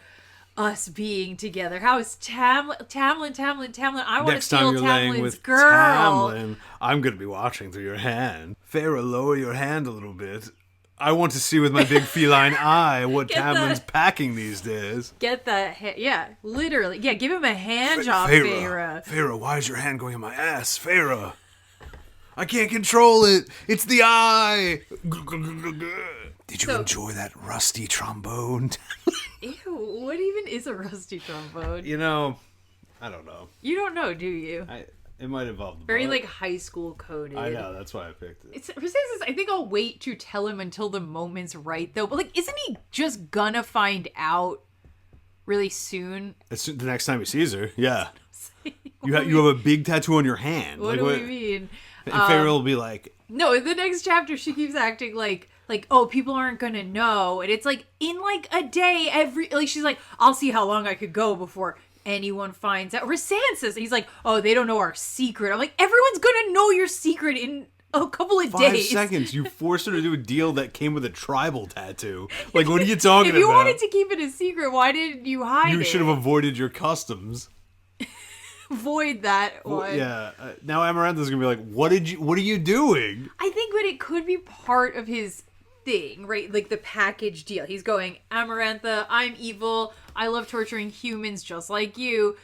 us being together? How is Tamlin? I want to steal Tamlin's girl. Tamlin, I'm gonna be watching through your hand. Feyre, lower your hand a little bit. I want to see with my big feline eye what Tamlin's packing these days. Get that, yeah, literally. Yeah, give him a hand job, Feyre. Feyre, why is your hand going in my ass? Feyre, I can't control it. It's the eye. Did you enjoy that rusty trombone? Ew, what even is a rusty trombone? You know, I don't know. You don't know, do you? It might involve the very butt. like high school coded. I know, that's why I picked it. Rhysand says, I think I'll wait to tell him until the moment's right, though. But like, isn't he just gonna find out really soon. The next time he sees her, yeah. You have a big tattoo on your hand. What do we mean? And Feyre will be like... No, in the next chapter, she keeps acting like, oh, people aren't gonna know. And it's like, in like a day, she's like, I'll see how long I could go before anyone finds out. Rhysand says, he's like, oh, they don't know our secret. I'm like, everyone's gonna know your secret in a couple of days. 5 seconds. You forced her to do a deal that came with a tribal tattoo. Like, what are you talking about? If you wanted to keep it a secret, why didn't you hide it? You should have avoided your customs. Avoid that one. Yeah. Now Amarantha's gonna be like, what are you doing? I think, but it could be part of his thing, right? Like the package deal. He's going, Amarantha, I'm evil. I love torturing humans just like you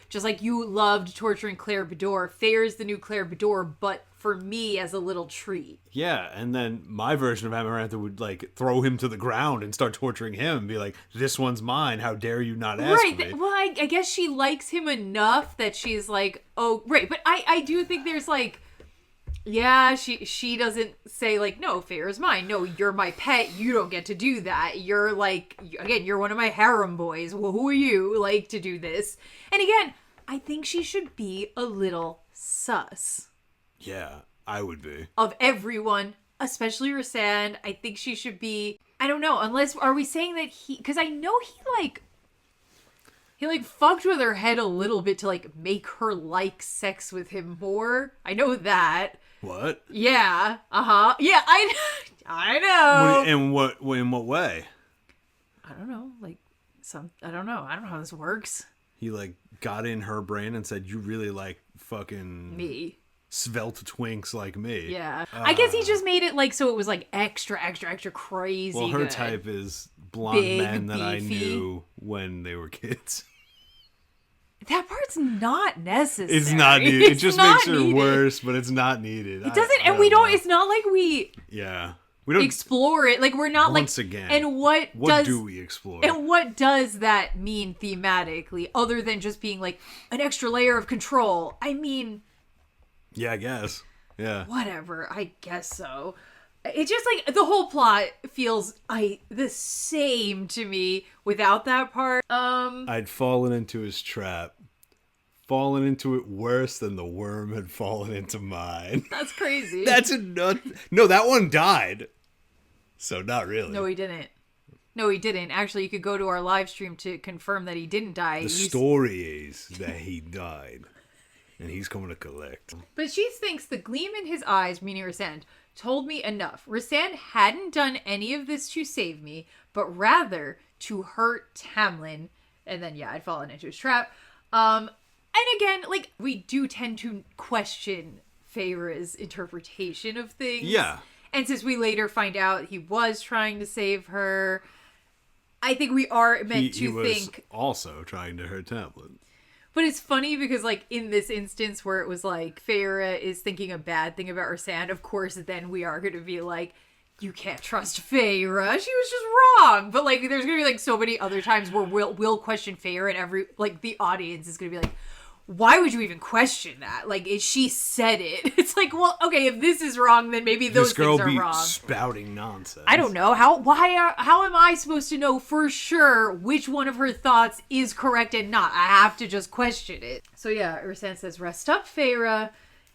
loved torturing Claire Bador. Feyre's the new Claire Bador, but for me as a little treat. Yeah, and then my version of Amarantha would like throw him to the ground and start torturing him and be like, this one's mine. How dare you not ask me? Well, I guess she likes him enough that she's like, oh, right. But I do think there's like, yeah, she doesn't say like, no, Feyre's mine. No, you're my pet. You don't get to do that. You're like, again, you're one of my harem boys. Well, who are you like to do this? And again, I think she should be a little sus. Yeah, I would be. Of everyone, especially Rhysand. I think she should be, I don't know, unless, are we saying that because I know he fucked with her head a little bit to like make her like sex with him more. I know that. What? Yeah. Uh-huh. Yeah, I know. In what way? I don't know. I don't know. I don't know how this works. He like got in her brain and said, you really like fucking me. Svelte twinks like me. Yeah. I guess he just made it like so it was like extra crazy. Well, her good. type is blonde Big, men that I beefy. knew when they were kids. That part's not necessary. It's not needed. It just makes her worse, but it's not needed. It doesn't, and we don't, it's not like we don't explore it. Like, we're not once like, again. And what do we explore? And what does that mean thematically, other than just being like an extra layer of control? I mean, yeah, I guess. Yeah. Whatever. I guess so. It's just like the whole plot feels the same to me without that part. I'd fallen into his trap. Fallen into it worse than the worm had fallen into mine. That's crazy. No, that one died. So not really. No, he didn't. Actually, you could go to our live stream to confirm that he didn't die. The story is that he died. And he's coming to collect. But she thinks the gleam in his eyes, meaning Rhysand, told me enough. Rhysand hadn't done any of this to save me, but rather to hurt Tamlin. And then, I'd fallen into his trap. And again, like, we do tend to question Feyre's interpretation of things. Yeah. And since we later find out he was trying to save her, I think we are meant to think... He was also trying to hurt Tamlin. But it's funny because, like, in this instance where it was like, Feyre is thinking a bad thing about Rhysand, of course, then we are going to be like, you can't trust Feyre. She was just wrong. But, like, there's going to be, like, so many other times where we'll question Feyre and the audience is going to be like, why would you even question that? Like, she said it. It's like, well, okay, if this is wrong, then maybe those things are wrong. This girl be spouting nonsense. I don't know. How am I supposed to know for sure which one of her thoughts is correct and not? I have to just question it. So yeah, Rhysand says, rest up, Feyre.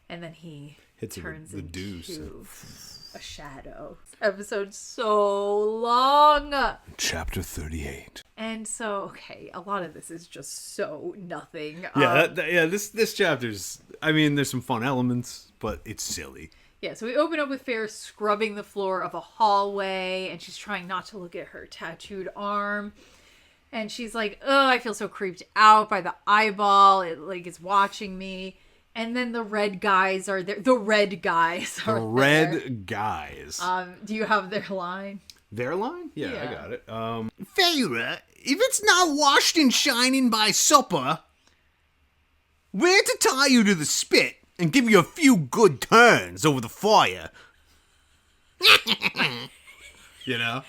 And then he turns into deuce. A shadow. Episode's so long. Chapter 38. And so, okay, a lot of this is just so nothing. Yeah, this chapter's, I mean, there's some fun elements, but it's silly. Yeah, so we open up with Feyre scrubbing the floor of a hallway, and she's trying not to look at her tattooed arm. And she's like, oh, I feel so creeped out by the eyeball. It's watching me. And then the red guys are there. The red guys are there. The red guys. Do you have their line? Their line? Yeah, I got it. Feyre, if it's not washed and shining by supper, we're to tie you to the spit and give you a few good turns over the fire. You know?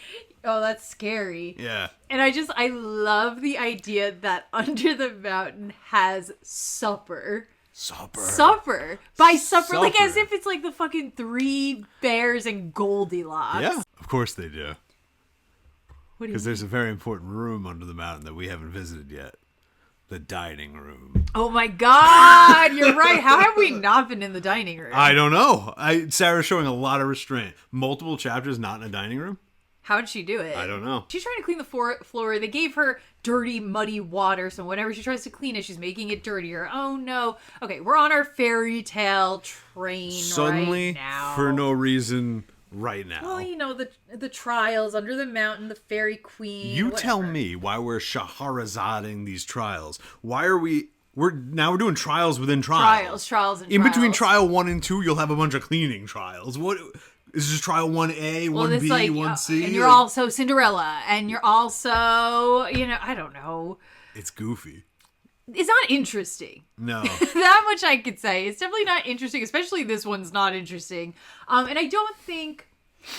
Oh, that's scary. Yeah. And I love the idea that Under the Mountain has supper. Supper. By supper. Like as if it's like the fucking Three Bears and Goldilocks. Yeah, of course they do. What do you Because mean? there's a very important room under the mountain that we haven't visited yet. The dining room. Oh my god, you're right. How have we not been in the dining room? I don't know. Sarah's showing a lot of restraint. Multiple chapters not in a dining room? How'd she do it? I don't know. She's trying to clean the floor. They gave her dirty, muddy water, so whenever she tries to clean it, she's making it dirtier. Oh no. Okay, we're on our fairy tale train Suddenly, right now. for no reason, right now. Well, you know, the trials under the mountain, the fairy queen. You whatever. tell me why we're Shahrazading these trials. Why are we're doing trials within trials. Trials and In trials. between trial 1 and 2, you'll have a bunch of cleaning trials. What is this trial 1A, 1B, it's like, 1C? and you're also Cinderella, and you're also, you know, I don't know. It's goofy. It's not interesting. No. That much I could say. It's definitely not interesting, especially this one's not interesting. And I don't think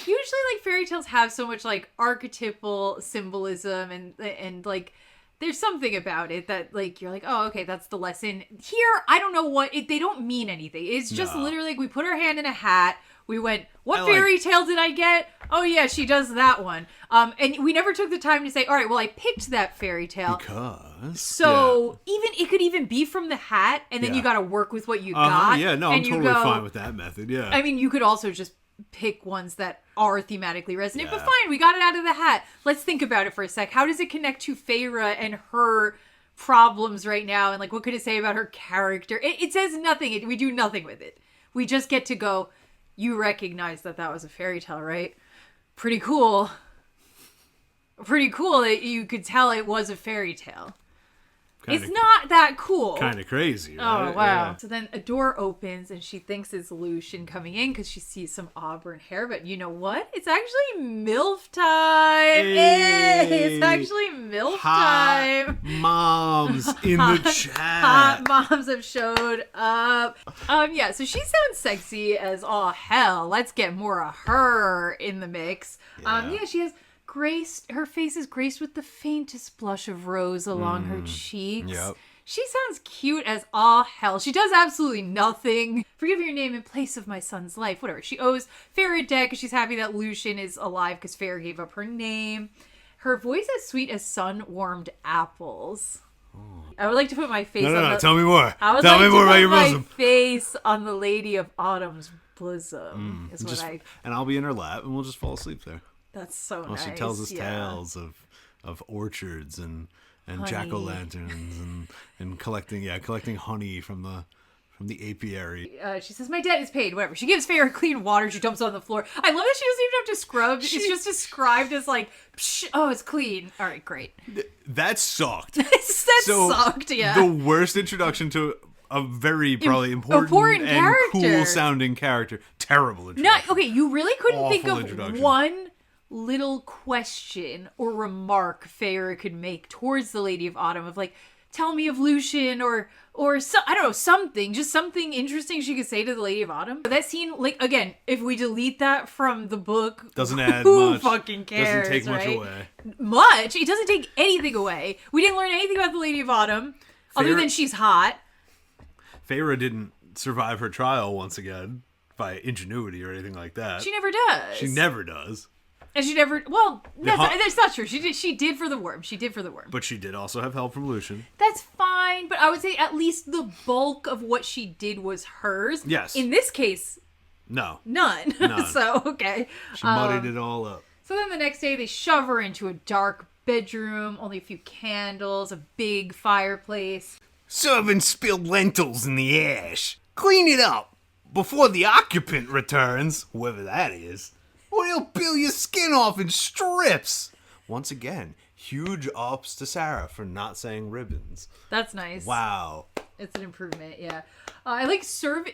usually like fairy tales have so much like archetypal symbolism and like there's something about it that like you're like, oh, okay, that's the lesson. Here, I don't know what they don't mean anything. It's just No. literally like we put our hand in a hat. We went, what I like- fairy tale did I get? Oh yeah, she does that one. And we never took the time to say, all right, well, I picked that fairy tale. Because. So even it could even be from the hat, and then Yeah. you got to work with what you Yeah. got. Yeah, no, I'm and you totally go- fine with that method. Yeah. I mean, you could also just pick ones that are thematically resonant, but Yeah. fine, we got it out of the hat. Let's think about it for a sec. How does it connect to Feyre and her problems right now? And like, what could it say about her character? It says nothing. We do nothing with it. We just get to go, you recognize that was a fairy tale, right? Pretty cool. Pretty cool that you could tell it was a fairy tale. It's not that cool. Kind of crazy, Oh, right? wow. Yeah. So then a door opens and she thinks it's Lucian coming in because she sees some auburn hair. But you know what? It's actually MILF time. Hey. It's actually MILF Hot time. moms in the chat. Hot moms have showed up. Yeah, so she sounds sexy as all hell. Let's get more of her in the mix. Yeah, she has her face is graced with the faintest blush of rose along her cheeks. Yep. She sounds cute as all hell. She does absolutely nothing. Forgive your name in place of my son's life. Whatever. She owes Feyre a debt because she's happy that Lucian is alive because Feyre gave up her name. Her voice as sweet as sun-warmed apples. I would like to put my face on No, the... tell me more. I would Tell like me to more put about your my bosom. face on the Lady of Autumn's bosom. Is what And I'll be in her lap and we'll just fall asleep there. That's so While nice. she tells us yeah. tales of orchards and Honey. jack-o'-lanterns and collecting honey from the apiary. She says, my debt is paid, whatever. She gives Feyre clean water. She dumps it on the floor. I love that she doesn't even have to scrub. It's just described as like, psh, oh, it's clean. All right, great. That sucked. That So, sucked, yeah. The worst introduction to a very probably important and character. cool sounding character. Terrible introduction. Not, okay, you really couldn't think Awful of introduction. one little question or remark Feyre could make towards the Lady of Autumn of like, tell me of Lucian or so, I don't know, something, just something interesting she could say to the Lady of Autumn. That scene, like, again, if we delete that from the book, Doesn't add who much. fucking cares, Doesn't take much right? away. Much? It doesn't take anything away. We didn't learn anything about the Lady of Autumn other Feyre- than she's hot. Feyre didn't survive her trial once again by ingenuity or anything like that. She never does. She never does. And she never, well, that's hu- not true. She did for the worm. She did for the worm. But she did also have help from Lucian. That's fine, but I would say at least the bulk of what she did was hers. Yes. In this case, No. none. None. So, okay. She muddied it all up. So then the next day they shove her into a dark bedroom, only a few candles, a big fireplace. Servant spilled lentils in the ash. Clean it up before the occupant returns, whoever that is, or he'll peel your skin off in strips. Once again, huge ups to Sarah for not saying ribbons. That's nice. Wow. It's an improvement, yeah. I like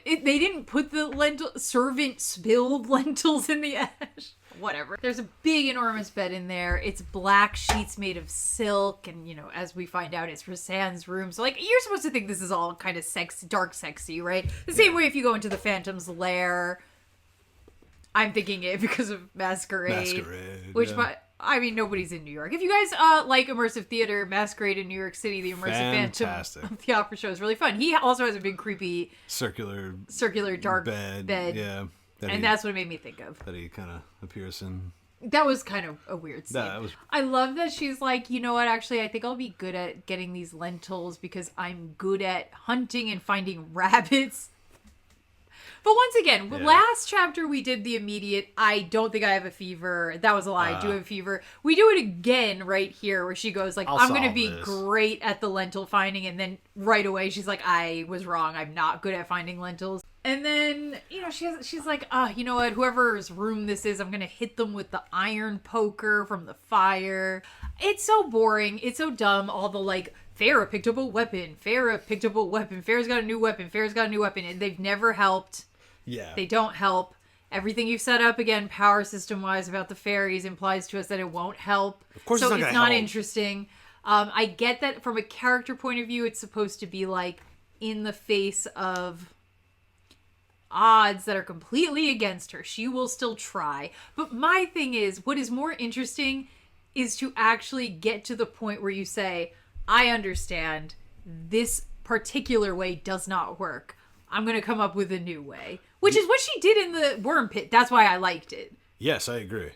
they didn't put the servant spilled lentils in the ash. Whatever. There's a big, enormous bed in there. It's black sheets made of silk, and, you know, as we find out, it's Rhysand's room. So, like, you're supposed to think this is all kind of dark sexy, right? The same way if you go into the Phantom's lair. I'm thinking it because of Masquerade. Which, I mean, nobody's in New York. If you guys like immersive theater, Masquerade in New York City, the immersive Fantastic. Phantom of the Opera show is really fun. He also has a big, creepy, Circular dark bed. bed. Yeah. And that's what it made me think of. That he kind of appears in That was kind of a weird scene. I love that she's like, you know what, actually, I think I'll be good at getting these lentils because I'm good at hunting and finding rabbits. But once again, last chapter we did the immediate, I don't think I have a fever. That was a lie. I do have a fever. We do it again right here where she goes like, I'm going to be great at the lentil finding. And then right away she's like, I was wrong. I'm not good at finding lentils. And then, you know, she's like, you know what? Whoever's room this is, I'm going to hit them with the iron poker from the fire. It's so boring. It's so dumb. All the like, Feyre picked up a weapon. Feyre picked up a weapon. Feyre's got a new weapon. Feyre's got a new weapon. And they've never helped. Yeah. They don't help. Everything you've set up, again, power system-wise about the fairies implies to us that it won't help. Of course so it's not interesting. I get that from a character point of view, it's supposed to be like in the face of odds that are completely against her. She will still try. But my thing is, what is more interesting is to actually get to the point where you say, I understand this particular way does not work. I'm going to come up with a new way. Which is what she did in the worm pit. That's why I liked it. Yes, I agree.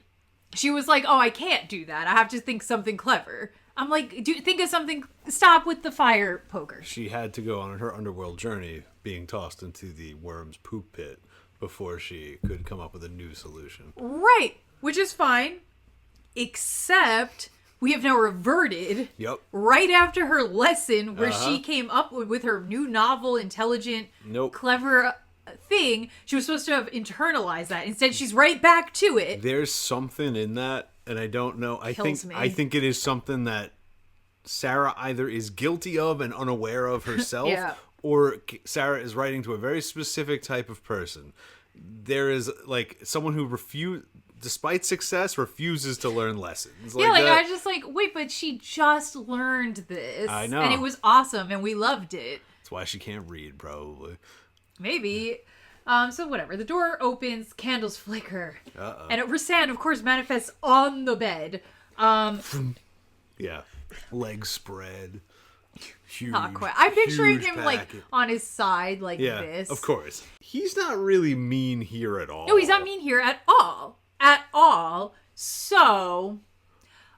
She was like, oh, I can't do that. I have to think something clever. I'm like, think of something. Stop with the fire poker. She had to go on her underworld journey being tossed into the worm's poop pit before she could come up with a new solution. Right. Which is fine. Except we have now reverted right after her lesson where she came up with her new novel, intelligent, clever thing. She was supposed to have internalized that. Instead, she's right back to it. There's something in that, and I don't know. I think it is something that Sarah either is guilty of and unaware of herself, or Sarah is writing to a very specific type of person. There is like someone who despite success, refuses to learn lessons. I was just like, wait, but she just learned this. I know. And it was awesome, and we loved it. That's why she can't read, probably. Maybe. So whatever. The door opens, candles flicker. And Rhysand, of course, manifests on the bed. Yeah. Legs spread. Huge. Not quite. I'm picturing him packet. like on his side like this. Of course. He's not really mean here at all. No, he's not mean here at all. At all. So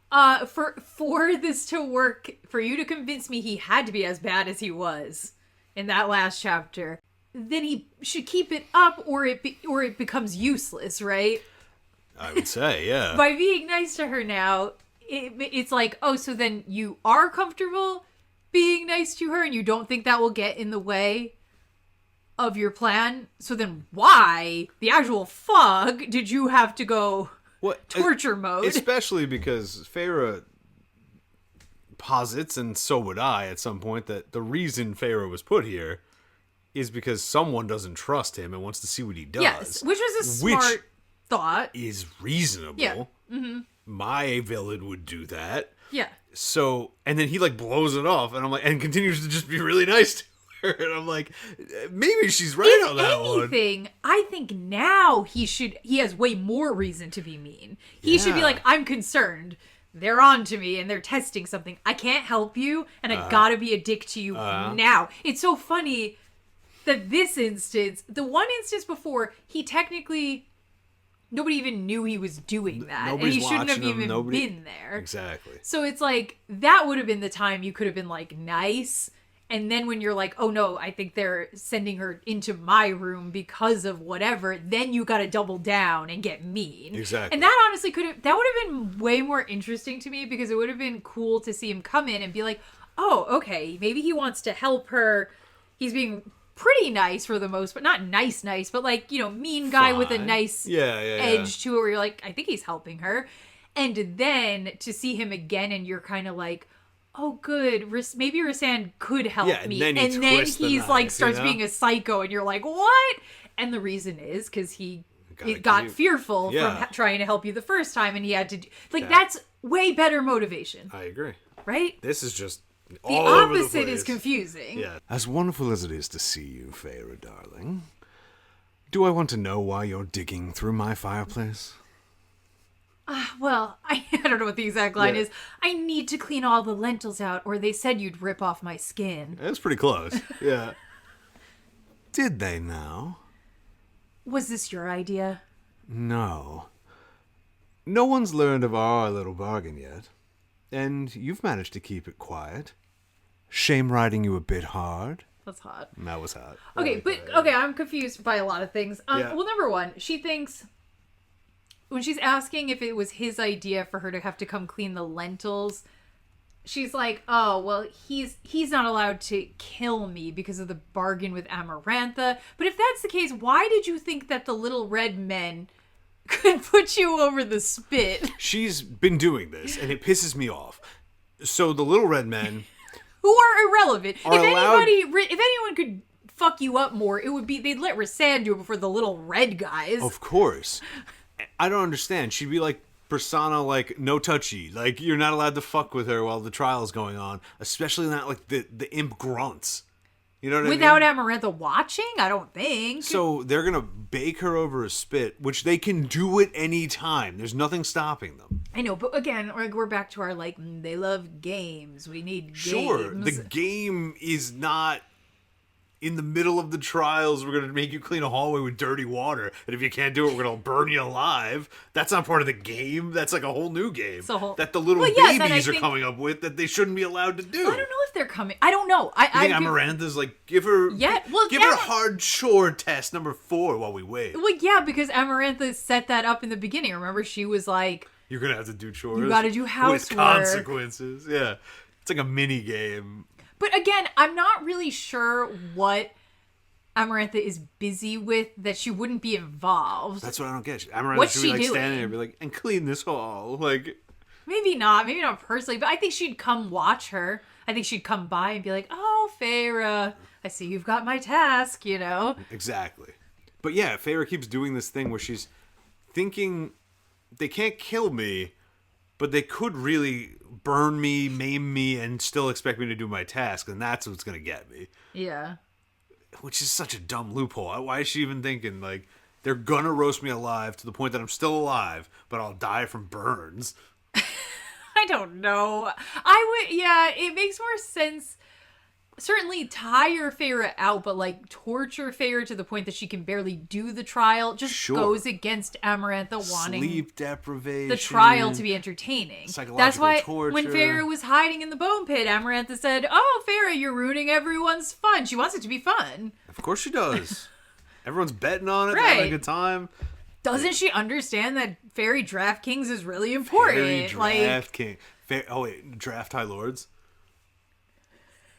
for this to work, for you to convince me he had to be as bad as he was in that last chapter, then he should keep it up or it becomes useless, right? I would say, yeah. By being nice to her now, it's like, oh, so then you are comfortable being nice to her and you don't think that will get in the way of your plan? So then why the actual fuck did you have to go torture mode? Especially because Feyre posits, and so would I at some point, that the reason Feyre was put here is because someone doesn't trust him and wants to see what he does. Yes, which was a smart thought. Is reasonable. Yeah. Mm-hmm. My villain would do that. Yeah. So, and then he like blows it off, and I'm like, and continues to just be really nice to her, and I'm like, maybe she's right on that one. I think now he has way more reason to be mean. He should be like, I'm concerned. They're on to me and they're testing something. I can't help you, and I gotta be a dick to you now. It's so funny that this instance, the one instance before, he technically, nobody even knew he was doing that. Nobody's and he shouldn't have him. even been there. Exactly. So it's like, that would have been the time you could have been like, nice. And then when you're like, oh no, I think they're sending her into my room because of whatever, then you gotta double down and get mean. Exactly. And that honestly that would have been way more interesting to me, because it would have been cool to see him come in and be like, oh, okay, maybe he wants to help her. He's being pretty nice for the most, but not nice, but like, you know, mean guy with a nice edge to it where you're like, I think he's helping her. And then to see him again and you're kind of like, oh good, maybe Rhysand could help me. And then he's like starts being a psycho and you're like, what? And the reason is because he got fearful from trying to help you the first time, and he had to do, like, that's way better motivation. I agree. Right? This is just the opposite is confusing. Yeah. As wonderful as it is to see you, Feyre, darling, do I want to know why you're digging through my fireplace? Well, I don't know what the exact line is. I need to clean all the lentils out, or they said you'd rip off my skin. That's pretty close. Yeah. Did they now? Was this your idea? No. No one's learned of our little bargain yet, and you've managed to keep it quiet. Shame riding you a bit hard. That's hot. That was hot. Okay, I'm confused by a lot of things. Yeah. Well, number one, she thinks when she's asking if it was his idea for her to have to come clean the lentils, she's like, oh, well, he's not allowed to kill me because of the bargain with Amarantha. But if that's the case, why did you think that the little red men could put you over the spit? She's been doing this, and it pisses me off. So the little red men... who are irrelevant. Are if anyone could fuck you up more, it would be they'd let Rhysand do it before the little red guys. Of course. I don't understand. She'd be like persona, like, no touchy. Like, you're not allowed to fuck with her while the trial's going on. Especially not like the imp grunts. You know what Without I mean? Amarantha watching? I don't think. So they're going to bake her over a spit, which they can do at any time. There's nothing stopping them. I know, but again, like, we're back to our, like, they love games. We need games. Sure, the game is not in the middle of the trials. We're going to make you clean a hallway with dirty water. And if you can't do it, we're going to burn you alive. That's not part of the game. That's like a whole new game that the little babies are coming up with that they shouldn't be allowed to do. Well, I don't know if they're coming. I don't know. I think Amarantha's like, give her a hard chore test number 4 while we wait. Well, yeah, because Amarantha set that up in the beginning. Remember, she was like, you're going to have to do chores. You got to do housework. With consequences. Yeah. It's like a mini game. But again, I'm not really sure what Amarantha is busy with that she wouldn't be involved. That's what I don't get. Amarantha should be like standing there and be like, and clean this hall. Like, maybe not personally, but I think she'd come watch her. I think she'd come by and be like, oh, Feyre, I see you've got my task, you know? Exactly. But yeah, Feyre keeps doing this thing where she's thinking they can't kill me, but they could really burn me, maim me, and still expect me to do my task, and that's what's going to get me. Yeah. Which is such a dumb loophole. Why is she even thinking, like, they're going to roast me alive to the point that I'm still alive, but I'll die from burns? I don't know. It makes more sense. Certainly tire Feyre out, but like torture Feyre to the point that she can barely do the trial just goes against Amarantha wanting sleep deprivation, the trial to be entertaining. That's why torture. When Feyre was hiding in the bone pit, Amarantha said, oh, Feyre, you're ruining everyone's fun. She wants it to be fun. Of course she does. Everyone's betting on it, having a good time. Doesn't she understand that Fairy DraftKings is really important? Fairy DraftKings. Draft High Lords?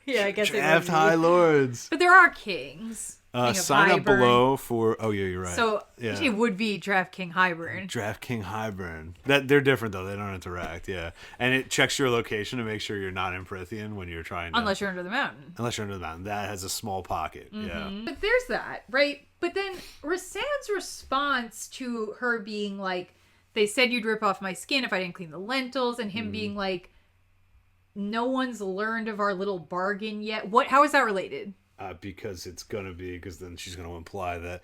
Yeah, I guess Draft High Lords. But there are kings. Sign up below for... Oh, yeah, you're right. So it would be DraftKing Highburn. DraftKing Highburn. They're different, though. They don't interact, yeah. And it checks your location to make sure you're not in Prithian when you're trying to... Unless you're under the mountain. That has a small pocket, yeah. But there's that, right? But then Rhysand's response to her being like, they said you'd rip off my skin if I didn't clean the lentils, and him being like, no one's learned of our little bargain yet. How is that related? Because it's gonna be, because then she's gonna imply that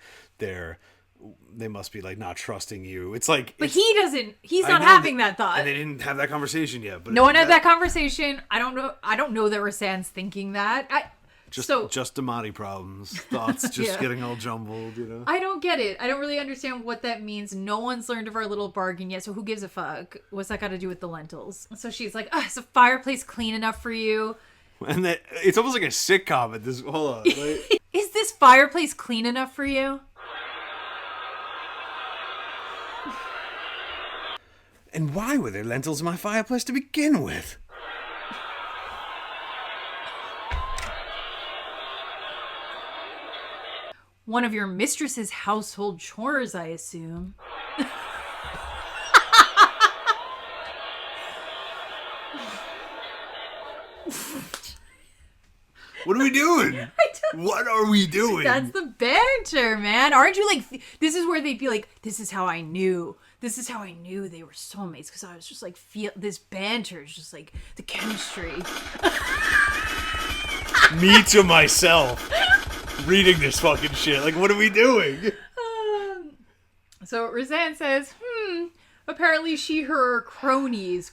they must be like not trusting you. It's like, but he's not having that thought, and they didn't have that conversation yet. But no one had that conversation. I don't know that Rhysand's thinking that. Just Damati problems, thoughts just getting all jumbled, you know. I don't get it. I don't really understand what that means. No one's learned of our little bargain yet, so who gives a fuck? What's that got to do with the lentils? So she's like, is the fireplace clean enough for you? And that it's almost like a sitcom at this. Hold on. Like, is this fireplace clean enough for you? And why were there lentils in my fireplace to begin with? One of your mistress's household chores, I assume. What are we doing? What are we doing? That's the banter, man. Aren't you like, this is where they'd be like, this is how I knew they were soulmates, because I was just like, this banter is just like the chemistry. Me to myself. Reading this fucking shit. Like, what are we doing? So Rhysand says, apparently her cronies.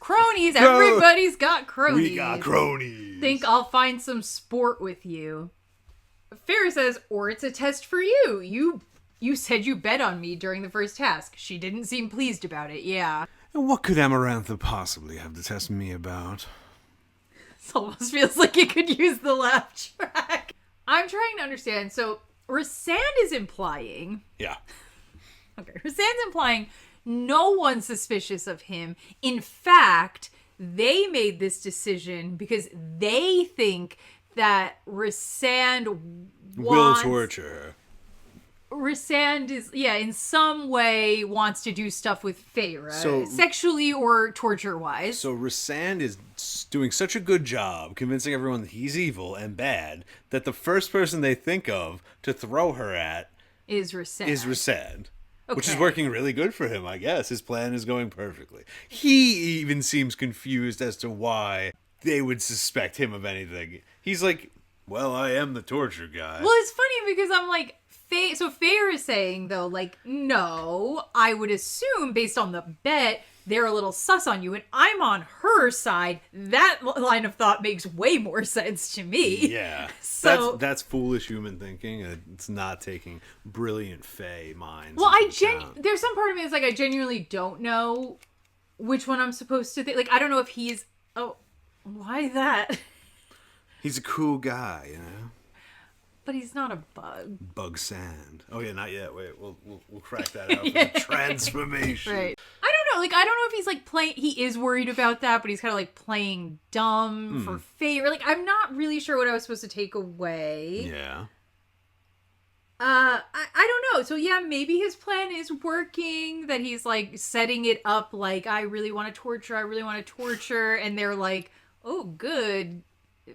Everybody's got cronies. We got cronies. Think I'll find some sport with you. Feyre says, or it's a test for you. You You said you bet on me during the first task. She didn't seem pleased about it, yeah. And what could Amarantha possibly have to test me about? This almost feels like it could use the laugh track. I'm trying to understand. So, Rhysand is implying... Yeah. Okay, Rhysand's implying no one's suspicious of him. In fact, they made this decision because they think that Rhysand Will torture her. Rhysand is, in some way wants to do stuff with Feyre, sexually or torture-wise. So Rhysand is doing such a good job convincing everyone that he's evil and bad that the first person they think of to throw her at is Rhysand. Which is working really good for him, I guess. His plan is going perfectly. He even seems confused as to why they would suspect him of anything. He's like, well, I am the torture guy. Well, it's funny because I'm like, so Feyre is saying, though, like, no, I would assume, based on the bet, they're a little sus on you, and I'm on her side. That line of thought makes way more sense to me. Yeah. So that's foolish human thinking. It's not taking brilliant Fae minds. Well, there's some part of me that's like, I genuinely don't know which one I'm supposed to think. Like, I don't know if he's... Oh, why that? He's a cool guy, you know? But he's not a bug. Bug sand. Oh yeah, not yet. Wait, we'll crack that out. Yeah. The transformation. Right. I don't know. Like, I don't know if he's like playing. He is worried about that, but he's kind of like playing dumb for Feyre. Like, I'm not really sure what I was supposed to take away. Yeah. I don't know. So yeah, maybe his plan is working. That he's like setting it up. Like, I really want to torture, and they're like, oh, good.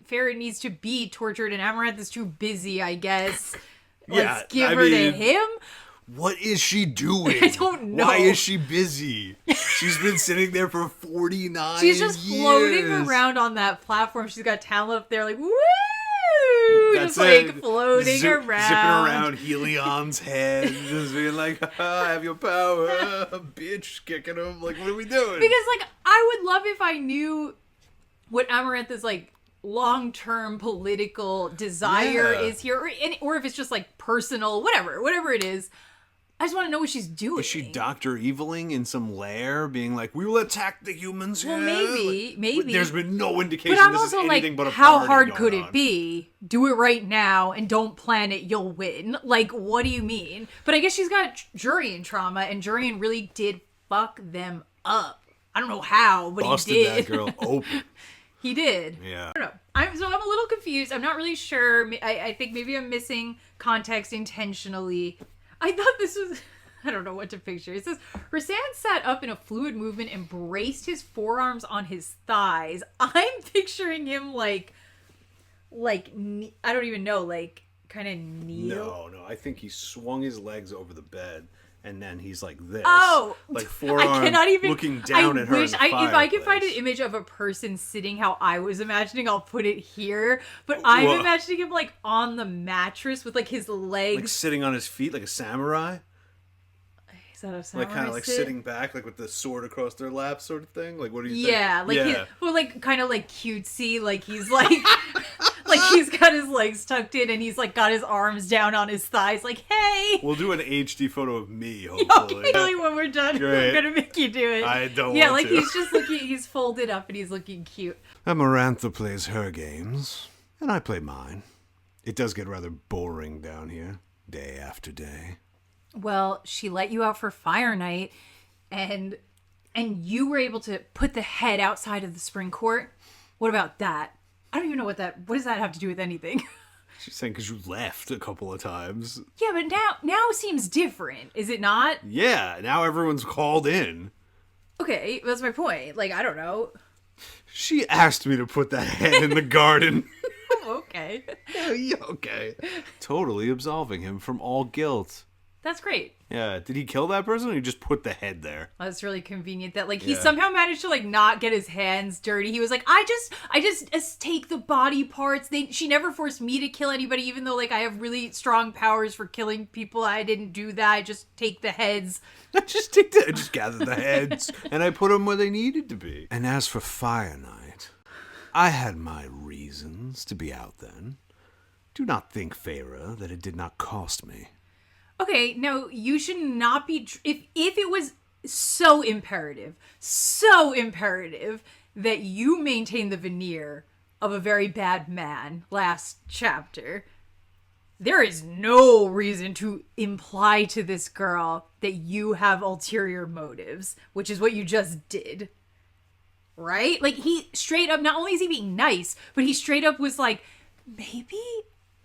Feyre needs to be tortured and Amarantha's too busy, I guess. Let's give her to him. What is she doing? I don't know. Why is she busy? She's been sitting there for 49 She's just years. floating around on that platform. She's got talent up there like, woo! That's just like floating around. Zipping around Helion's head. Just being like, I have your power. Bitch, kicking him. Like, what are we doing? Because, like, I would love if I knew what Amarantha's, like, long-term political desire is here, or if it's just like personal, whatever it is. I just want to know what she's doing. Is she Dr. Eviling in some lair, being like, we will attack the humans? Well, maybe. There's been no indication but I'm this also is anything like, but a how party hard going could on. it be? Do it right now and don't plan it, you'll win. Like, what do you mean? But I guess she's got Jurian trauma, and Jurian really did fuck them up. I don't know how, but Busted he did. that girl open. He did. Yeah. I don't know. I'm a little confused. I'm not really sure. I think maybe I'm missing context intentionally. I thought this was... I don't know what to picture. It says, Rhysand sat up in a fluid movement and braced his forearms on his thighs. I'm picturing him like I don't even know, like, kind of kneel. No. I think he swung his legs over the bed. And then he's like this. Oh, like forearm I cannot even, looking down at her. If I could find an image of a person sitting how I was imagining, I'll put it here. But I'm imagining him like on the mattress with like his legs. Like sitting on his feet like a samurai. Is that a samurai? Like kind of like sitting back, like with the sword across their lap sort of thing? Like what do you think? Like kind of like cutesy, like he's like... Like, he's got his legs tucked in and he's, like, got his arms down on his thighs, like, hey! We'll do an HD photo of me, hopefully. Okay, when we're done, Great. we're gonna make you do it. I don't want to. Yeah, like, he's just looking, he's folded up and he's looking cute. Amarantha plays her games, and I play mine. It does get rather boring down here, day after day. Well, she let you out for Fire Night, and you were able to put the head outside of the spring court. What about that? I don't even know what does that have to do with anything? She's saying because you left a couple of times. Yeah, but now seems different, is it not? Yeah, now everyone's called in. Okay, that's my point. Like, I don't know. She asked me to put that head in the garden. Okay. Yeah, okay. Totally absolving him from all guilt. That's great. Yeah. Did he kill that person or he just put the head there? Well, that's really convenient that, like, he somehow managed to, like, not get his hands dirty. He was like, I just take the body parts. She never forced me to kill anybody, even though, like, I have really strong powers for killing people. I didn't do that. I just take the heads. I just gather the heads and I put them where they needed to be. And as for Fire Night, I had my reasons to be out then. Do not think, Feyre, that it did not cost me. Okay, no, you should not be... If it was so imperative that you maintain the veneer of a very bad man last chapter, there is no reason to imply to this girl that you have ulterior motives, which is what you just did. Right? Like, he straight up, not only is he being nice, but he straight up was like, maybe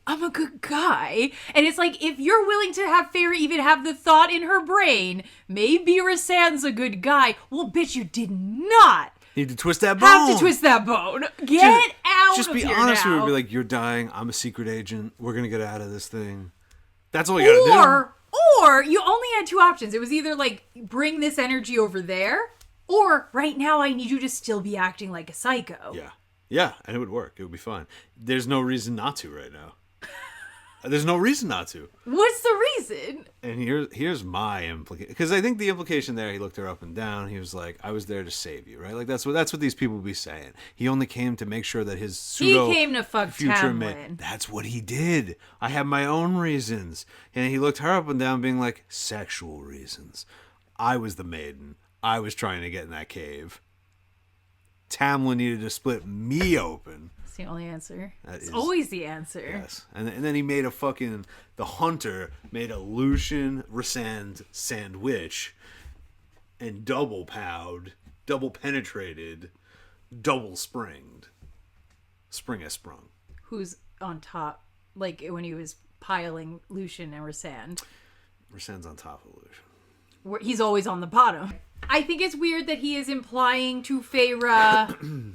I'm a good guy. And it's like, if you're willing to have Feyre even have the thought in her brain, maybe Rhysand's a good guy. Well, bitch, you did not Need to twist that bone. have to twist that bone. Get out Just of be here honest now. with her. Be like, you're dying. I'm a secret agent. We're going to get out of this thing. That's all you got to do. Or you only had two options. It was either like, bring this energy over there, or right now I need you to still be acting like a psycho. Yeah. Yeah, and it would work. It would be fine. There's no reason not to right now. There's no reason not to. What's the reason? And here's my implication, because I think the implication there, he looked her up and down. He was like, "I was there to save you," right? Like that's what these people be saying. He only came to make sure that his pseudo He came to fuck future Tamlin. That's what he did. I have my own reasons, and he looked her up and down, being like, "Sexual reasons. I was the maiden. I was trying to get in that cave. Tamlin needed to split me open." It's the only answer. It's is- always the answer. Yes. And then he made the hunter made a Lucian Rhysand sandwich and double powed, double penetrated, double springed. Spring has sprung. Who's on top? Like when he was piling Lucian and Rhysand. Rhysand's on top of Lucian. He's always on the bottom. I think it's weird that he is implying to Feyre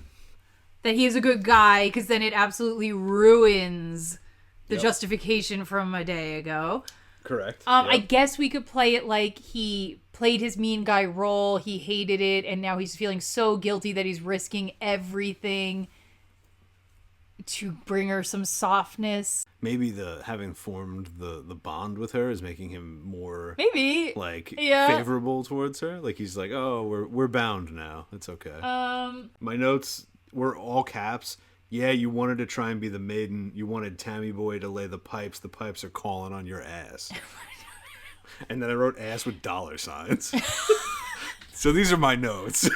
that he is a good guy, because then it absolutely ruins the justification from a day ago. Correct. I guess we could play it like he played his mean guy role, he hated it, and now he's feeling so guilty that he's risking everything to bring her some softness. Maybe having formed the bond with her is making him more Maybe. favorable towards her. Like he's like, "Oh, we're bound now. It's okay." My notes were all caps. Yeah, you wanted to try and be the maiden. You wanted Tammy Boy to lay the pipes. The pipes are calling on your ass. And then I wrote ass with dollar signs. So these are my notes.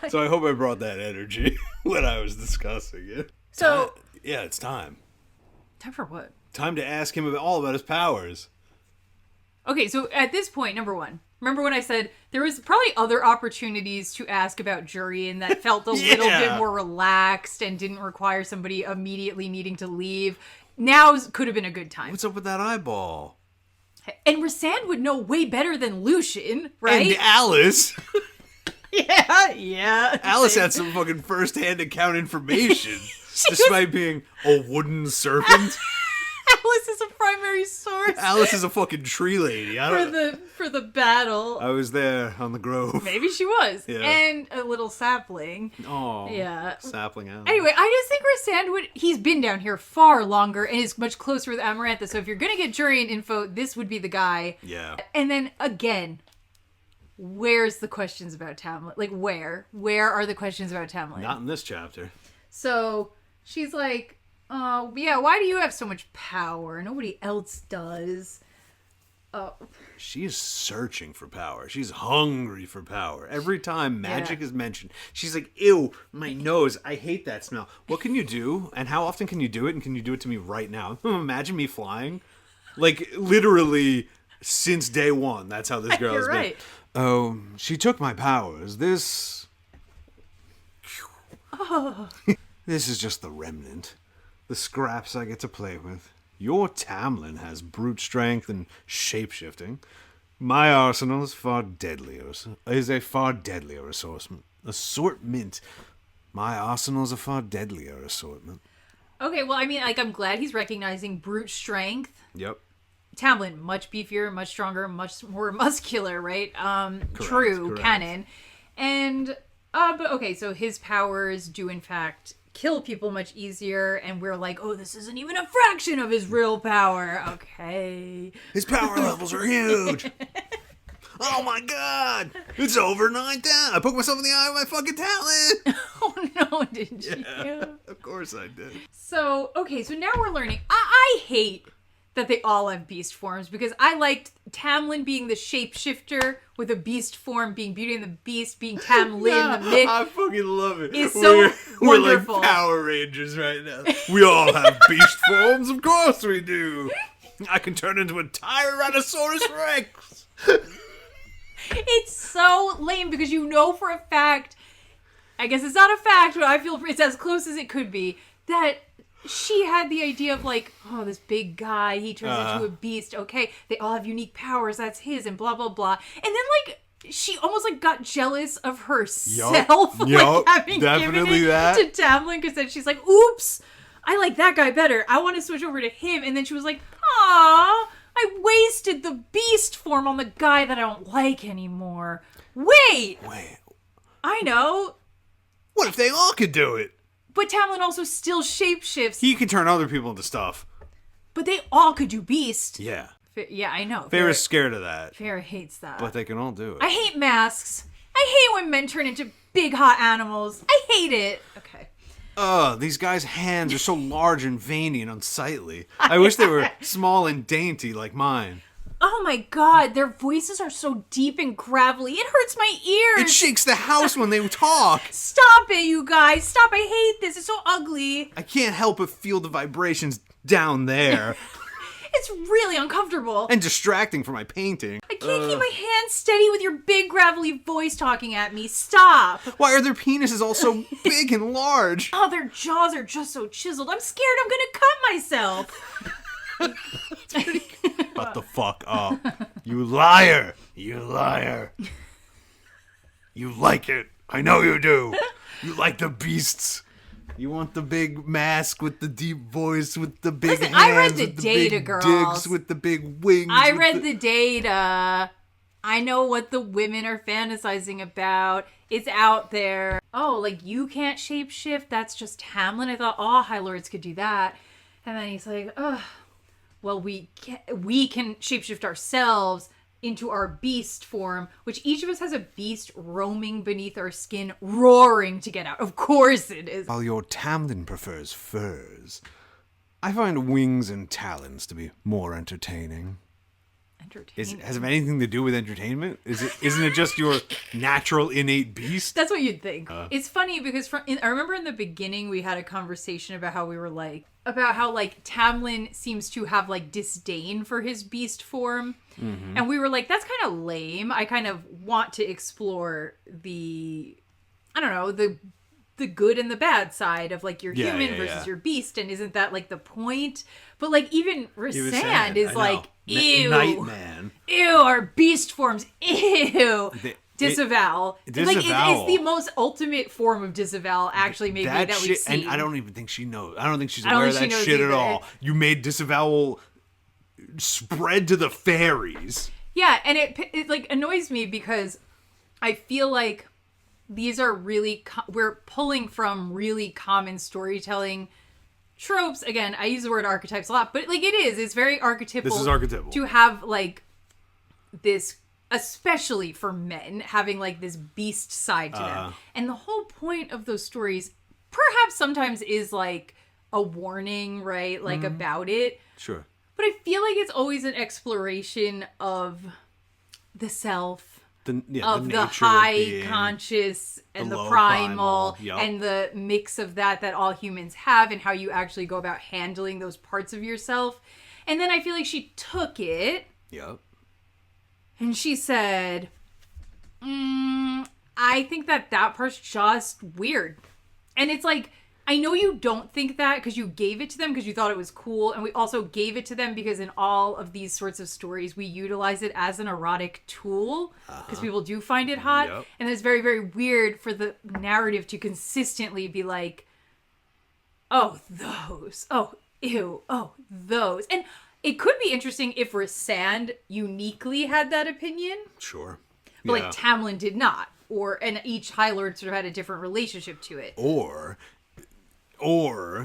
So I hope I brought that energy when I was discussing it. So, Yeah, it's time. time for what? Time to ask him all about his powers. Okay, so at this point, number one, remember when I said there was probably other opportunities to ask about Jurian that felt a little bit more relaxed and didn't require somebody immediately needing to leave? Now could have been a good time. What's up with that eyeball? And Rhysand would know way better than Lucian, right? And Alice. Yeah. Alice had some fucking first-hand account information, despite being a wooden serpent. Alice is a primary source Alice is a fucking tree lady. for the battle. I was there on the grove. Maybe she was. Yeah. And a little sapling. Oh, Yeah. sapling out. Anyway, I just think Rhysand he's been down here far longer and is much closer with Amarantha. So if you're going to get Jurian info, this would be the guy. Yeah. And then again, where's the questions about Tamlin? Like where? Where are the questions about Tamlin? Not in this chapter. So she's like, oh, yeah, why do you have so much power? Nobody else does. Oh. She is searching for power. She's hungry for power. Every time magic is mentioned, she's like, ew, my nose. I hate that smell. What can you do? And how often can you do it? And can you do it to me right now? Imagine me flying. Like, literally, since day one, that's how this girl has been. Right. Oh, she took my powers. This is just the remnant. The scraps I get to play with. Your Tamlin has brute strength and shape-shifting. My arsenal is a far deadlier assortment. My arsenal is a far deadlier assortment. Okay, well, I mean, like, I'm glad he's recognizing brute strength. Yep. Tamlin, much beefier, much stronger, much more muscular, right? True, correct. canon. And, but okay, so his powers do in fact kill people much easier, and we're like, oh, this isn't even a fraction of his real power. Okay. His power levels are huge. Oh my god! It's over 9,000. I poked myself in the eye with my fucking talent. Oh no, didn't you? Of course I did. So, okay, so now we're learning. I hate that they all have beast forms, because I liked Tamlin being the shapeshifter with a beast form, being Beauty and the Beast, being Tamlin the myth. I fucking love it. Is so we're wonderful. like Power Rangers right now. We all have beast forms, of course we do. I can turn into a Tyrannosaurus Rex. It's so lame because you know for a fact, I guess it's not a fact, but I feel it's as close as it could be, that she had the idea of like, oh, this big guy, he turns into a beast. Okay, they all have unique powers. That's his, and blah blah blah. And then like she almost like got jealous of herself, like having given it to Tamlin, because then she's like, oops, I like that guy better. I want to switch over to him. And then she was like, aw, I wasted the beast form on the guy that I don't like anymore. Wait, I know. What if they all could do it? But Tamlin also still shapeshifts. He can turn other people into stuff. But they all could do beast. Yeah. Yeah, I know. Feyre's scared of that. Feyre hates that. But they can all do it. I hate masks. I hate when men turn into big hot animals. I hate it. Okay. These guys' hands are so large and veiny and unsightly. I wish they were small and dainty like mine. Oh my god, their voices are so deep and gravelly. It hurts my ears. It shakes the house when they talk. Stop it, you guys. Stop. I hate this. It's so ugly. I can't help but feel the vibrations down there. It's really uncomfortable. And distracting for my painting. I can't keep my hands steady with your big gravelly voice talking at me. Stop. Why are their penises all so big and large? Oh, their jaws are just so chiseled. I'm scared I'm gonna cut myself. Shut the fuck up. You liar. You liar. You like it. I know you do. You like the beasts. You want the big mask with the deep voice, with the big hands, I read the with data, big girls. dicks, with the big wings. I read the data. I know what the women are fantasizing about. It's out there. Oh, like you can't shapeshift? That's just Tamlin? I thought all High Lords could do that. And then he's like, ugh. Well, we can shapeshift ourselves into our beast form, which each of us has a beast roaming beneath our skin, roaring to get out. Of course it is. While your Tamlin prefers furs, I find wings and talons to be more entertaining. Has it anything to do with entertainment? Isn't it just your natural innate beast? That's what you'd think. It's funny because I remember in the beginning we had a conversation about how Tamlin seems to have like disdain for his beast form. Mm-hmm. And we were like, that's kind of lame. I kind of want to explore the good and the bad side of like your human versus your beast, and isn't that like the point? But like even Rhysand is like, ew, Nightman. Ew, our beast forms, ew. Disavow. It's the most ultimate form of disavow, actually, maybe that we've seen. And I don't even think she knows. I don't think she's aware of that shit at all. You made disavowal spread to the fairies. Yeah, and it like annoys me because I feel like these are really we're pulling from really common storytelling tropes. Again, I use the word archetypes a lot, but like it's very archetypal. This is archetypal. To have like this, especially for men, having like this beast side to them. And the whole point of those stories perhaps sometimes is like a warning, right? Like about it. Sure. But I feel like it's always an exploration of the self. The high conscious and the primal yep. and the mix of that all humans have, and how you actually go about handling those parts of yourself. And then I feel like she took it. Yep. And she said, I think that part's just weird. And it's like, I know you don't think that because you gave it to them because you thought it was cool. And we also gave it to them because in all of these sorts of stories, we utilize it as an erotic tool because people do find it hot. Yep. And it's very, very weird for the narrative to consistently be like, oh, those. Oh, ew. Oh, those. And it could be interesting if Rhysand uniquely had that opinion. Sure. But like Tamlin did not. And each High Lord sort of had a different relationship to it. Or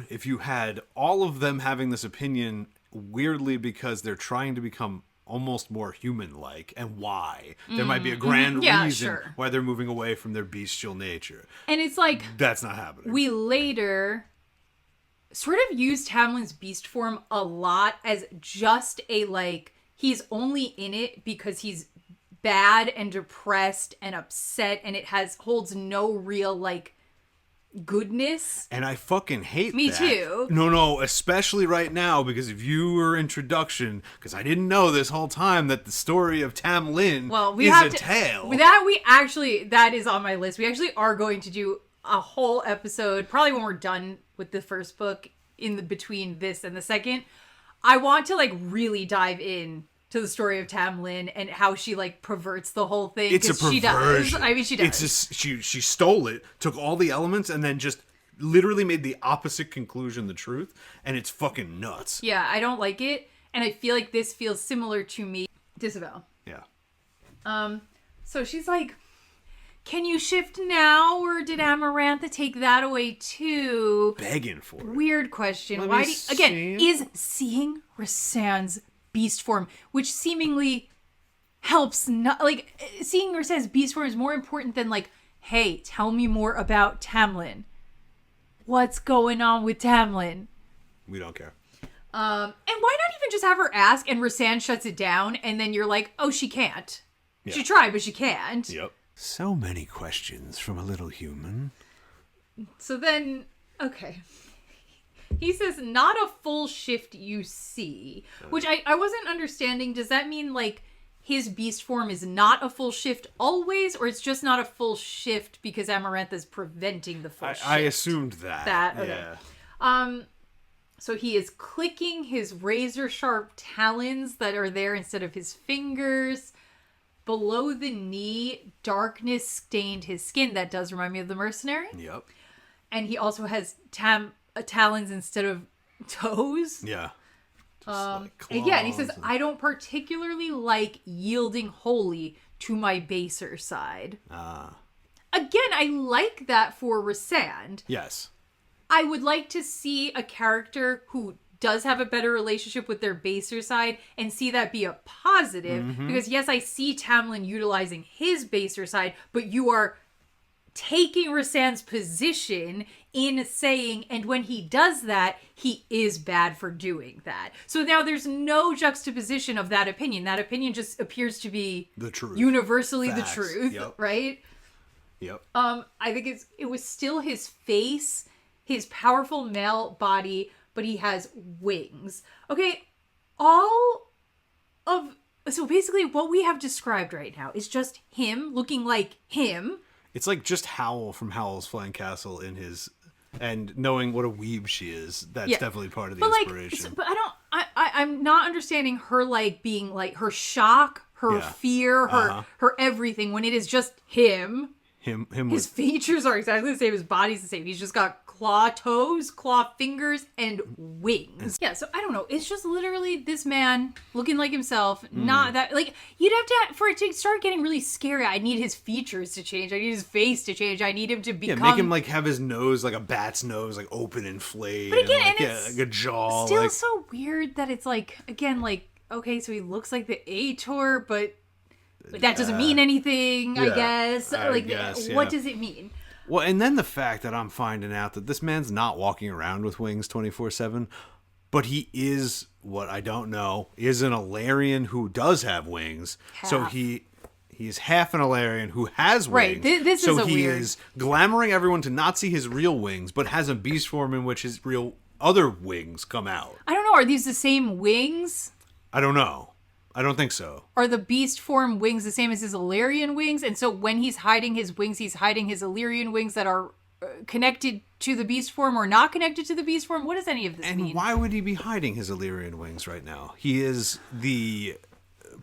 if you had all of them having this opinion weirdly because they're trying to become almost more human-like, and why. There might be a grand reason why they're moving away from their bestial nature. And it's like... That's not happening. We later sort of used Tamlin's beast form a lot as just a, like, he's only in it because he's bad and depressed and upset, and it holds no real, like, goodness. And I fucking hate Me that. too. No, especially right now, because of your introduction, because I didn't know this whole time that the story of Tamlin is a tale. That is on my list. We actually are going to do a whole episode, probably when we're done with the first book, between this and the second. I want to, like, really dive in to the story of Tamlin and how she, like, perverts the whole thing. It's a perversion. She does. I mean, she does. It's just, she stole it, took all the elements, and then just literally made the opposite conclusion the truth, and it's fucking nuts. Yeah, I don't like it, and I feel like this feels similar to me. Disavow. Yeah. So she's like, can you shift now, or did Amarantha take that away too? Begging for it. Weird question. Let Why me again, see. is seeing Rhysand's beast form, which seemingly helps, not like seeing Rhysand's beast form is more important than, like, hey, tell me more about Tamlin. What's going on with Tamlin? We don't care. And why not even just have her ask and Rhysand shuts it down, and then you're like, oh, she can't. Yeah. She tried, but she can't. Yep. So many questions from a little human. So then, okay. He says, not a full shift you see, which I wasn't understanding. Does that mean, like, his beast form is not a full shift always, or it's just not a full shift because Amarantha's preventing the full shift? I assumed that. Okay. Yeah. So he is clicking his razor-sharp talons that are there instead of his fingers. Below the knee, darkness stained his skin. That does remind me of the mercenary. Yep. And he also has talons instead of toes. Yeah. And he says, I don't particularly like yielding wholly to my baser side. Again, I like that for Rhysand. Yes. I would like to see a character who does have a better relationship with their baser side and see that be a positive. Because yes, I see Tamlin utilizing his baser side, but you are taking Rhysand's position in saying, and when he does that, he is bad for doing that. So now there's no juxtaposition of that opinion. That opinion just appears to be the truth. Universally Facts. The truth, Yep. right? Yep. I think it was still his face, his powerful male body, but he has wings. Okay, so basically what we have described right now is just him looking like him. It's like just Howl from Howl's Flying Castle in his, and knowing what a weeb she is. That's definitely part of the inspiration. But I'm not understanding her, like, being like her shock, her fear, her everything when it is just him. Him His features are exactly the same. His body's the same. He's just got claw toes, claw fingers, and wings. Yeah, so I don't know. It's just literally this man looking like himself. Not that, like, you'd have to, for it to start getting really scary, I need his features to change. I need his face to change. I need him to become... Yeah, make him, like, have his nose like a bat's nose, like, open and flayed. But again, and, like, it's like a jaw. still like... so weird that it's like, again, like, okay, so he looks like the ACOTAR, but that doesn't mean anything, I guess. What does it mean? Well, and then the fact that I'm finding out that this man's not walking around with wings 24/7, but he is, what I don't know, is an Alarian who does have wings. Half. So he's half an Alarian who has wings. Right, this so is a he weird... is glamoring everyone to not see his real wings, but has a beast form in which his real other wings come out. I don't know, are these the same wings? I don't know. I don't think so. Are the beast form wings the same as his Illyrian wings? And so when he's hiding his wings, he's hiding his Illyrian wings that are connected to the beast form or not connected to the beast form? What does any of this mean? And why would he be hiding his Illyrian wings right now? He is the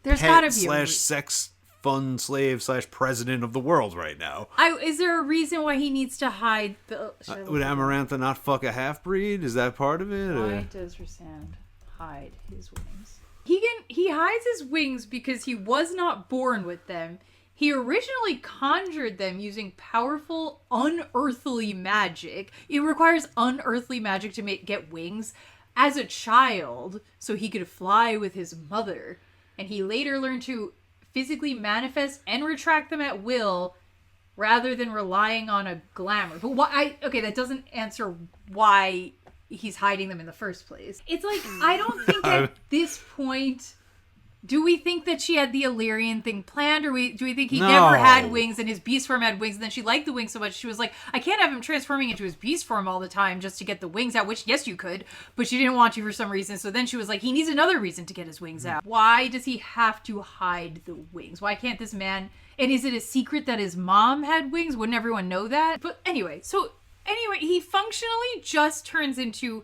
There's gotta pet be a sex fun slave / president of the world right now. Is there a reason why he needs to hide the... Would Amarantha not fuck a half-breed? Is that part of it? Why does Rhysand hide his wings? He hides his wings because he was not born with them. He originally conjured them using powerful, unearthly magic. It requires unearthly magic to get wings as a child, so he could fly with his mother. And he later learned to physically manifest and retract them at will, rather than relying on a glamour. But why? Okay, that doesn't answer why he's hiding them in the first place. It's like, I don't think at this point, do we think that she had the Illyrian thing planned, or do we think he never had wings and his beast form had wings, and then she liked the wings so much she was like, I can't have him transforming into his beast form all the time just to get the wings out, which, yes, you could, but she didn't want to for some reason, so then she was like, he needs another reason to get his wings out. Why does he have to hide the wings? Why can't this man... And is it a secret that his mom had wings? Wouldn't everyone know that? But anyway, he functionally just turns into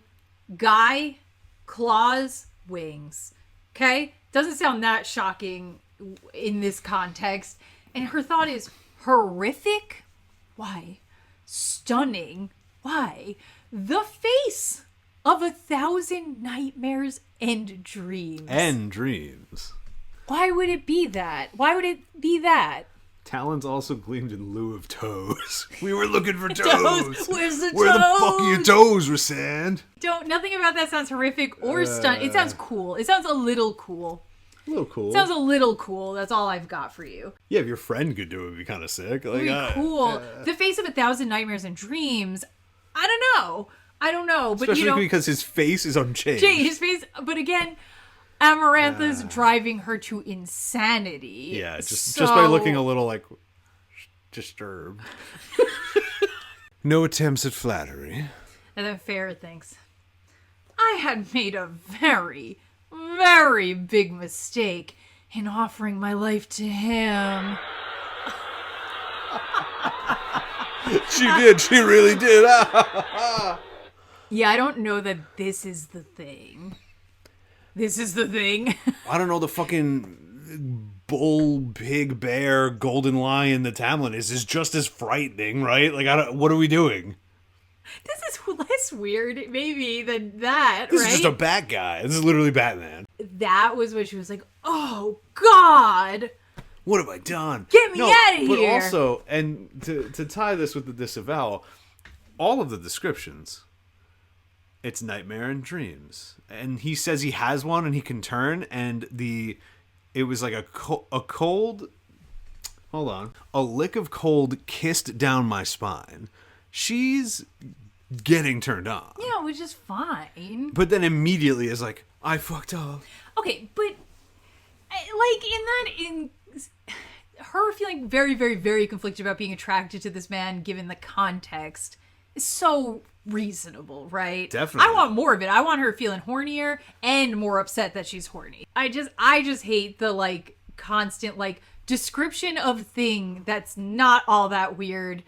Guy Claw's wings. Okay? Doesn't sound that shocking in this context. And her thought is horrific? Why? Stunning? Why? The face of 1,000 nightmares and dreams. And dreams. Why would it be that? Why would it be that? Talons also gleamed in lieu of toes. We were looking for toes. Where's the toes? Where the fuck are your toes, Rhysand? Nothing about that sounds horrific or stunned. It sounds cool. It sounds a little cool. A little cool. It sounds a little cool. That's all I've got for you. Yeah, if your friend could do it, it'd be kind of sick. Like, It'd be cool. The face of 1,000 nightmares and dreams. I don't know. But especially because his face is unchanged. His face, but again, Amarantha's driving her to insanity. Yeah, just by looking a little like disturbed. No attempts at flattery. And then Feyre thinks, I had made a very, very big mistake in offering my life to him. She did. She really did. Yeah, I don't know that this is the thing. I don't know, the fucking bull, pig, bear, golden lion, the Tamlin is just as frightening, right? Like, what are we doing? This is less weird, maybe, than that, This right? is just a bat guy. This is literally Batman. That was when she was like, oh, God! What have I done? Get me out of But here! also, and to tie this with the disavowal, all of the descriptions, it's nightmare and dreams. And he says he has one and he can turn, and it was like a cold, hold on, a lick of cold kissed down my spine. She's getting turned on. Yeah, which is fine. But then immediately is like, I fucked up. Okay, but in her feeling very, very, very conflicted about being attracted to this man given the context is so reasonable, right? Definitely. I want more of it. I want her feeling hornier and more upset that she's horny. I just hate the constant description of thing that's not all that weird.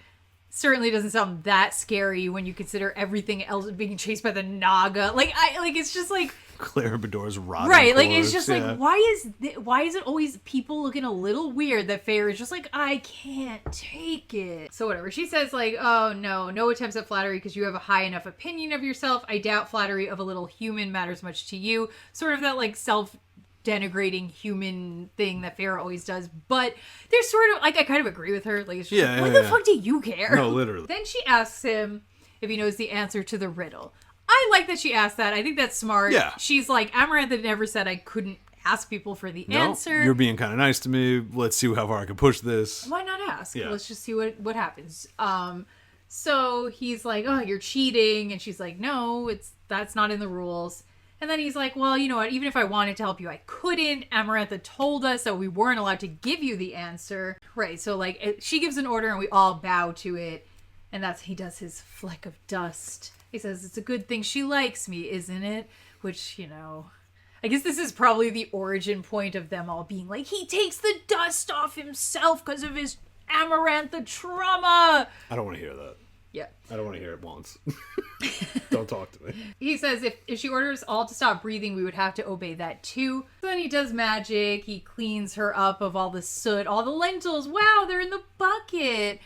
Certainly doesn't sound that scary when you consider everything else being chased by the Naga. It's just Claire Bedor's rotting right, corpse, it's just why is it always people looking a little weird that Feyre is just I can't take it. So whatever. She says oh no attempts at flattery because you have a high enough opinion of yourself. I doubt flattery of a little human matters much to you. Sort of that self-denigrating human thing that Feyre always does. But there's sort of I kind of agree with her. It's just what the fuck do you care? No, literally. Then she asks him if he knows the answer to the riddle. I like that she asked that. I think that's smart. Yeah. She's Amarantha never said I couldn't ask people for the answer. You're being kind of nice to me. Let's see how far I can push this. Why not ask? Yeah. Let's just see what happens. So he's like, oh, you're cheating. And she's like, no, that's not in the rules. And then he's like, well, you know what? Even if I wanted to help you, I couldn't. Amarantha told us that we weren't allowed to give you the answer. Right. So she gives an order and we all bow to it. And he does his fleck of dust. He says, it's a good thing she likes me, isn't it? Which, I guess this is probably the origin point of them all being he takes the dust off himself because of his Amarantha trauma. I don't want to hear that. Yeah. I don't want to hear it once. Don't talk to me. He says if she orders all to stop breathing, we would have to obey that too. So then he does magic. He cleans her up of all the soot, all the lentils. Wow, they're in the bucket.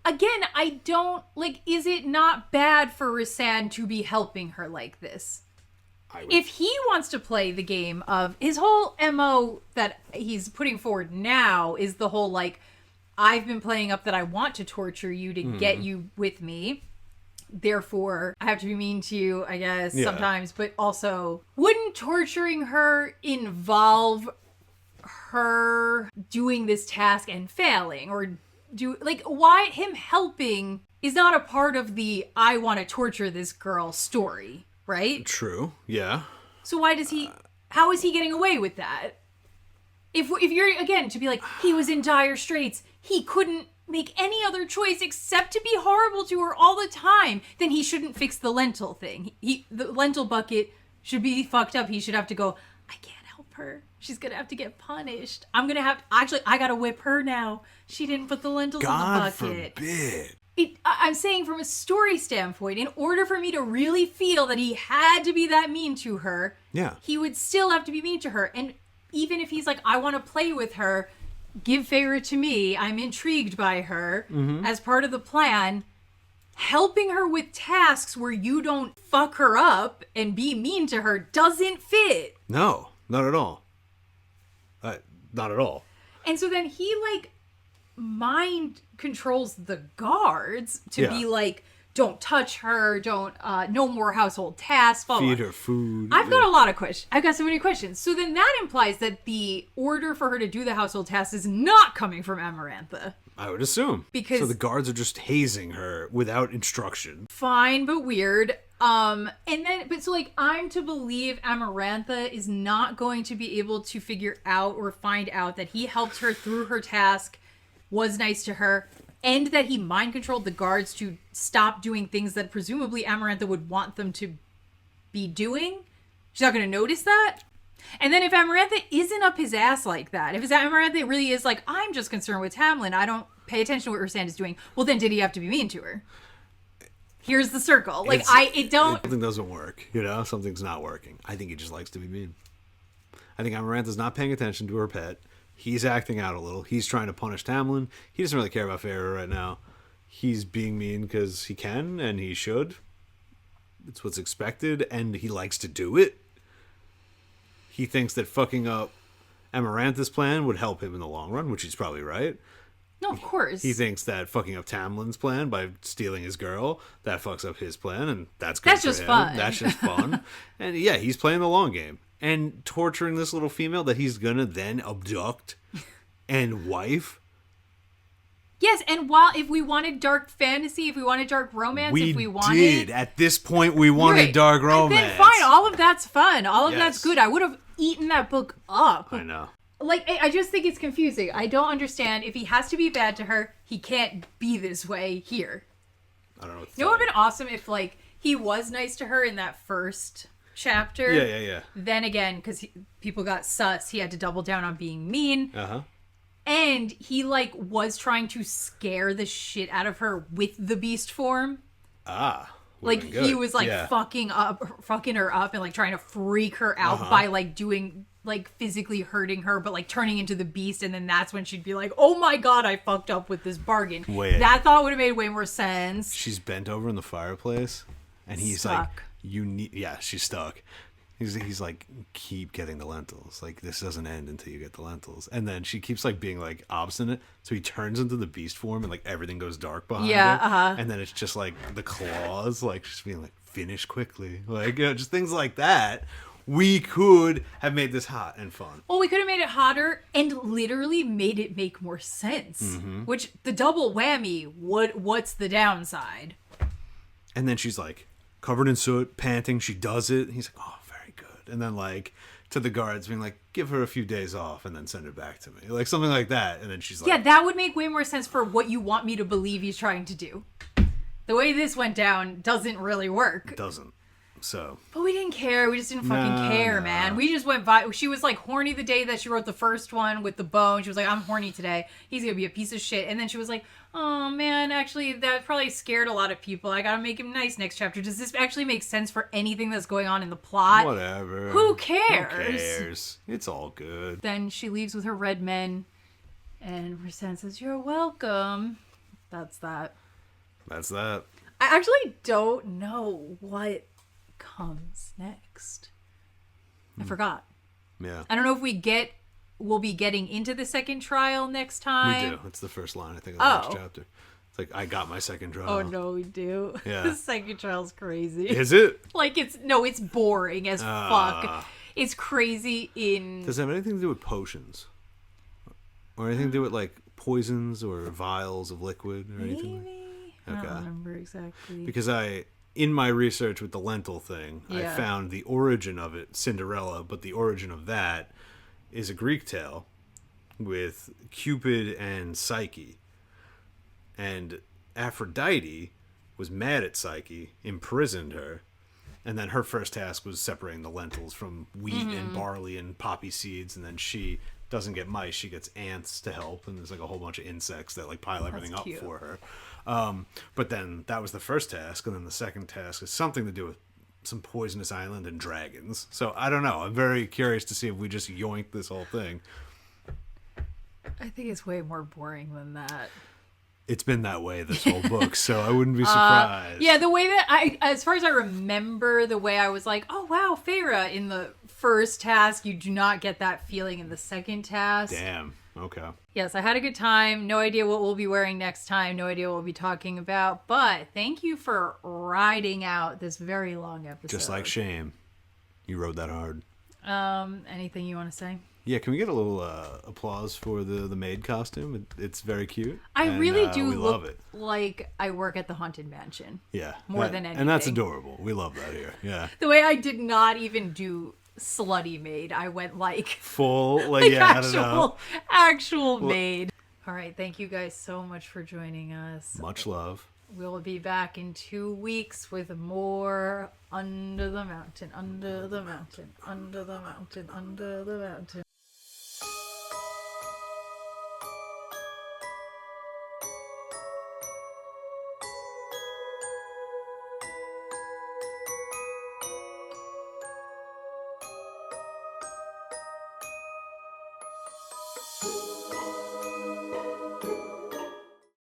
Again, I don't, is it not bad for Rhysand to be helping her like this? If he wants to play the game of, his whole MO that he's putting forward now is the whole, I've been playing up that I want to torture you to get you with me. Therefore, I have to be mean to you, I guess, sometimes. But also, wouldn't torturing her involve her doing this task and failing? Or why him helping is not a part of the I want to torture this girl story, right? True. Yeah. So why does he... How is he getting away with that? If you're, again, to be like, he was in dire straits, he couldn't make any other choice except to be horrible to her all the time, then he shouldn't fix the lentil thing. The lentil bucket should be fucked up. He should have to go, I can't help her. She's going to have to get punished. I'm going to have... Actually, I got to whip her now. She didn't put the lentils in the bucket. God forbid. I'm saying from a story standpoint, in order for me to really feel that he had to be that mean to her, Yeah. he would still have to be mean to her. And even if he's like, I want to play with her, give Feyre to me, I'm intrigued by her, as part of the plan, helping her with tasks where you don't fuck her up and be mean to her doesn't fit. No, not at all. Not at all. And so then he, like, mind controls the guards to be like, don't touch her, don't, no more household tasks, blah, Feed blah. her food. I've got a lot of questions. I've got so many questions. So then that implies that the order for her to do the household tasks is not coming from Amarantha. I would assume. Because- So the guards are just hazing her without instruction. Fine, but weird. And then, but so like, I'm to believe Amarantha is not going to be able to figure out or find out that he helped her through her task, was nice to her, and that he mind controlled the guards to stop doing things that presumably Amarantha would want them to be doing. She's not going to notice that. And then if Amarantha isn't up his ass like that, if Amarantha really is like, I'm just concerned with Tamlin, I don't pay attention to what Rhysand is doing, well then did he have to be mean to her? Here's the circle. Like, Something doesn't work, you know? Something's not working. I think he just likes to be mean. I think Amarantha's not paying attention to her pet. He's acting out a little. He's trying to punish Tamlin. He doesn't really care about Feyre right now. He's being mean because he can and he should. It's what's expected, and he likes to do it. He thinks that fucking up Amarantha's plan would help him in the long run, which he's probably right. No, of course. He thinks that fucking up Tamlin's plan by stealing his girl, that fucks up his plan, and that's good. That's just him. fun. That's just fun. And yeah, he's playing the long game. And torturing this little female that he's gonna then abduct and wife. Yes, and while if we wanted dark fantasy, if we wanted dark romance, if we wanted... did. At this point, we wanted Right. dark romance. Then fine, all of that's fun. All of Yes. that's good. I would have eaten that book up. I know. Like, I just think it's confusing. I don't understand. If he has to be bad to her, he can't be this way here. I don't know. You know what would have been awesome if, like, he was nice to her in that first chapter. Yeah. Then again, because people got sus, he had to double down on being mean. Uh-huh. And he, like, was trying to scare the shit out of her with the beast form. Ah. Like, he was, like, fucking her up and, like, trying to freak her out by, like, doing, like, physically hurting her, but, like, turning into the beast. And then that's when she'd be like, oh my god, I fucked up with this bargain. Wait. That thought would have made way more sense. She's bent over in the fireplace, and he's Stuck. like, "You need." Yeah, she's stuck. He's like, "Keep getting the lentils. Like, this doesn't end until you get the lentils." And then she keeps like being like obstinate, so he turns into the beast form, and like everything goes dark behind him. And then it's just like the claws, like just being like, "Finish quickly," like, you know, just things like that. We could have made this hot and fun. Well, we could have made it hotter and literally made it make more sense. Mm-hmm. Which, the double whammy, what's the downside? And then she's like covered in soot, panting. She does it. And he's like, "Oh, very good." And then like to the guards being like, "Give her a few days off and then send her back to me." Like something like that. And then she's like, Yeah, that would make way more sense for what you want me to believe he's trying to do. The way this went down doesn't really work. It doesn't. So. But we didn't care. We just didn't fucking care, man. We just went by. She was like horny the day that she wrote the first one with the bone. She was like, I'm horny today. He's going to be a piece of shit. And then she was like, oh man, actually that probably scared a lot of people. I got to make him nice next chapter. Does this actually make sense for anything that's going on in the plot? Whatever. Who cares? Who cares? It's all good. Then she leaves with her red men. And Rhysand says, you're welcome. That's that. That's that. I actually don't know what comes next. I forgot. Yeah. I don't know if we'll be getting into the second trial next time. We do. It's the first line, I think, of the next chapter. It's like, I got my second trial. Oh no, we do. Yeah. The second trial's crazy. Is it? Like it's boring as fuck. It's crazy in... Does it have anything to do with potions? Or anything to do with like poisons or vials of liquid or anything? Maybe. I don't remember exactly. Because in my research with the lentil thing, I found the origin of it, Cinderella, but the origin of that is a Greek tale with Cupid and Psyche. And Aphrodite was mad at Psyche, imprisoned her, and then her first task was separating the lentils from wheat and barley and poppy seeds, and then she doesn't get mice, she gets ants to help, and there's like a whole bunch of insects that like pile everything up for her. But then that was the first task, and then the second task is something to do with some poisonous island and dragons. So I don't know. I'm very curious to see if we just yoink this whole thing. I think it's way more boring than that. It's been that way this whole book, so I wouldn't be surprised. Yeah, the way that as far as I remember, the way I was like, oh wow, Feyre in the first task, you do not get that feeling in the second task. Damn. Okay. Yes, I had a good time. No idea what we'll be wearing next time. No idea what we'll be talking about. But thank you for riding out this very long episode. Just like Shame. You rode that hard. Anything you want to say? Yeah, can we get a little applause for the maid costume? It's very cute. I really do we love it. Like I work at the Haunted Mansion. Yeah. More than anything. And that's adorable. We love that here. Yeah. The way I did not even do slutty maid. I went like full, like yeah, actual maid. All right. Thank you guys so much for joining us. Much love. We'll be back in 2 weeks with more Under the Mountain, Under the Mountain, Under the Mountain, Under the Mountain.